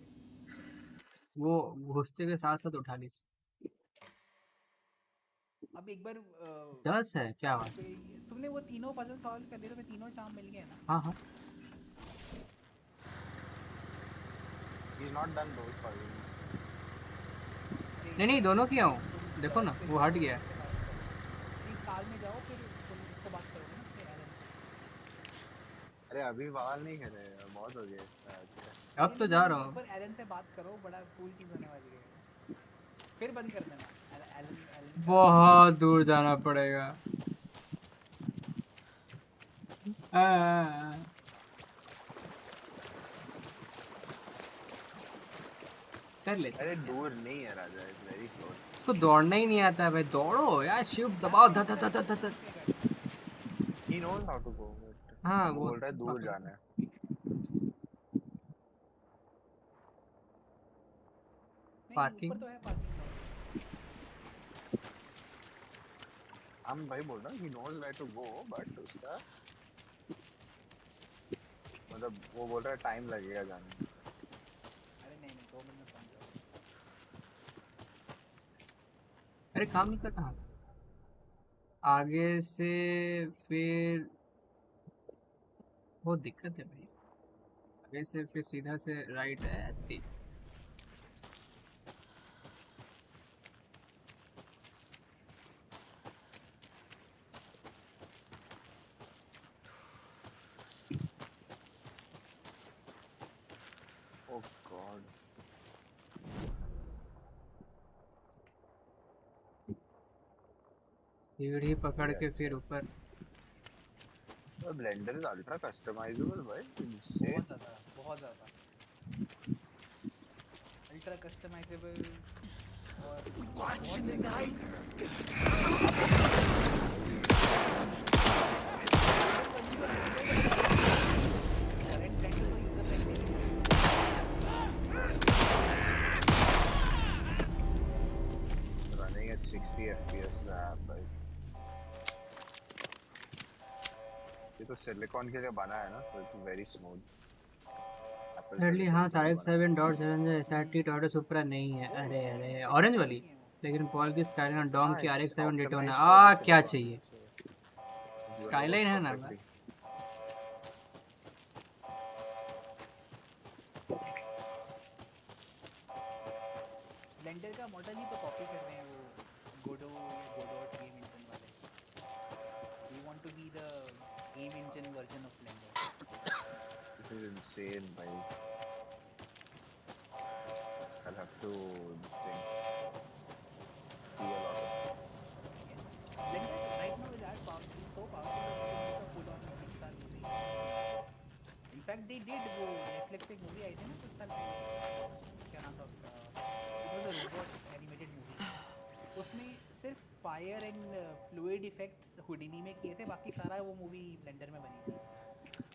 वो घुसते के साथ साथ उठा ली। अब एक बार 10 है क्या बात? तुमने वो तीनों पजल सॉल्व कर दिए तो तीनों चाम मिल गए ना? हाँ He's not done those puzzles. नहीं दोनों किया हूँ। देखो ना वो हट गया। कार में जाओ फिर तुम इसको बात करोगे ना फिर एलन। अरे अभी बाल नहीं कर रहे, बहुत हो गया। अब तो जा रहा हूँ। पर एलन से बात करो, बड़ा कूल चीज होने वाली है। फिर बंद कर देना। एलन बहुत दूर जाना पड़ेगा। कर ले। अरे दूर नहीं है राजा, इट्स वेरी क्लोज। इसको दौड़ना ही नहीं आता भाई। दौड़ो यार, शिफ्ट दबाओ धत धत धत धत। He knows how to go. हाँ वो बोल रहा है दूर जाना है। पार्किंग ऊपर तो है पार्किंग। हम भाई बोल रहा हूँ he knows where to go, but उसका मतलब वो बोल रहा है टाइम लगेगा जाने में। अरे नहीं 2 मिनट में पहुंच जाओ। अरे काम नहीं कर रहा। आगे से फिर बहुत दिक्कत है भाई। आगे से फिर सीधा से राइट है। सीढ़ी पकड़ के फिर ऊपर। ब्लेंडर इज अल्ट्रा कस्टमाइजेबल भाई, बहुत ज़्यादा अल्ट्रा कस्टमाइजेबल। और What's in the night? Running at 60 FPS भाई। ये तो सिलिकॉन के लिए बना है ना, so it's very smooth। Apparently हाँ 7.7 SRT टोटो सुपरा नहीं है। अरे ऑरेंज वाली, लेकिन पॉल की स्काईलाइन डॉम की RX-7 डेटोना। क्या चाहिए, स्काईलाइन है ना। ब्लेंडर का मॉडल ही तो कॉपी कर रहे हैं वो गोडो या गोडोट गेम इंजन वाले। We want to be the game engine version of Blender. This is insane, भाई। I'll have to this thing. See a lot of Blender right now is as powerful, is so powerful that they can make a full-on Pixar movie. In fact, they did वो Netflix पे एक movie आई थी ना कुछ साल पहले, क्या नाम था उसका? It was a robot animated movie. उसमें सिर्फ fire and fluid effects Houdini में किए थे, बाकी सारा वो मूवी ब्लेंडर में बनी थी।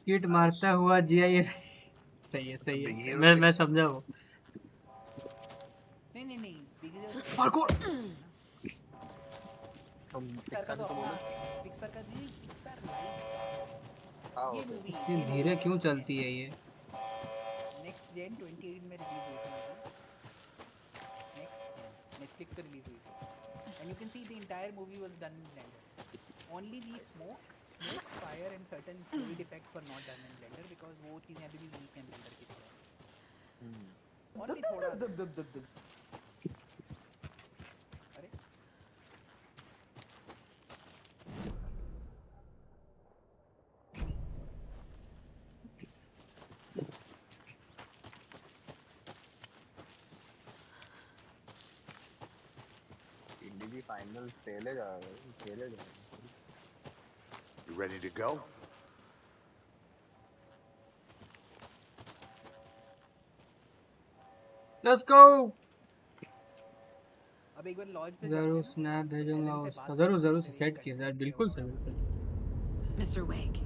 किट मारता हुआ GIF। सही है मैं समझा वो। नहीं पार्कोर पिक्सर का नहीं, पिक्सर लाइव। ये मूवी इतनी धीरे क्यों चलती है ये? नेक्स्ट जेन 2018 में रिलीज हुई थी। नेक्स्ट नेटफ्लिक्स पे रिलीज हुई थी। And you can see the entire movie was done in Blender. Only the smoke, fire and certain fluid effects were not done in Blender because वो चीजें अभी भी weak हैं Blender की तरह। Only थोड़ा। अरे? फाइनल खेले जा रहे। You ready to go? Let's go। अब एक बार लॉन्च पे जरूर स्नैप भेजूंगा उसका, जरूर सेट किया यार, बिल्कुल सही। Mr. Wake,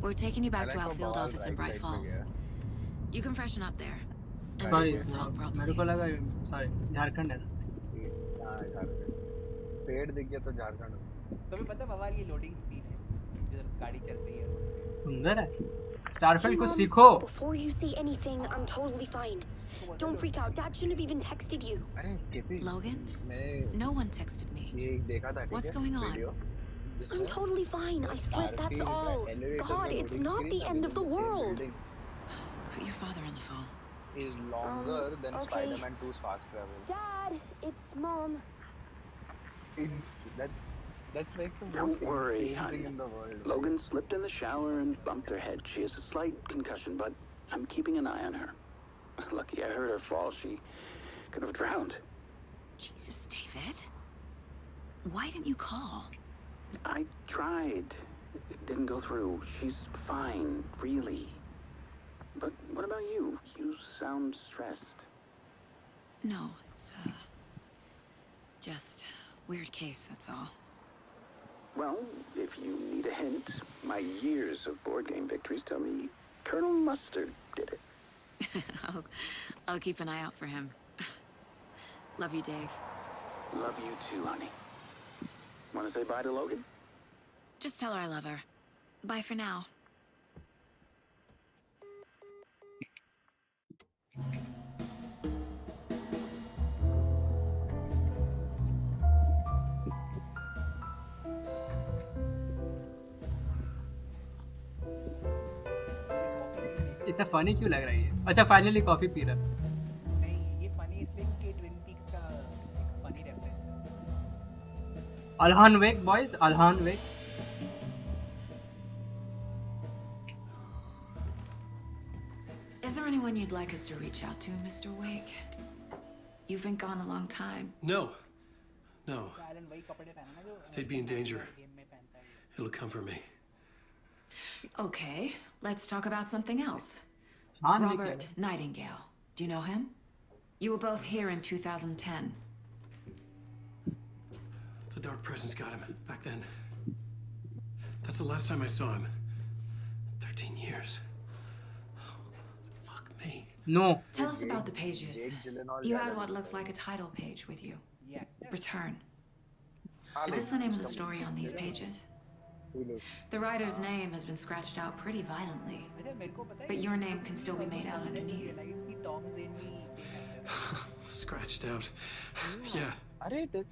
we're taking you back to our field office in Bright Falls. You can freshen up there. Sorry, मेरे को लगा झारखंड है ना। पेड़ दिख गया तो झारखंड। तुम्हें पता बवाल ये लोडिंग स्पीड है जो गाड़ी चल रही है। सुंदर है। स्टारफील्ड कुछ सीखो। Before you see anything, I'm totally fine. Don't freak out. Dad shouldn't have even texted you. अरे KP. Logan? No one texted me. ये देखा था। What's going on? I'm totally fine. I slipped, that's all. God, it's not the end of the world. Put your father on the phone. Is longer than okay. Spider-Man 2's fast travel. Dad, it's Mom. That's like the Don't most worry, insane honey. thing in the world. Logan slipped in the shower and bumped her head. She has a slight concussion, but I'm keeping an eye on her. Lucky I heard her fall. She could have drowned. Jesus, David. Why didn't you call? I tried. It didn't go through. She's fine, really. But what about you? You sound stressed. No, it's just weird case, that's all. Well, if you need a hint, my years of board game victories tell me Colonel Mustard did it. I'll keep an eye out for him. Love you, Dave. Love you too, honey. Want to say bye to Logan? Just tell her I love her. Bye for now. इतना funny क्यों लग रहा है ये? अच्छा finally coffee P रहा। नहीं ये फनी इसलिए कि ट्विन पीक्स का एक फनी रेफरेंस है। Alan Wake boys, Alan Wake. Is there anyone you'd like us to reach out to, Mr. Wake? You've been gone a long time. No. No. Alan वही कपड़े पहना ना जो They'd be in danger. Game में पहनता है. It'll come for me. Okay, let's talk about something else. हाँ, Robert Nightingale. Do you know him? You were both here in 2010. The Dark Presence got him back then. That's the last time I saw him. 13 years. Fuck me. No. Tell us about the pages. You had what looks like a title page with you. Yeah. Return. Is this the name of the story on these pages? The writer's name has been scratched out pretty violently, but your name can still be made out underneath. Scratched out. Yeah.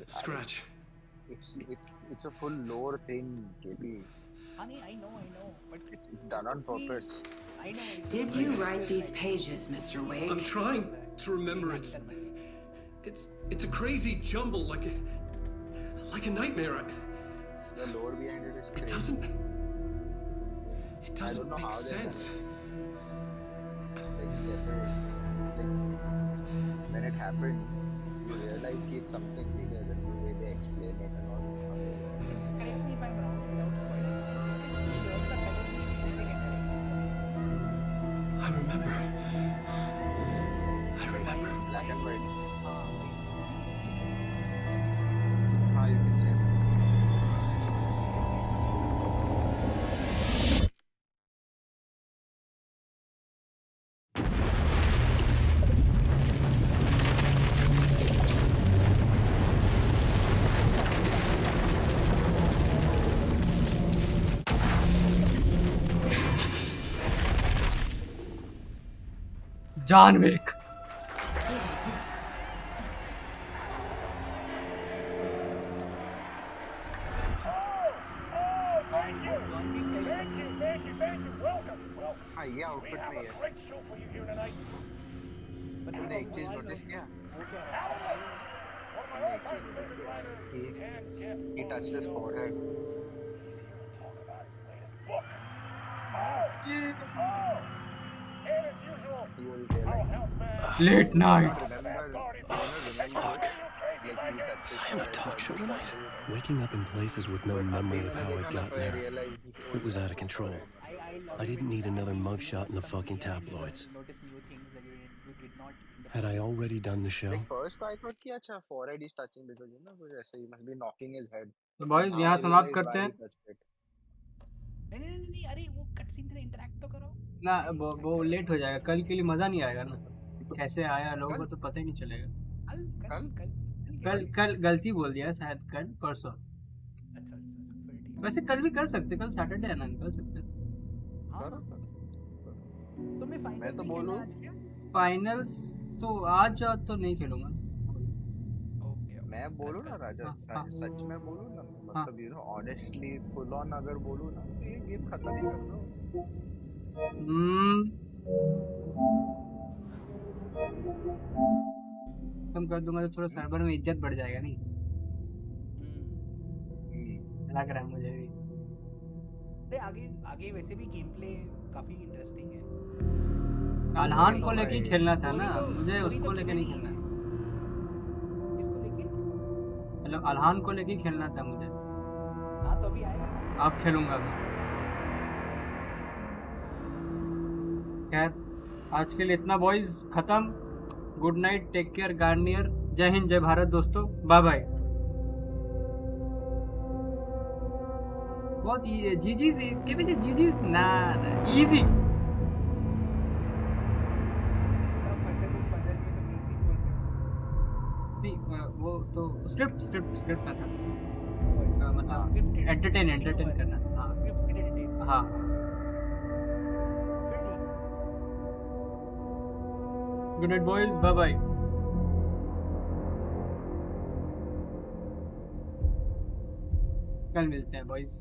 Scratch. It's a full lore thing, KB. Honey, I know, but it's done on purpose. I know. Did you write these pages, Mr. Wake? I'm trying to remember. It's a crazy jumble, like a nightmare. The lore behind it is crazy. It doesn't make sense. When it happened, you realize it's something bigger than the way they explain it and all. Correct me if I'm wrong. I remember. Black and white. You can see it. John Wick. ये outfit में है मैंने एक चीज notice किया he touched his forehead. Late night. Talk show tonight. Waking up in places with no memory of how I got there. It was out of control. I didn't need another mugshot in the fucking tabloids. Had I already done the show? Like first I thought कि अच्छा forehead is touching because you know कुछ ऐसे he must be knocking his head. तो boys यहाँ समाप्त करते हैं. नहीं अरे वो कट सीन से इंटरेक्ट तो करो. ना वो लेट हो जाएगा. कल के लिए मजा नहीं आएगा ना. कैसे आया लोगों को तो पता ही नहीं चलेगा. कल गलती बोल दिया शायद. कल परसों. अच्छा. वैसे कल भी कर सकते. कल सैटरडे है ना. कर सकते. मैं तो बोलूं फाइनल्स तो आज तो नहीं खेलूंगा. मैं बोलूं ना राजा सच में बोलूं ना मतलब you know honestly full on अगर बोलूं ना तो ये गेम खत्म ही कर दो. खत्म कर दूंगा तो थोड़ा सर्वर में इज्जत बढ़ जाएगा नहीं. लग रहा है मुझे भी. आगे वैसे भी गेम प्ले काफी इंटरेस्टिंग है. अल्हान को लेके खेलना था ना मुझे. उसको लेके नहीं खेलना. मतलब अल्हान को लेके खेलना था मुझे. हाँ तो अभी आएगा. अब खेलूंगा मैं. खैर आज के लिए इतना बॉयज. खत्म. Good night. Take care. Garnier. जय हिंद जय भारत दोस्तों. Bye bye. बहुत जीजी के भी जीजी ना इजी. वो तो स्क्रिप्ट का था. मतलब एंटरटेन करना था. हाँ. Good night boys. Bye bye. कल मिलते हैं बॉयज.